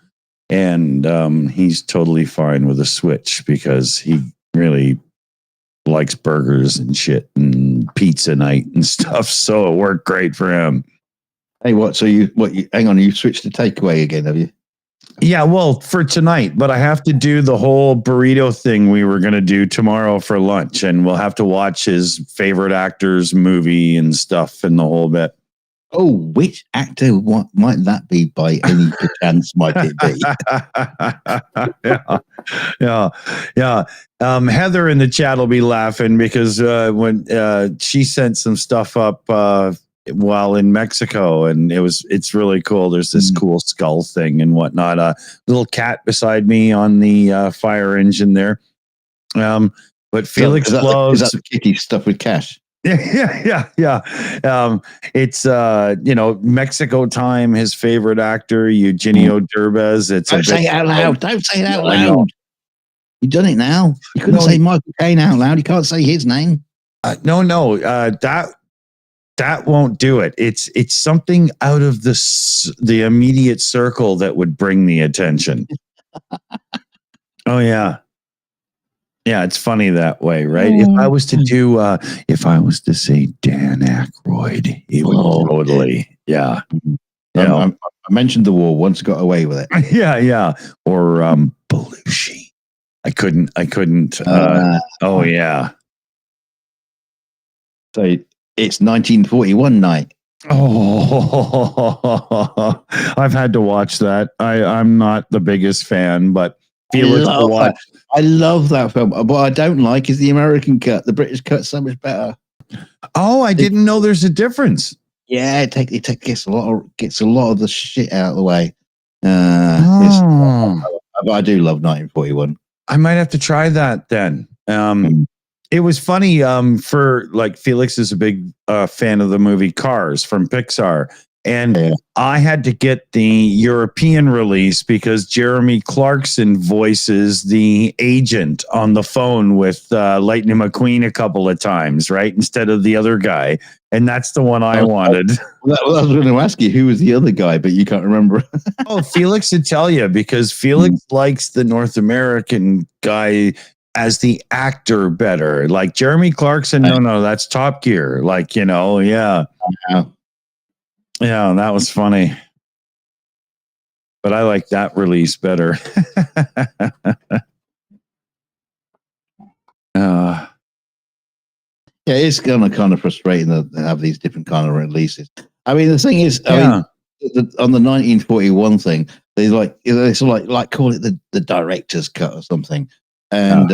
he's totally fine with a switch because he really likes burgers and shit and pizza night and stuff. So it worked great for him. Hey, hang on, you switched to takeaway again, have you? Yeah, well, for tonight, but I have to do the whole burrito thing we were going to do tomorrow for lunch, and we'll have to watch his favorite actor's movie and stuff and the whole bit. Oh, which actor might that be by any chance might it be? Yeah. Heather in the chat will be laughing because when she sent some stuff up while in Mexico, and it's really cool. There's this cool skull thing and whatnot. A little cat beside me on the fire engine there. But Felix loves... Is that the kitty stuff with cash? Yeah. It's Mexico time. His favorite actor, Eugenio Derbez. Don't say it out loud. Don't say it out loud. You've done it now. You couldn't say Michael Caine out loud. You can't say his name. No. That won't do it. It's something out of the immediate circle that would bring the attention. Oh yeah. Yeah, it's funny that way, right? If I was to say Dan Aykroyd, he would totally, yeah. I mentioned the war once, got away with it. Yeah. Or Belushi. I couldn't. Oh yeah. So it's 1941 night. Oh, I've had to watch that. I'm not the biggest fan, but Felix to watch. I love that film. What I don't like is the American cut. The British cut's so much better. Oh, I didn't know there's a difference. Yeah, it gets a lot of the shit out of the way. I do love 1941. I might have to try that then. It was funny. For like Felix is a big fan of the movie Cars from Pixar, and I had to get the European release because Jeremy Clarkson voices the agent on the phone with Lightning McQueen a couple of times, right? Instead of the other guy. And that's the one I wanted. Well, I was going to ask you who was the other guy, but you can't remember. Felix would tell you because Felix likes the North American guy as the actor better. Like Jeremy Clarkson, no, that's Top Gear. Like, yeah. Yeah, that was funny. But I like that release better. Yeah, it's kind of frustrating to have these different kind of releases. I mean, the thing is, I mean, on the 1941 thing, they sort of like call it the director's cut or something. And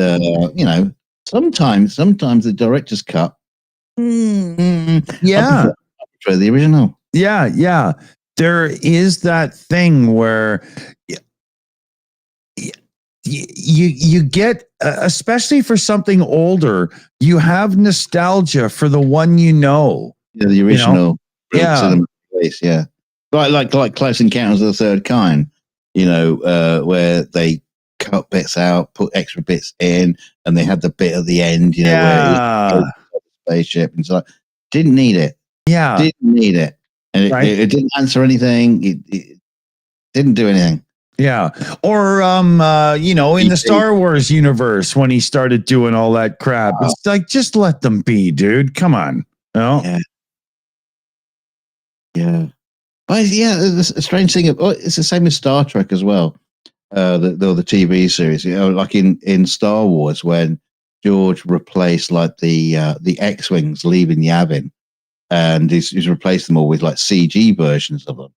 sometimes the director's cut. I prefer the original. Yeah. There is that thing where you get, especially for something older, you have nostalgia for the one Yeah, the original. Place, yeah. Like Close Encounters of the Third Kind, where they cut bits out, put extra bits in, and they had the bit at the end, where it was the spaceship and so didn't need it. Yeah. Didn't need it. And it didn't answer anything. It didn't do anything. Yeah. Or, in the Star Wars universe, when he started doing all that crap, it's like, just let them be, dude. Come on. Yeah. But the strange thing, it's the same as Star Trek as well. The TV series, like in Star Wars, when George replaced like the X-Wings leaving Yavin, and he's replaced them all with like CG versions of them.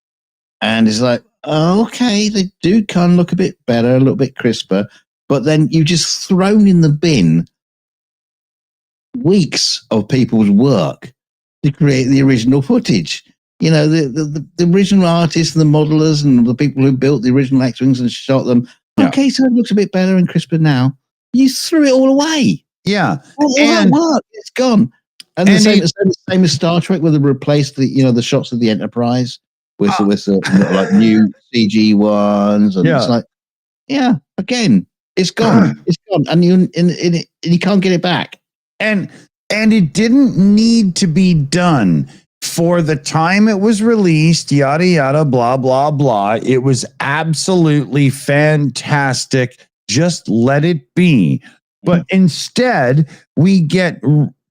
And it's like, okay, they do kind of look a bit better, a little bit crisper, but then you just thrown in the bin weeks of people's work to create the original footage. The original artists and the modelers and the people who built the original X-Wings and shot them. Yeah. Okay, so it looks a bit better and crisper now. You threw it all away. Yeah. All that work, it's gone. And the same as Star Trek, where they replaced the shots of the Enterprise with like new CG ones, and it's like, again, it's gone, it's gone, and you can't get it back. And it didn't need to be done for the time it was released. Yada yada, blah blah blah. It was absolutely fantastic. Just let it be. But instead, we get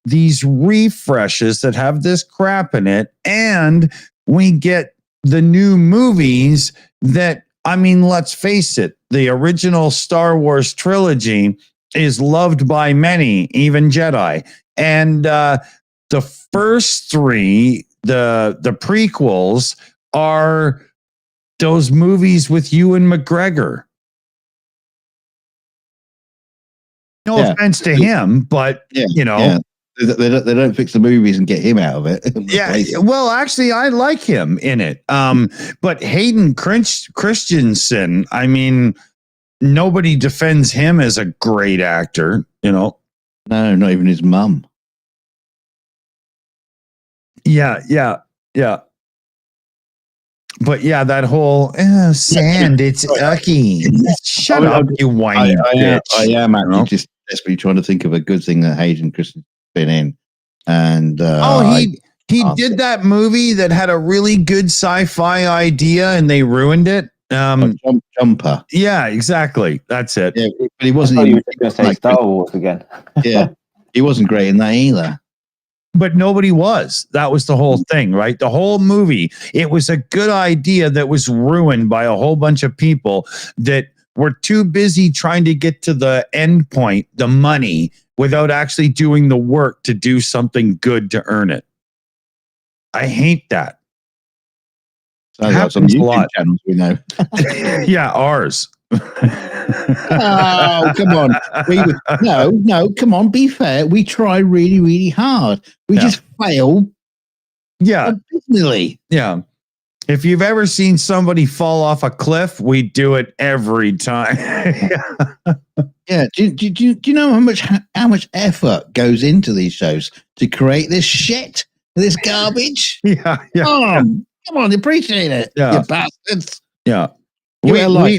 these refreshes that have this crap in it, and we get the new movies that, I mean, let's face it, the original Star Wars trilogy is loved by many, even Jedi. And the first three, the prequels, are those movies with Ewan McGregor. No offense to him, but they don't fix the movies and get him out of it. Well, actually, I like him in it. But Hayden Christensen, I mean, nobody defends him as a great actor. No, not even his mum. Yeah. But that whole sand, it's ucky. Shut up, you whiny bitch. I am actually just desperately trying to think of a good thing that Hayden Christensen's been in. And he did that movie that had a really good sci-fi idea, and they ruined it. Jumper. Yeah, exactly. That's it. Yeah, but he wasn't. You were going to say Star Wars again. Yeah, he wasn't great in that either. But nobody was. That was the whole thing, right? The whole movie, it was a good idea that was ruined by a whole bunch of people that were too busy trying to get to the end point, the money, without actually doing the work to do something good to earn it. I hate that. Happens a lot. Channels we know. Yeah, ours. Oh, come on. No, come on, be fair. We try really, really hard. We just fail. Yeah. Abysmally. Yeah. If you've ever seen somebody fall off a cliff, we do it every time. Yeah. Do you know how much effort goes into these shows to create this shit, this garbage? Yeah. Come on, appreciate it, Yeah. you bastards. Yeah. We only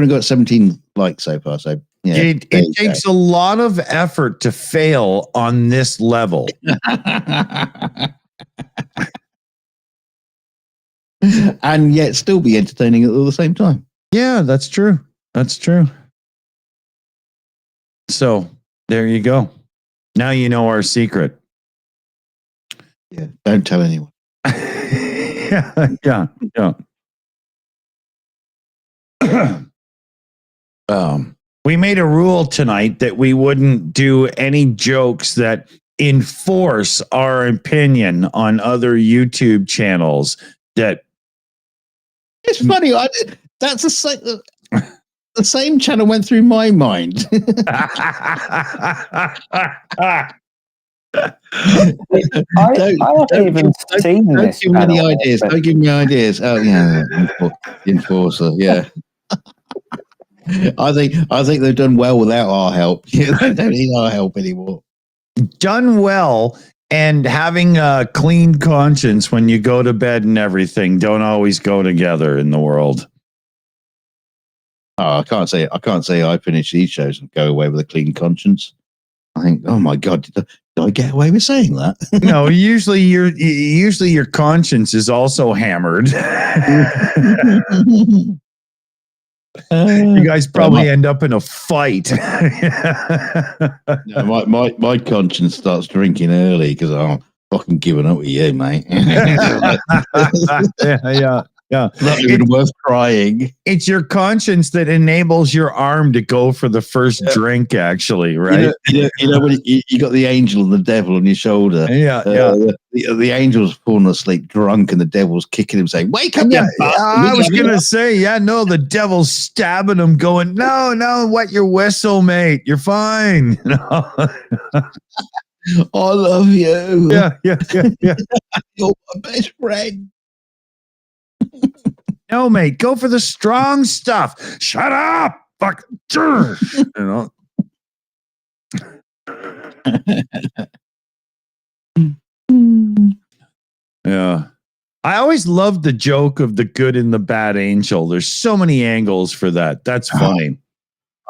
got 17 likes so far, so yeah. It takes a lot of effort to fail on this level. And yet still be entertaining at the same time. Yeah, that's true. That's true. So there you go. Now you know our secret. Yeah, don't tell anyone. Yeah. We made a rule tonight that we wouldn't do any jokes that enforce our opinion on other YouTube channels. That it's funny. That's the same channel went through my mind. I haven't even seen this. Don't give me any ideas. Don't give me ideas. Oh yeah, enforcer. Yeah. I think they've done well without our help. They don't need our help anymore. Done well, and having a clean conscience when you go to bed and everything don't always go together in the world. Oh, I can't say I finish these shows and go away with a clean conscience. I think, oh my God, did I get away with saying that? No, usually your conscience is also hammered. You guys probably end up in a fight. No, my conscience starts drinking early because I'm fucking giving up with you, mate. Yeah. Not even worth crying. It's your conscience that enables your arm to go for the first drink, actually, right? You know when you got the angel and the devil on your shoulder. Yeah. The angel's falling asleep drunk and the devil's kicking him saying, wake up, I was going to say, the devil's stabbing him going, no, wet your whistle, mate. You're fine. I love you. Yeah. You're my best friend. No, mate, go for the strong stuff. Shut up. Fuck. Yeah. I always loved the joke of the good and the bad angel. There's so many angles for that. That's funny.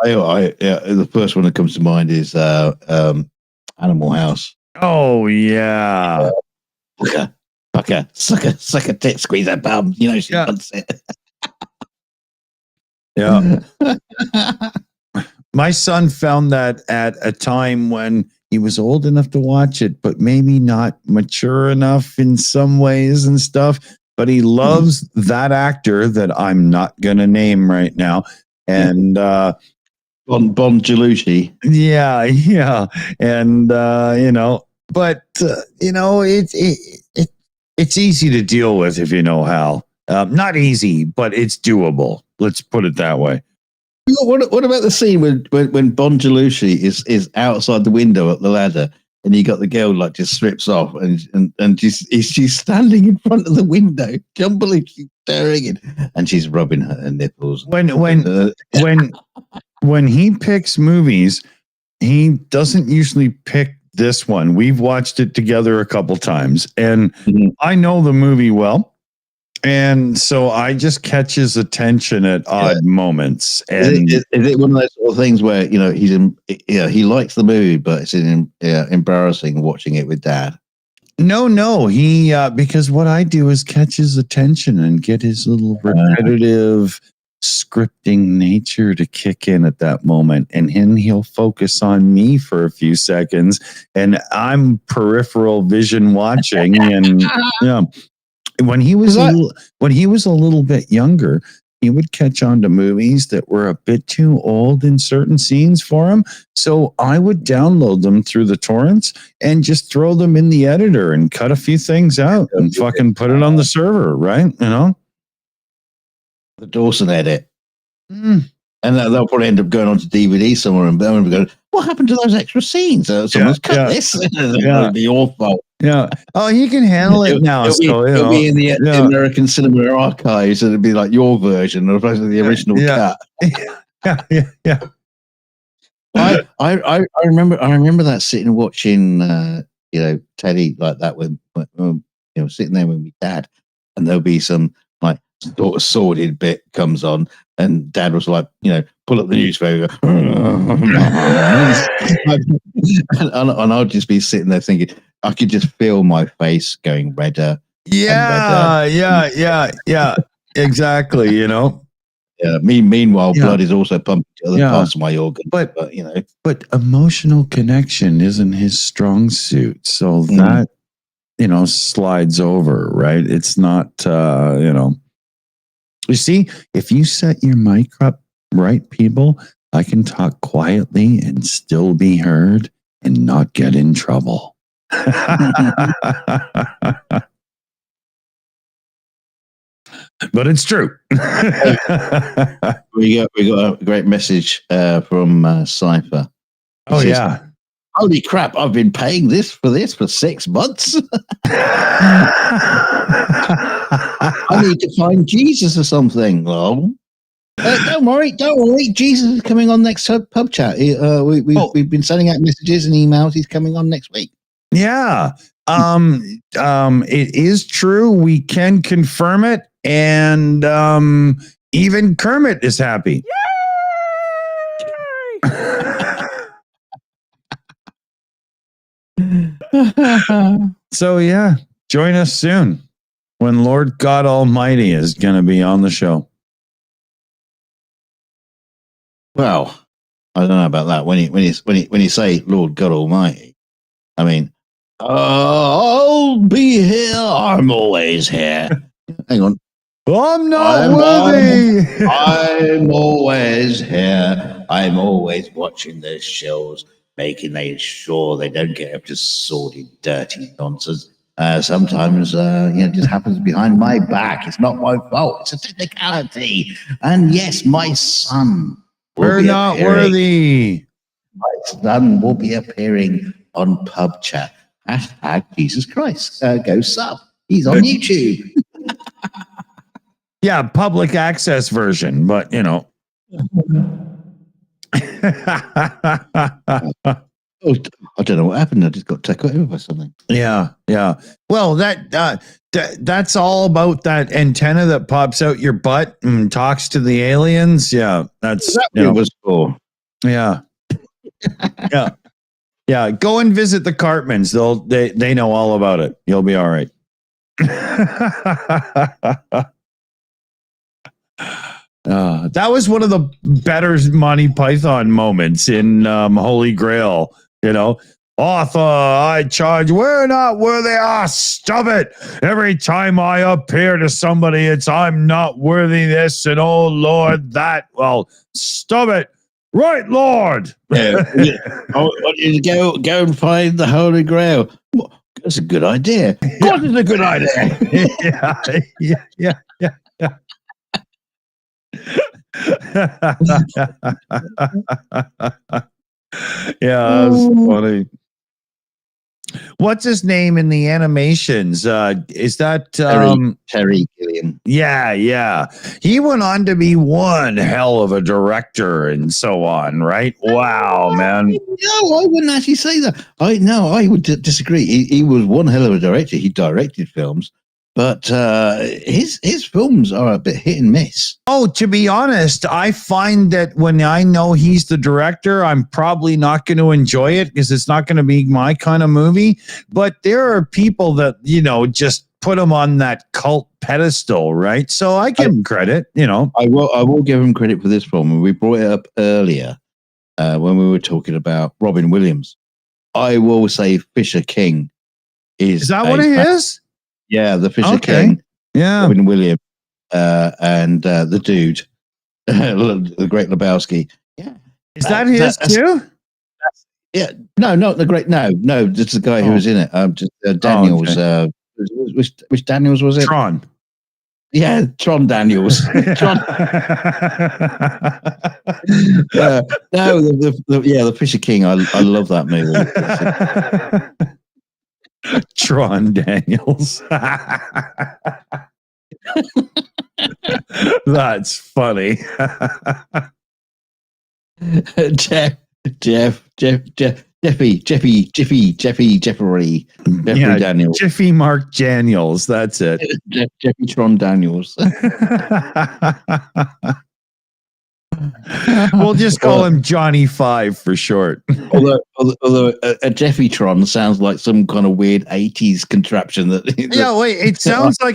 The first one that comes to mind is Animal House. Oh, yeah. Okay, suck a tit, squeeze that bum. You know she wants it. Yeah. My son found that at a time when he was old enough to watch it, but maybe not mature enough in some ways and stuff. But he loves that actor that I'm not going to name right now. And Bon Jalushi. Yeah. And, but, it's easy to deal with if you know how. Not easy, but it's doable. Let's put it that way. What about the scene when Bon Jalushi is outside the window at the ladder and you got the girl like just strips off and she's standing in front of the window, jumbling, she's staring in, and she's rubbing her nipples. When he picks movies, he doesn't usually pick this one. We've watched it together a couple times, and I know the movie well. And so I just catch his attention at odd moments. And is it one of those sort of things where he likes the movie, but it's embarrassing watching it with dad? No, he because what I do is catch his attention and get his little repetitive scripting nature to kick in at that moment, and then he'll focus on me for a few seconds, and I'm peripheral vision watching, and When he was a little bit younger, he would catch on to movies that were a bit too old in certain scenes for him. So I would download them through the torrents and just throw them in the editor and cut a few things out and fucking put it on the server, right? The Dawson edit. And they'll probably end up going on to DVD somewhere and going, what happened to those extra scenes? Someone's cut this. It'll be your fault. Yeah. Oh, he can handle it now. It'll be in the American Cinema Archives, and it'll be like your version of the original cut. Yeah. I remember that sitting and watching Teddy like that when sitting there with my dad, and there'll be some like sort of sordid bit comes on, and Dad was like, pull up the newspaper, and I'll just be sitting there thinking, I could just feel my face going redder. Yeah, exactly. Yeah. Meanwhile, blood is also pumping to other parts of my organ. But emotional connection isn't his strong suit, so that slides over, right? It's not. You see, if you set your mic up right, people, I can talk quietly and still be heard and not get in trouble. But it's true. we got a great message from Cypher. Oh, yeah. Holy crap, I've been paying for 6 months. I need to find Jesus or something. Well, don't worry. Jesus is coming on next PubChat. We've been sending out messages and emails. He's coming on next week. Yeah. It is true. We can confirm it. And even Kermit is happy. So, yeah, join us soon when Lord God Almighty is going to be on the show. Well, I don't know about that. When you say Lord God Almighty, I mean, I'll be here. I'm always here. Hang on. I'm not worthy. I'm always here. I'm always watching those shows, making sure they don't get up to sordid, dirty nonsense. Sometimes, it just happens behind my back. It's not my fault. It's a technicality. And yes, my son. We're not worthy. My son will be appearing on PubChat. # Jesus Christ. Go sub. He's on YouTube. Yeah, public access version, but Oh, I don't know what happened. I just got taken over by something. Yeah. Well, that's all about that antenna that pops out your butt and talks to the aliens. Yeah, that's what it was for. Yeah. Yeah. Go and visit the Cartmans. They know all about it. You'll be all right. That was one of the better Monty Python moments in Holy Grail. Arthur, I charge, we're not worthy. Stop it. Every time I appear to somebody, it's I'm not worthy this and oh Lord that. Well, stop it. Right, Lord. Yeah. I want you to go and find the Holy Grail. Well, that's a good idea. Of course it's a good idea. Yeah. Yeah, that's funny. What's his name in the animations? Is that Terry Gilliam? Yeah. He went on to be one hell of a director and so on, right? Wow, man. No, I wouldn't actually say that. I would disagree. He was one hell of a director. He directed films. But his films are a bit hit and miss. Oh, to be honest, I find that when I know he's the director, I'm probably not going to enjoy it because it's not going to be my kind of movie. But there are people that, just put him on that cult pedestal, right? So I give him credit, I will give him credit for this film. We brought it up earlier when we were talking about Robin Williams. I will say Fisher King is that one of his? Yeah, the Fisher King. Yeah. Robin Williams and the dude, the Great Lebowski. Yeah. Is that his too? Yeah. No, not the Great. No, it's the guy who was in it. Just Daniels. Which Daniels was it? Tron. Yeah, Tron Daniels. Tron. The Fisher King. I love that movie. Tron Daniels. That's funny. Jeffrey. Jeffrey Daniels. Jiffy Mark Daniels. That's it. Jeffrey Tron Daniels. We'll just call him Johnny 5 for short. Although a Jeffy Tron sounds like some kind of weird 80s contraption It sounds like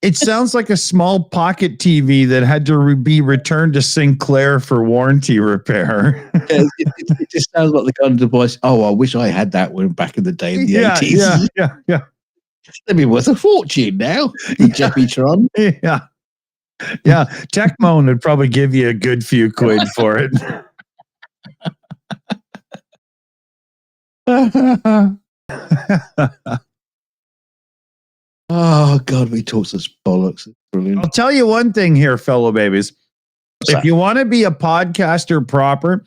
it sounds like a small pocket TV that had to be returned to Sinclair for warranty repair. It just sounds like the kind of device. Oh, I wish I had that one back in the day in the 80s. Yeah. That'd be worth a fortune now. Jeffy Tron. Yeah, Tecmone would probably give you a good few quid for it. Oh God, we talk such bollocks. It's brilliant. I'll tell you one thing here, fellow babies. If you want to be a podcaster proper,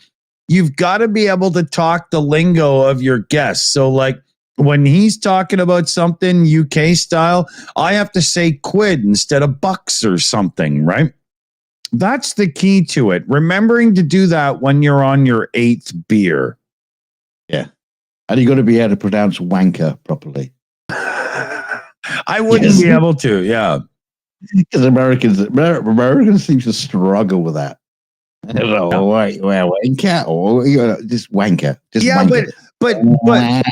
you've got to be able to talk the lingo of your guests. So like when he's talking about something UK style, I have to say quid instead of bucks or something, right? That's the key to it. Remembering to do that when you're on your 8th beer. Yeah. And you got to be able to pronounce wanker properly. I wouldn't be able to, yeah. Because Americans seem to struggle with that. Wanker or just wanker. Just wanker. But wanker.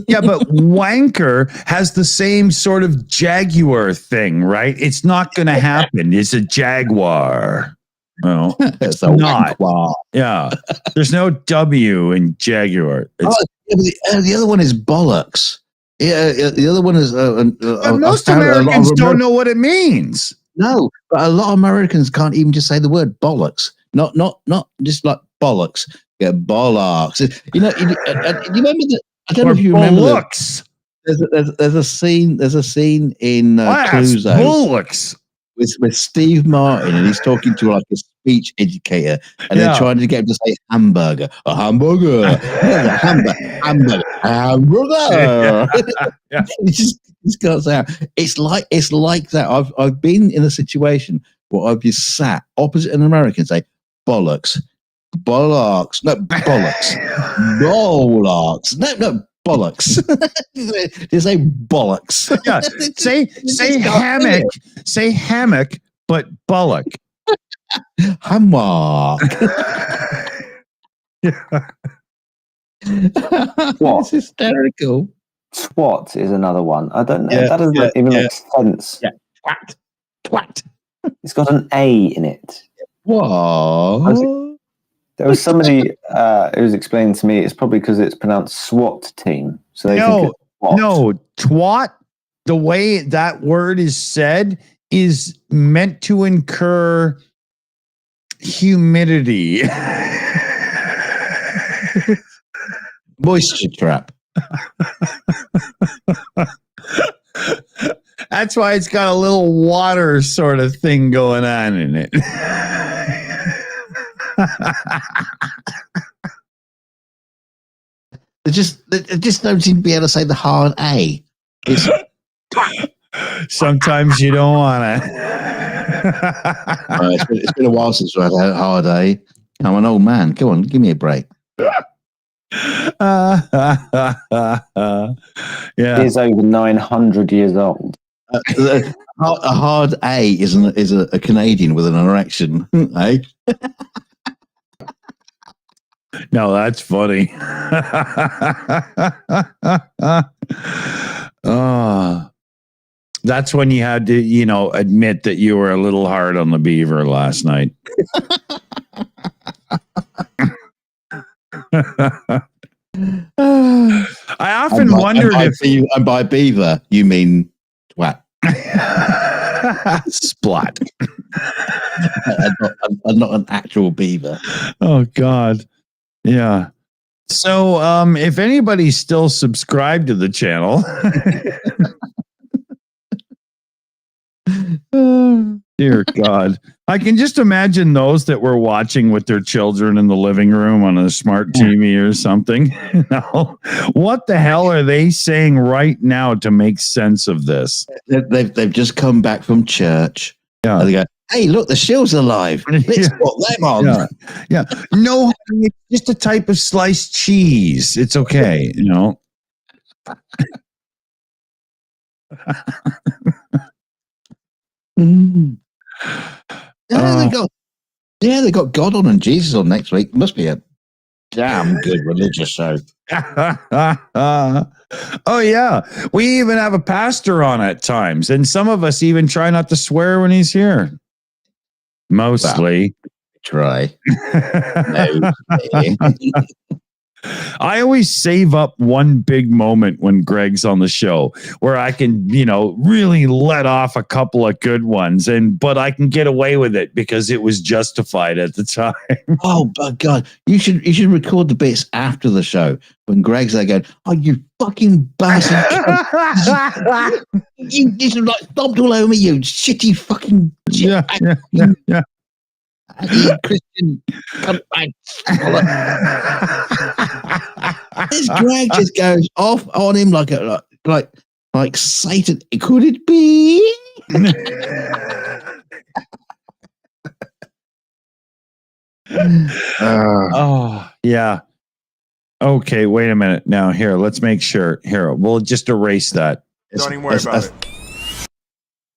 Yeah, but wanker has the same sort of jaguar thing, right? It's not going to happen. It's a jaguar. No, it's not. Wankwar. Yeah, there's no W in jaguar. The other one is bollocks. Yeah, the other one is. Most Americans don't know what it means. No, but a lot of Americans can't even just say the word bollocks. Not just like bollocks. Yeah, bollocks. You remember that? I don't know if you remember bollocks. There's a scene in Tues bollocks with Steve Martin, and he's talking to like a speech educator, and they're trying to get him to say hamburger, a hamburger, hamburger. Yeah. He just can't say it. It's like that. I've been in a situation where I've just sat opposite an American and say bollocks. Bollocks. No, bollocks. Bollocks. No, bollocks. Just say bollocks. Yeah. Say hammock. Say hammock, but bollock. Hammock. What? It's hysterical. Twat is another one. I don't know. That doesn't even make sense. Yeah. Twat. It's got an A in it. What? There was somebody who was explaining to me it's probably because it's pronounced SWAT team. So they think it's twat. No, twat, the way that word is said, is meant to incur humidity. Moisture trap. That's why it's got a little water sort of thing going on in it. They just don't seem to be able to say the hard A. It's sometimes you don't want to. It's been a while since I had a hard A. I'm an old man. Come on, give me a break. Yeah. It is over 900 years old. A hard A is a Canadian with an erection, eh? No, that's funny. That's when you had to, admit that you were a little hard on the beaver last night. I often wondered if and by beaver you mean twat. Splat. I'm not an actual beaver. Oh God. Yeah. So if anybody's still subscribed to the channel, Dear God. I can just imagine those that were watching with their children in the living room on a smart TV or something. You know, what the hell are they saying right now to make sense of this? They've just come back from church. Yeah. And they go, hey, look, the Shills are alive. Let's put them on. Yeah. No, it's just a type of sliced cheese. It's okay, you know. They got God on and Jesus on next week. Must be a damn good religious show. Oh yeah, we even have a pastor on at times, and some of us even try not to swear when he's here. Mostly, try. I always save up one big moment when Greg's on the show where I can, you know, really let off a couple of good ones, but I can get away with it because it was justified at the time. Oh, but God, you should record the bits after the show when Greg's there going, "Oh, you fucking bastard! you just like stomped all over me, you shitty fucking yeah. Christian Cumberbatch." This Greg just goes off on him like Satan. Could it be? Oh yeah. Okay, wait a minute. Now here, let's make sure. Here, we'll just erase that. Don't even worry about it.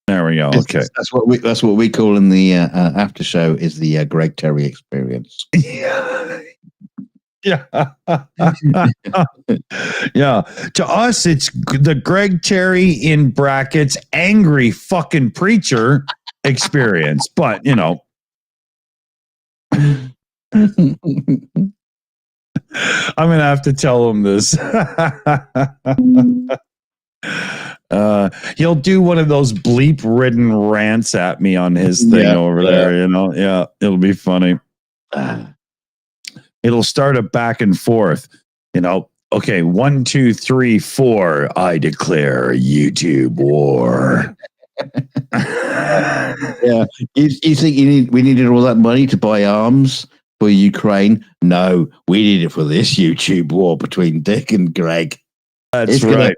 There we go. Okay, that's what we call in the after show is the Greg Terry experience. Yeah. Yeah. To us, it's the Greg Terry in brackets angry fucking preacher experience. But you know, I'm gonna have to tell him this. He'll do one of those bleep-ridden rants at me on his thing over there, you know. Yeah, it'll be funny. It'll start a back and forth, you know. Okay, 1, 2, 3, 4. I declare a YouTube war. Yeah, you think we needed all that money to buy arms for Ukraine? No, we need it for this YouTube war between Dick and Greg. That's right.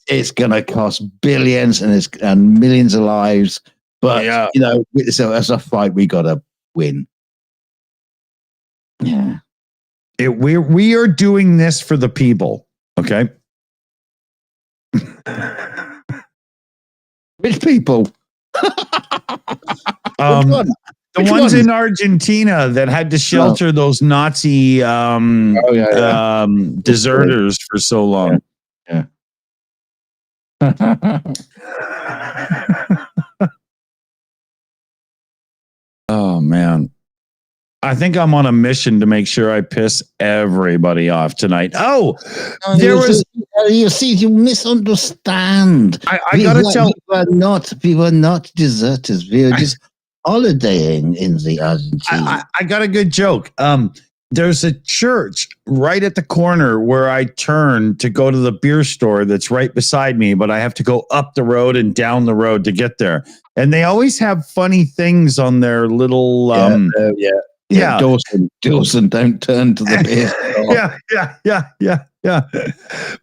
It's going to cost billions and millions of lives. But, you know, so as a fight, we got to win. Yeah. We are doing this for the people. Okay. Which people? The ones in Argentina that had to shelter those Nazi deserters for so long. Yeah. Oh man, I think I'm on a mission to make sure I piss everybody off tonight. You see, you misunderstand. I gotta tell people are not deserters. We are just holidaying in the Argentina. I got a good joke. There's a church right at the corner where I turn to go to the beer store that's right beside me, but I have to go up the road and down the road to get there. And they always have funny things on their little Dawson, don't turn to the beer store. Yeah.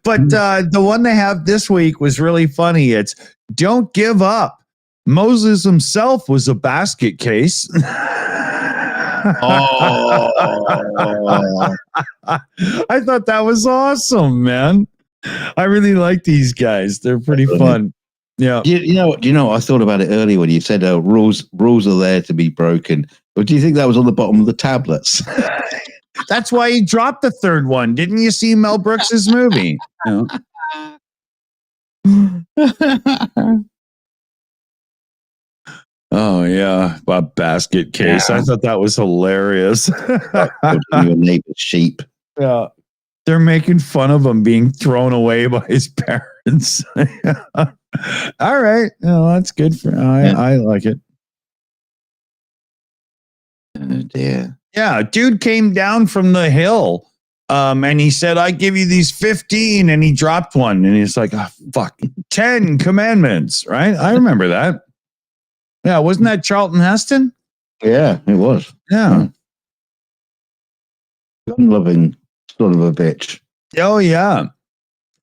But the one they have this week was really funny. It's don't give up. Moses himself was a basket case. I thought that was awesome, man. I really like these guys. They're pretty fun. Yeah. Do you know? I thought about it earlier when you said rules are there to be broken. But do you think that was on the bottom of the tablets? That's why he dropped the third one. Didn't you see Mel Brooks's movie? No. Oh yeah, a basket case. Yeah. I thought that was hilarious. Your neighbor's sheep. Yeah, they're making fun of him being thrown away by his parents. All right, no, that's good for. I like it. Oh dear. Yeah, dude came down from the hill, and he said, "I give you these 15," and he dropped one, and he's like, "Oh, fuck, 10 commandments." Right? I remember that. Yeah, wasn't that Charlton Heston? Yeah, it was. Yeah. Gun-loving son of a bitch. Oh, yeah.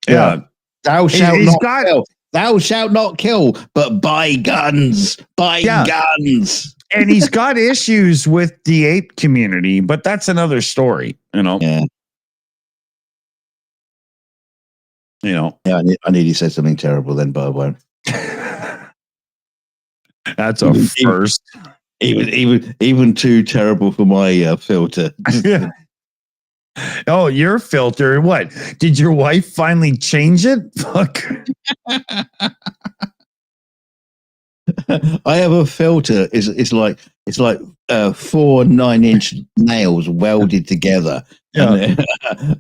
Yeah. Thou shalt He's not got- kill. Thou shalt not kill, but buy guns. Buy guns. And he's got issues with the ape community, but that's another story, you know. Yeah. You know. Yeah, I need he said something terrible then, but I won't. That's a first. Even too terrible for my filter. Oh, your filter. What? Did your wife finally change it? Fuck. I have a filter. It's like 4 9-inch nails welded together. Yeah.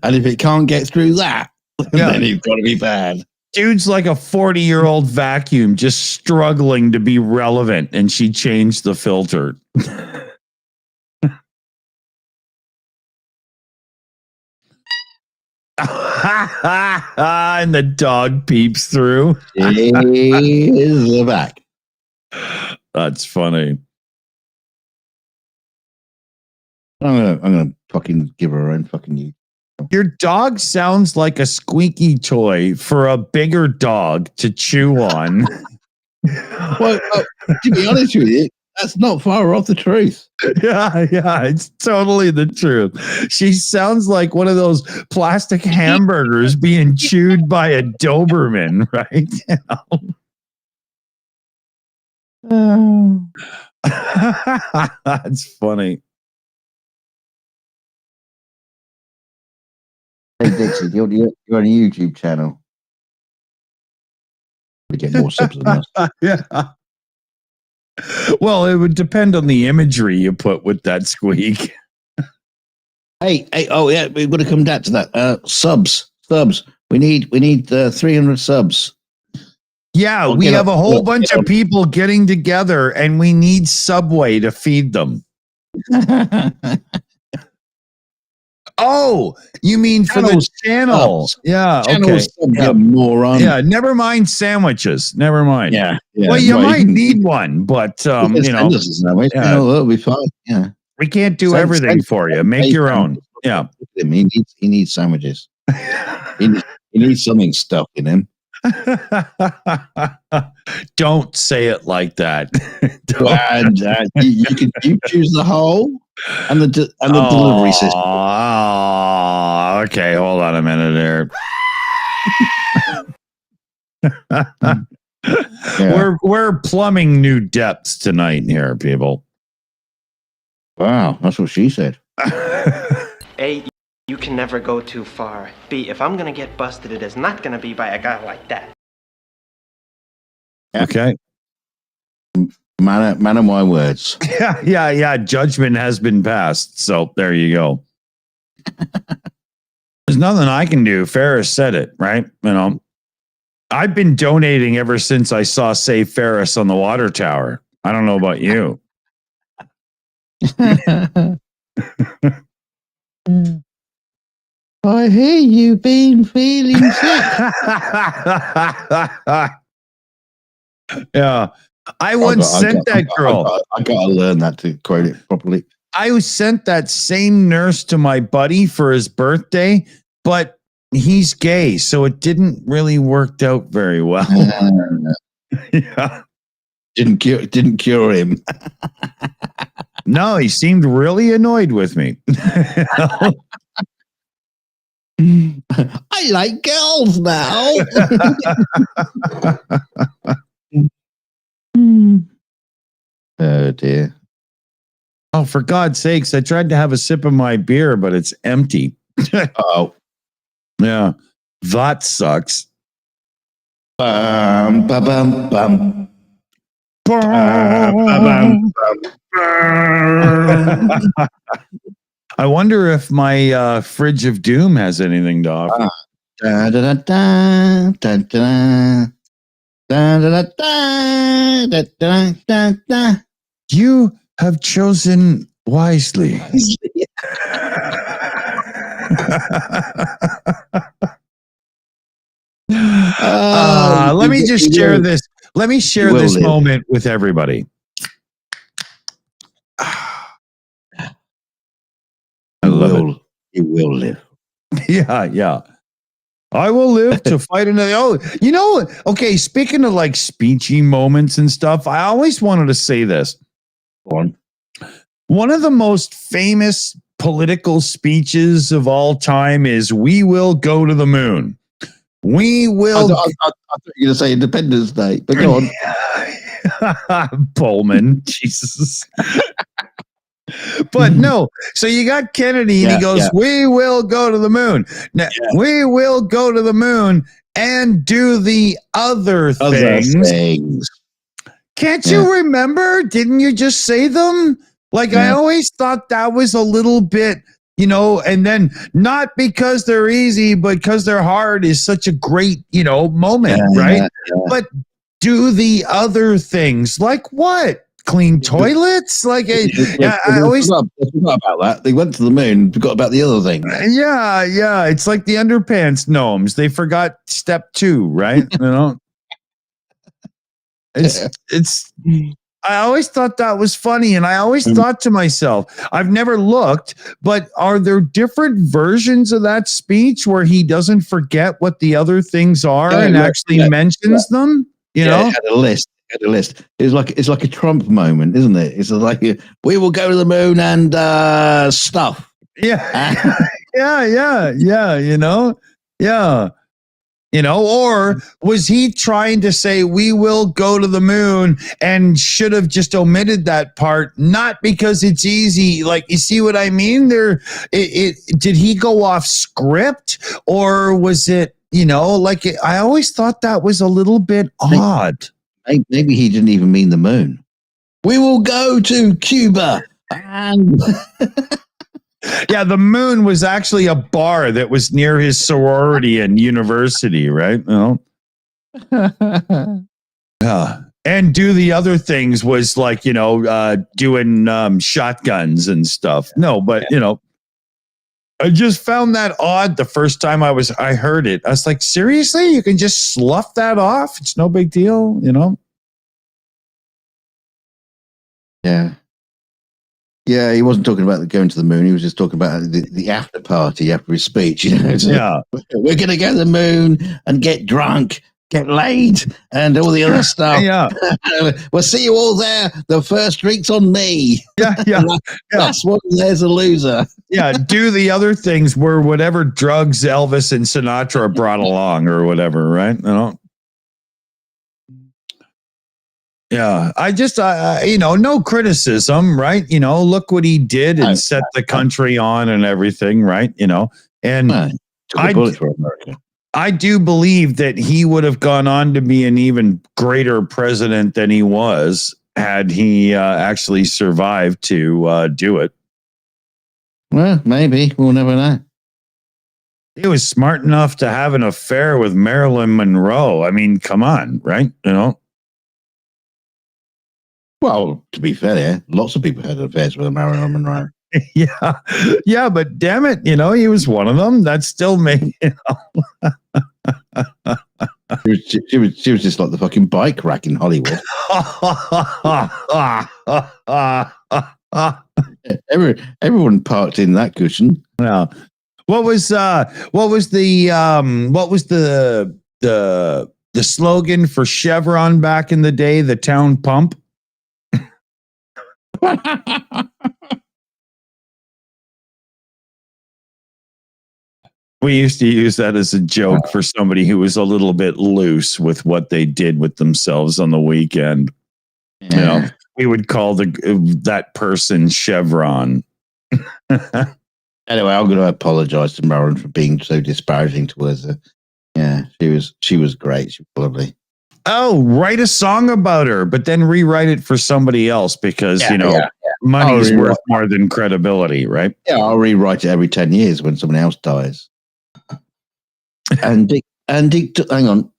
And if it can't get through that, then it's got to be bad. Dude's like a 40-year-old vacuum just struggling to be relevant, and she changed the filter. And the dog peeps through. Is the back. That's funny. I'm gonna fucking give her her own fucking you. Your dog sounds like a squeaky toy for a bigger dog to chew on. Well, to be honest with you, that's not far off the truth. Yeah, it's totally the truth. She sounds like one of those plastic hamburgers being chewed by a Doberman, right? That's funny. Hey Dixie, you're on a YouTube channel. We get more subs than us. Yeah. Well, it would depend on the imagery you put with that squeak. Hey, oh yeah, we've got to come back to that. Subs. We need 300 subs. Yeah, we have a whole bunch of people getting together, and we need Subway to feed them. Oh, you mean for the channel? Yeah, okay. Yeah, moron. Yeah, never mind sandwiches. Never mind. Yeah. Well, you might need one, but you know, that'll be fine. Yeah, we can't do everything for you. Make your own. Yeah, he needs sandwiches. he needs something stuck in him. Don't say it like that. You choose the whole and the delivery system. Oh, okay. Hold on a minute there. We're plumbing new depths tonight here, people. Wow, that's what she said. A, you can never go too far. B, if I'm gonna get busted, it is not gonna be by a guy like that. Okay. Man of my words. Yeah. Judgment has been passed. So there you go. There's nothing I can do. Ferris said it, right? You know, I've been donating ever since I saw Save Ferris on the water tower. I don't know about you. I hear you've been feeling sick. Yeah. I once sent that girl. I got to learn that to quote it properly. I sent that same nurse to my buddy for his birthday, but he's gay, so it didn't really work out very well. Yeah. Didn't cure him. No, he seemed really annoyed with me. I like girls now. Oh dear. Oh, for God's sakes, I tried to have a sip of my beer, but it's empty. Oh. Yeah. That sucks. Bum, ba, bum, bum. I wonder if my fridge of doom has anything to offer. Da, da, da, da, da, da. Da, da, da, da, da, da, da. You have chosen wisely. Let me just share this. Let me share this moment with everybody. You will live. Yeah. I will live to fight another. Oh, okay, speaking of like speechy moments and stuff, I always wanted to say this. Go on. One of the most famous political speeches of all time is "We will go to the moon." We will. I thought you were going to say Independence Day, but go on. Pullman, Jesus. But no, so you got Kennedy and he goes, "We will go to the moon." Now, we will go to the moon and do the other things. Can't you remember? Didn't you just say them? Like, I always thought that was a little bit, and then not because they're easy, but because they're hard is such a great, moment, right? Yeah. But do the other things. Like what? Clean toilets? Like, I always forgot about that. They went to the moon, forgot about the other thing. Yeah. It's like the underpants gnomes. They forgot step 2, right? It's. I always thought that was funny, and I always thought to myself, I've never looked, but are there different versions of that speech where he doesn't forget what the other things are and actually mentions them? You know, it had a list. It's like a Trump moment, isn't it? It's like we will go to the moon and stuff. Yeah. Or was he trying to say we will go to the moon and should have just omitted that part, not because it's easy? Like, you see what I mean? Did he go off script, or was it, I always thought that was a little bit odd. Maybe he didn't even mean the moon. We will go to Cuba and yeah, the moon was actually a bar that was near his sorority and university, right? Yeah. And do the other things was like, doing shotguns and stuff. No, but I just found that odd the first time I heard it. I was like, seriously? You can just slough that off? It's no big deal, Yeah. Yeah, he wasn't talking about going to the moon. He was just talking about the after party after his speech. So we're going to go to the moon and get drunk, get laid, and all the other stuff. Yeah. We'll see you all there. The first drink's on me. Yeah. That's what, there's a loser. Yeah, do the other things were whatever drugs Elvis and Sinatra brought along or whatever, right? Yeah, I just, no criticism, right? Look what he did and set the country on and everything, right? And took a bullet for America. I do believe that he would have gone on to be an even greater president than he was had he actually survived to do it. Well, maybe. We'll never know. He was smart enough to have an affair with Marilyn Monroe. I mean, come on, right? Well, to be fair, lots of people had affairs with Marilyn Monroe. Yeah, but damn it, he was one of them. That still made, She was just like the fucking bike rack in Hollywood. Everyone parked in that cushion. Yeah. What was the slogan for Chevron back in the day? The town pump. We used to use that as a joke for somebody who was a little bit loose with what they did with themselves on the weekend. Yeah. We would call that person Chevron. Anyway, I'm going to apologize to Marilyn for being so disparaging towards her. Yeah, she was great. She was lovely. Oh, write a song about her, but then rewrite it for somebody else because, money is worth more than credibility, right? Yeah, I'll rewrite it every 10 years when someone else dies. And hang on.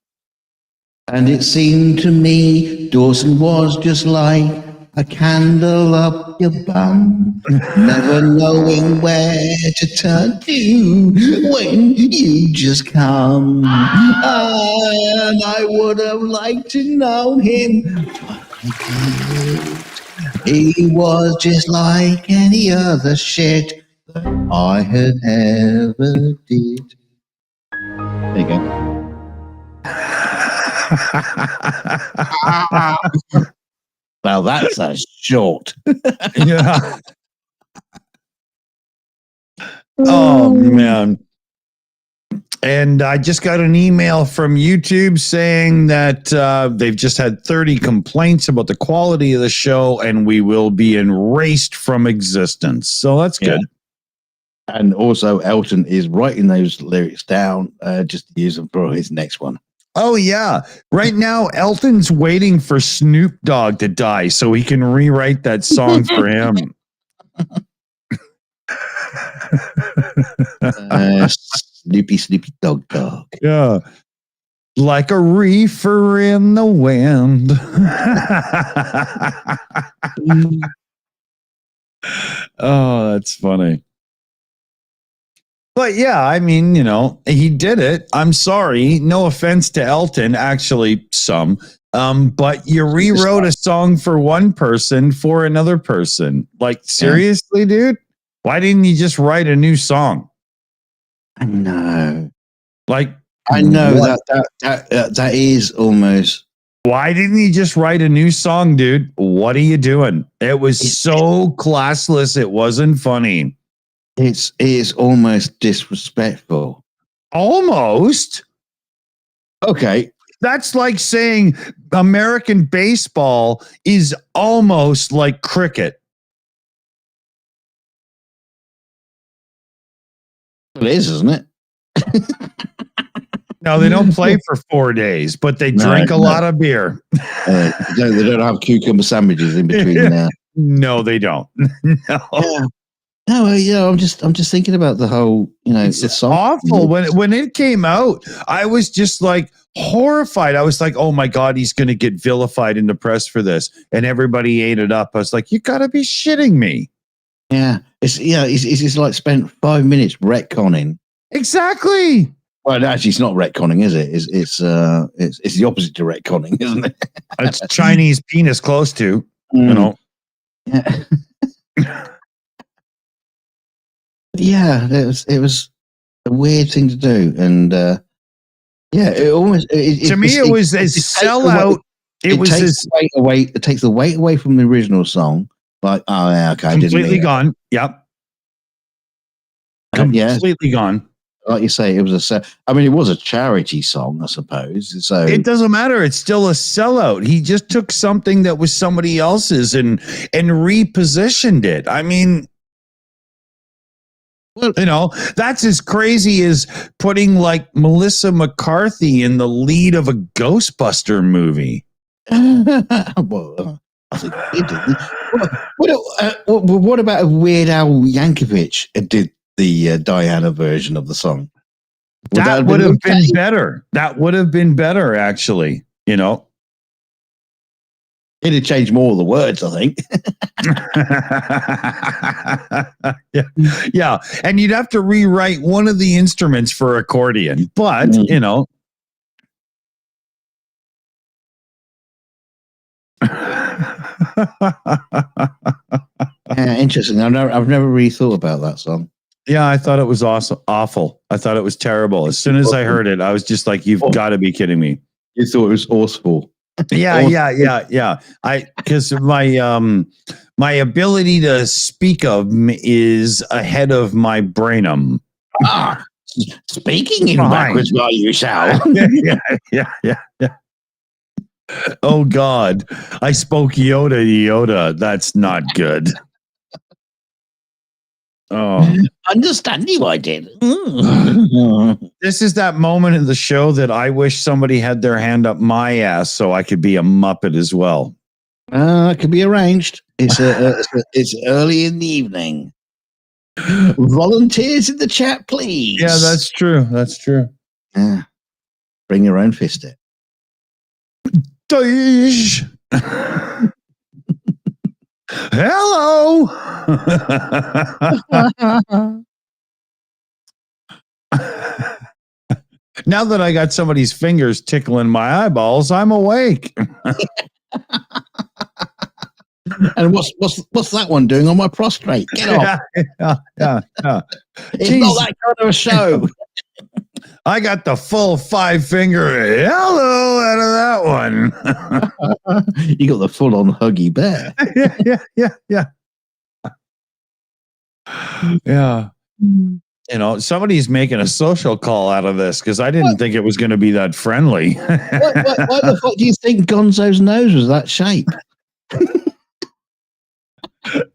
And it seemed to me Dawson was just like a candle up your bum, never knowing where to turn to when you just come. And I would have liked to know him. He was just like any other shit that I had ever did. There you go. Well, that's a short. Yeah. Oh man. And I just got an email from YouTube saying that they've just had 30 complaints about the quality of the show and we will be erased from existence. So that's good. And also, Elton is writing those lyrics down just to use them for his next one. Oh, yeah. Right now, Elton's waiting for Snoop Dogg to die so he can rewrite that song for him. Snoopy dog. Yeah. Like a reefer in the wind. Oh, that's funny. But yeah, I mean, you know, he did it. I'm sorry. No offense to Elton, actually some. But you rewrote a song for one person for another person. Like, seriously, dude? Why didn't you just write a new song? I know. Like, I know that is almost. Why didn't you just write a new song, dude? What are you doing? It was so classless. It wasn't funny. It is almost disrespectful. Almost. Okay. That's like saying American baseball is almost like cricket. It is, isn't it? No, they don't play for 4 days, but they drink a lot of beer. They don't have cucumber sandwiches in between now. No, they don't. No. No, I'm just thinking about the whole, it's the song. Awful. When it came out, I was just like horrified. I was like, oh my God, he's going to get vilified in the press for this. And everybody ate it up. I was like, you got to be shitting me. Yeah. It's like spent 5 minutes retconning. Exactly. Well, actually, it's not retconning, is it? It's the opposite to retconning, isn't it? It's Chinese penis close to, you know. Yeah. Yeah, it was a weird thing to do, and it almost to me it was a sellout. It takes the weight away from the original song. Like, oh yeah, okay, completely gone. Yep, completely gone. Like you say, it was it was a charity song, I suppose. So it doesn't matter. It's still a sellout. He just took something that was somebody else's and repositioned it. I mean. Well, that's as crazy as putting like Melissa McCarthy in the lead of a Ghostbuster movie. Well, I think what about if Weird Al Yankovic did the Diana version of the song? That would have been better. That would have been better, actually. It'd change more of the words, I think. Yeah. And you'd have to rewrite one of the instruments for accordion. But, interesting. I've never really thought about that song. Yeah, I thought it was awful. I thought it was terrible. As soon as I heard it, I was just like, you've got to be kidding me. You thought it was awful. Yeah. Because my ability to speak of is ahead of my brainum. Speaking in backwards while you shall. Yeah. Oh God, I spoke Yoda. That's not good. Oh, understand you, I did. This is that moment in the show that I wish somebody had their hand up my ass so I could be a Muppet as well. It could be arranged. It's early in the evening. Volunteers in the chat, please. Yeah, that's true. Yeah. Bring your own fist in. Hello. Now that I got somebody's fingers tickling my eyeballs, I'm awake. And what's that one doing on my prostrate? Get off. Yeah. It's Jeez. not that kind of a show. I got the full 5-finger hello out of that one. You got the full-on Huggy Bear. Yeah. You know, somebody's making a social call out of this because I didn't think it was going to be that friendly. Why the fuck do you think Gonzo's nose was that shape?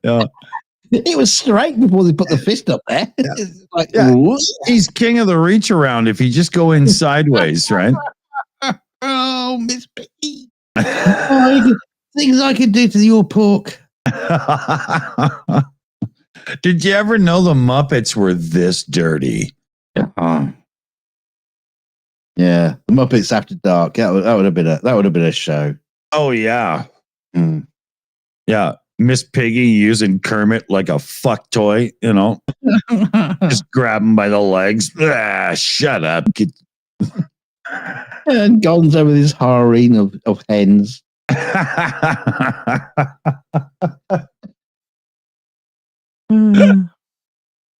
Yeah. It was straight before they put the fist up there. It's like, Yeah. ooh. He's king of the reach around if you just go in sideways, right? Oh, Miss Piggy. Things I could do to your pork. Did you ever know the Muppets were this dirty? Yeah, the Muppets After Dark. That would have been a show. Oh yeah. Mm. Yeah. Miss Piggy using Kermit like a fuck toy, you know, just grab him by the legs. Shut up. And Gonzo with his harem of hens.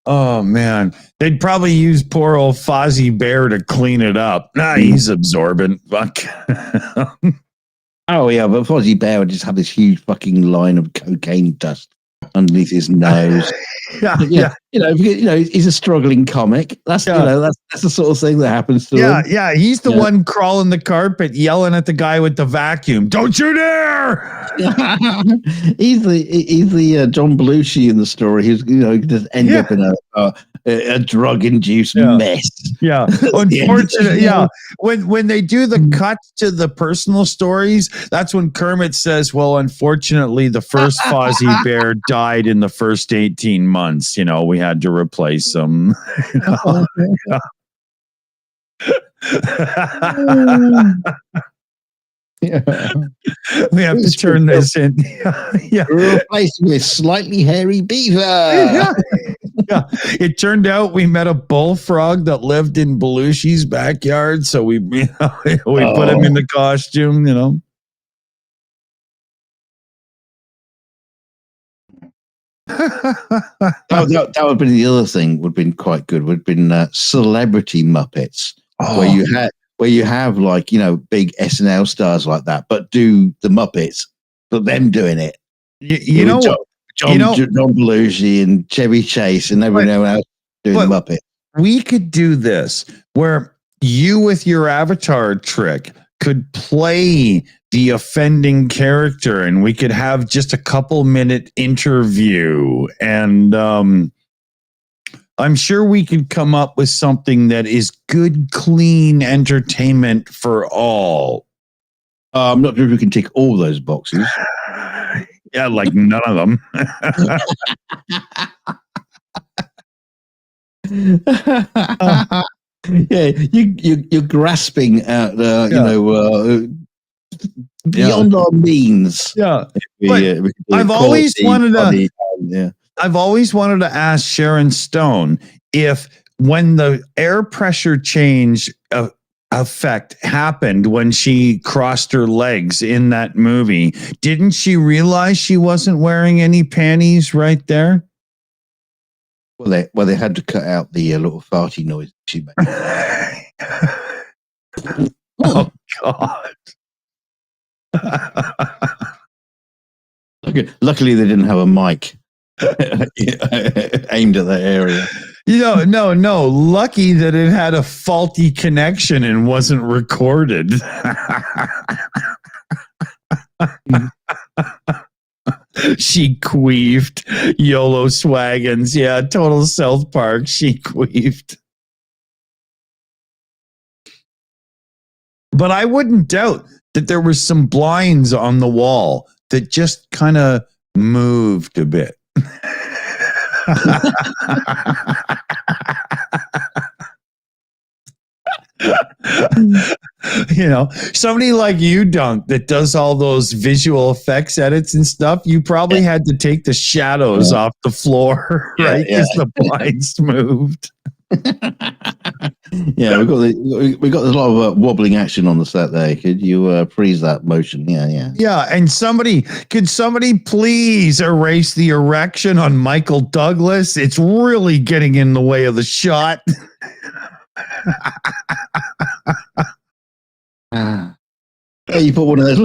Oh man, they'd probably use poor old Fozzie Bear to clean it up. Nah, he's absorbent. Fuck. Oh yeah, but Fozzie Bear would just have this huge fucking line of cocaine dust underneath his nose. Yeah. He's a struggling comic. That's that's the sort of thing that happens to him. Yeah. He's the one crawling the carpet, yelling at the guy with the vacuum. Don't you dare! he's the John Belushi in the story. He's just end up in a drug-induced mess. Yeah, unfortunately, yeah. When they do the cuts to the personal stories, that's when Kermit says, "Well, unfortunately, the first Fozzie Bear died in the first 18 months. You know, we had to replace him." We have to turn this in. Replaced with slightly hairy beaver. Yeah. It turned out we met a bullfrog that lived in Belushi's backyard, so we put him in the costume, you know. that would have been the other thing. Would have been quite good. Would have been celebrity Muppets, where you have like big SNL stars like that, but do the Muppets, but them doing it. You know, John Belushi and Chevy Chase and everyone else doing the Muppet. We could do this where you, with your avatar trick, could play the offending character, and we could have just a couple-minute interview, and I'm sure we could come up with something that is good, clean entertainment for all. I'm not sure if we can tick all those boxes. Yeah, like none of them. Yeah, you're grasping at beyond our means. Yeah, I've always wanted to ask Sharon Stone if, when the air pressure change effect happened when she crossed her legs in that movie, didn't she realize she wasn't wearing any panties right there? Well, they had to cut out the little farty noise she made. Oh God! Luckily, they didn't have a mic aimed at that area. No. Lucky that it had a faulty connection and wasn't recorded. She queefed. YOLO Swaggins. Yeah, total South Park. She queefed. But I wouldn't doubt that there were some blinds on the wall that just kind of moved a bit. Somebody like you, Dunk, that does all those visual effects edits and stuff, you probably had to take the shadows off the floor, right? Because the blinds moved. Yeah, we got a lot of wobbling action on the set there. Could you freeze that motion? Yeah. Yeah, and could somebody please erase the erection on Michael Douglas? It's really getting in the way of the shot. Yeah, you put one of those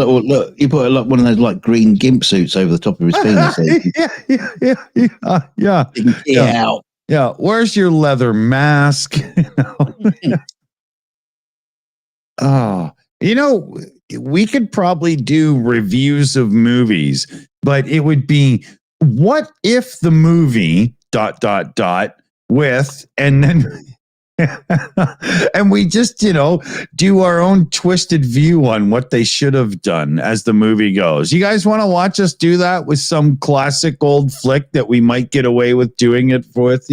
you put one of those like green gimp suits over the top of his penis. Yeah. Get out. Yeah, where's your leather mask? Oh, we could probably do reviews of movies, but it would be what if the movie ... with, and then and we just, do our own twisted view on what they should have done as the movie goes. You guys want to watch us do that with some classic old flick that we might get away with doing it with,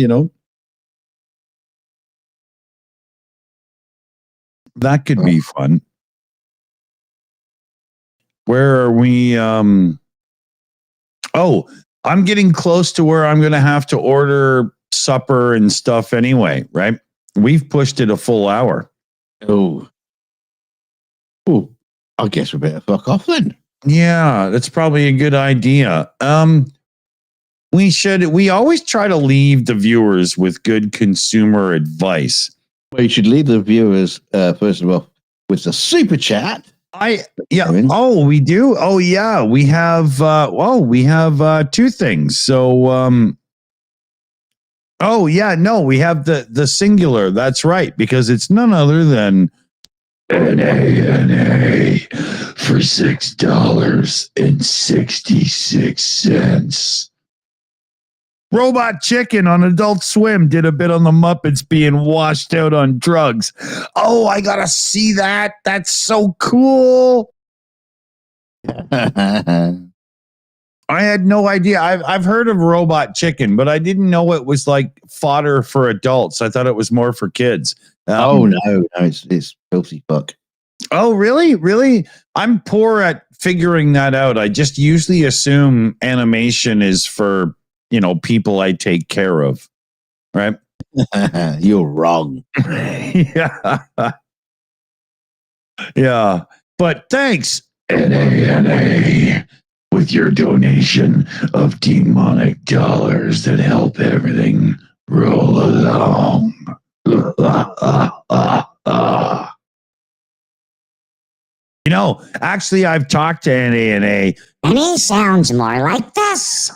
That could be fun. Where are we? I'm getting close to where I'm going to have to order supper and stuff anyway, right? We've pushed it a full hour. Oh, I guess we better fuck off then. Yeah, that's probably a good idea. We always try to leave the viewers with good consumer advice. Well, you should leave the viewers, first of all, with the super chat. Oh, we do. Oh, yeah. We have. We have two things. So, we have the singular. That's right, because it's none other than NANA for $6.66. Robot Chicken on Adult Swim did a bit on the Muppets being washed out on drugs. Oh, I gotta see that. That's so cool. I had no idea. I've heard of Robot Chicken, but I didn't know it was like fodder for adults. I thought it was more for kids. No, it's filthy fuck. Oh, really? Really? I'm poor at figuring that out. I just usually assume animation is for people I take care of, right? You're wrong. Yeah. Yeah. But thanks, NANA, with your donation of demonic dollars that help everything roll along. Actually, I've talked to NANA. And he sounds more like this.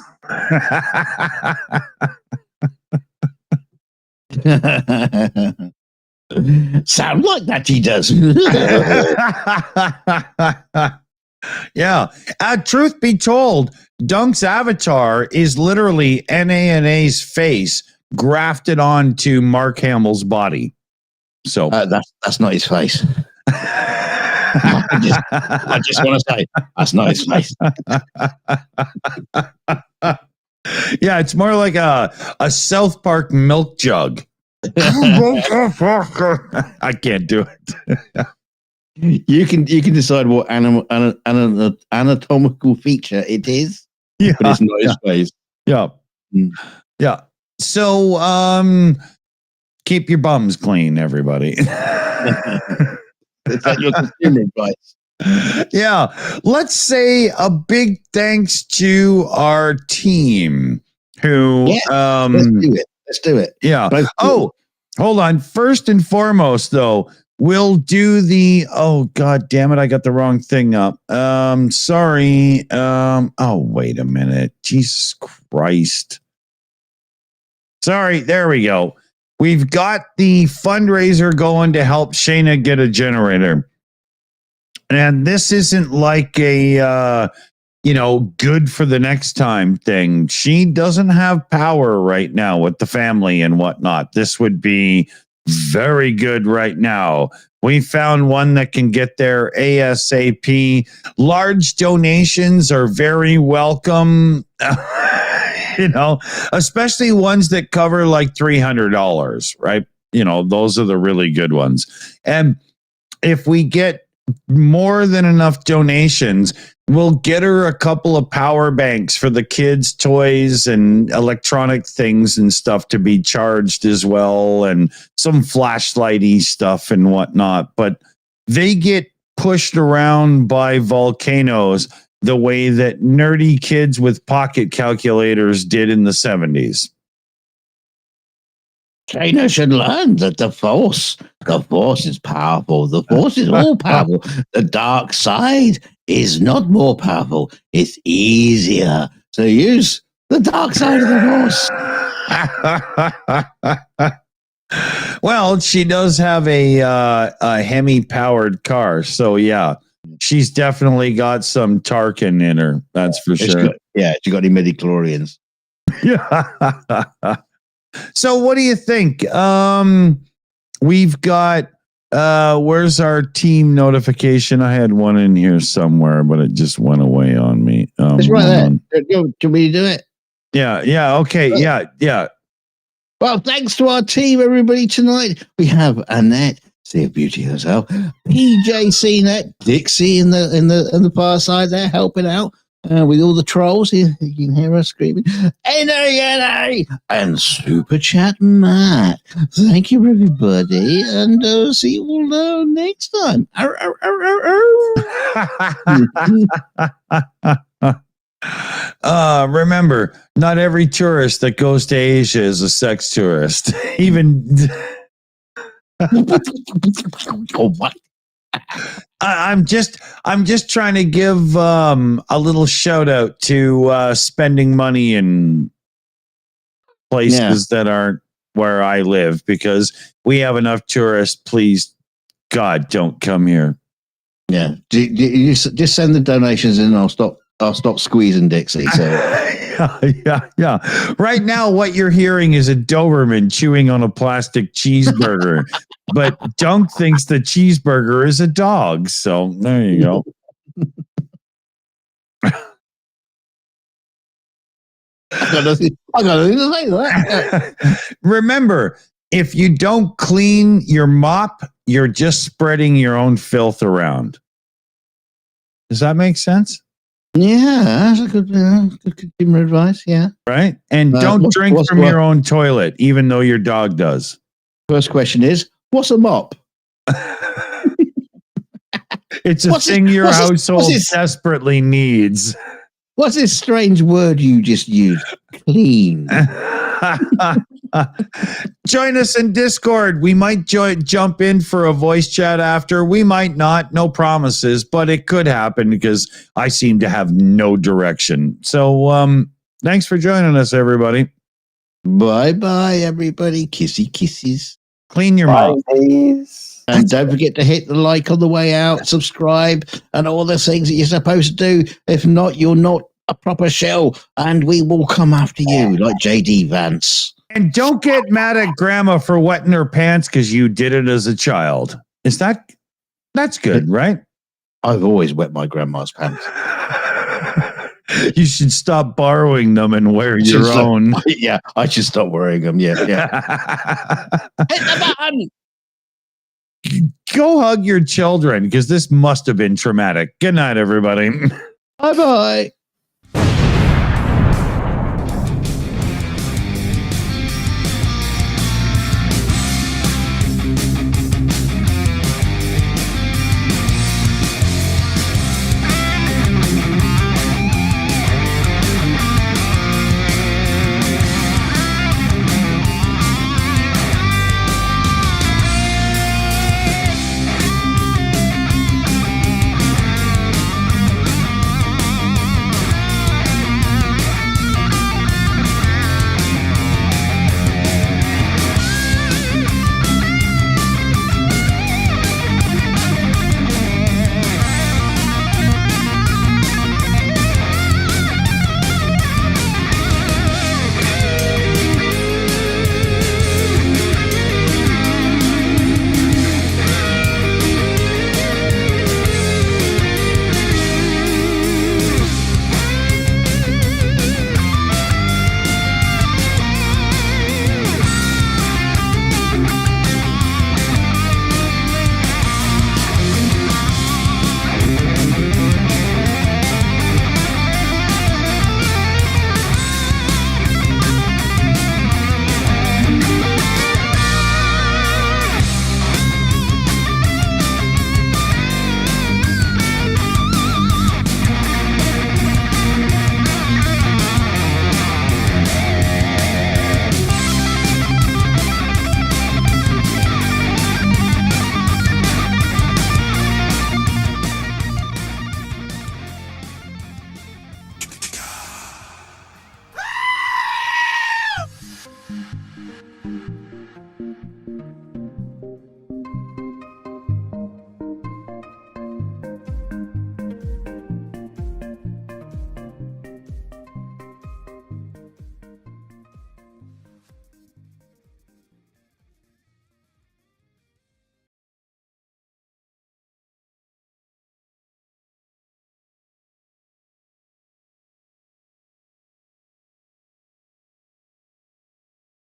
Sound like that he does. Yeah. Truth be told, Dunk's avatar is literally NANA's face grafted onto Mark Hamill's body. So that's not his face. I just want to say that's not his face. Yeah, it's more like a South Park milk jug. I can't do it. You can decide what anatomical feature it is, but it's not his face. Yeah. Yeah. So keep your bums clean, everybody. Is that your consumer advice? Yeah. Let's say a big thanks to our team who Let's do it. Yeah. Hold on. First and foremost, though, we'll do God damn it, I got the wrong thing up. Sorry. Wait a minute. Jesus Christ. Sorry, there we go. We've got the fundraiser going to help Shayna get a generator. And this isn't like a, good for the next time thing. She doesn't have power right now with the family and whatnot. This would be very good right now. We found one that can get there ASAP. Large donations are very welcome. Especially ones that cover like $300, right? Those are the really good ones. And if we get more than enough donations, we'll get her a couple of power banks for the kids' toys and electronic things and stuff to be charged as well, and some flashlighty stuff and whatnot. But they get pushed around by volcanoes the way that nerdy kids with pocket calculators did in the 70s. China should learn that the force is powerful. The force is all powerful. The dark side is not more powerful. It's easier. So use the dark side of the force. Well, she does have a Hemi-powered car, so yeah, she's definitely got some Tarkin in her. That's for sure. She got any midi-chlorians. Yeah. So what do you think? We've got where's our team notification? I had one in here somewhere, but it just went away on me. It's right there. Do you want me to do it? Yeah, okay, yeah. Well, thanks to our team, everybody, tonight. We have Annette, see a beauty herself, PJ CNET, Dixie in the far side there, helping out. With all the trolls, you can hear us screaming, NDAs, and Super Chat Matt. Thank you, everybody, and see you all next time. Remember, not every tourist that goes to Asia is a sex tourist. Even. Oh, what? I'm just trying to give a little shout out to spending money in places that aren't where I live, because we have enough tourists. Please, God, don't come here. Yeah, you just send the donations in, and I'll stop squeezing Dixie. So. Yeah. Right now, what you're hearing is a Doberman chewing on a plastic cheeseburger, but Dunk thinks the cheeseburger is a dog. So there you go. I got nothing to say to that. Remember, if you don't clean your mop, you're just spreading your own filth around. Does that make sense? Yeah, that's a good consumer advice. Yeah, right. And don't drink from your own toilet, even though your dog does. First question is, what's a mop? It's a thing your household desperately needs. What's this strange word you just used? Clean. Join us in Discord. We might jump in for a voice chat after. We might not. No promises, but it could happen because I seem to have no direction. So thanks for joining us, everybody. Bye-bye, everybody. Kissy kisses. Clean your mouth. And don't forget to hit the like on the way out, subscribe, and all the things that you're supposed to do. If not, you're not a proper shell, and we will come after you like JD Vance. And don't get mad at grandma for wetting her pants because you did it as a child. That's good, right? I've always wet my grandma's pants. You should stop borrowing them and wear your own. Yeah, I should stop wearing them. Yeah. Hit the button. Go hug your children because this must have been traumatic. Good night, everybody. Bye-bye.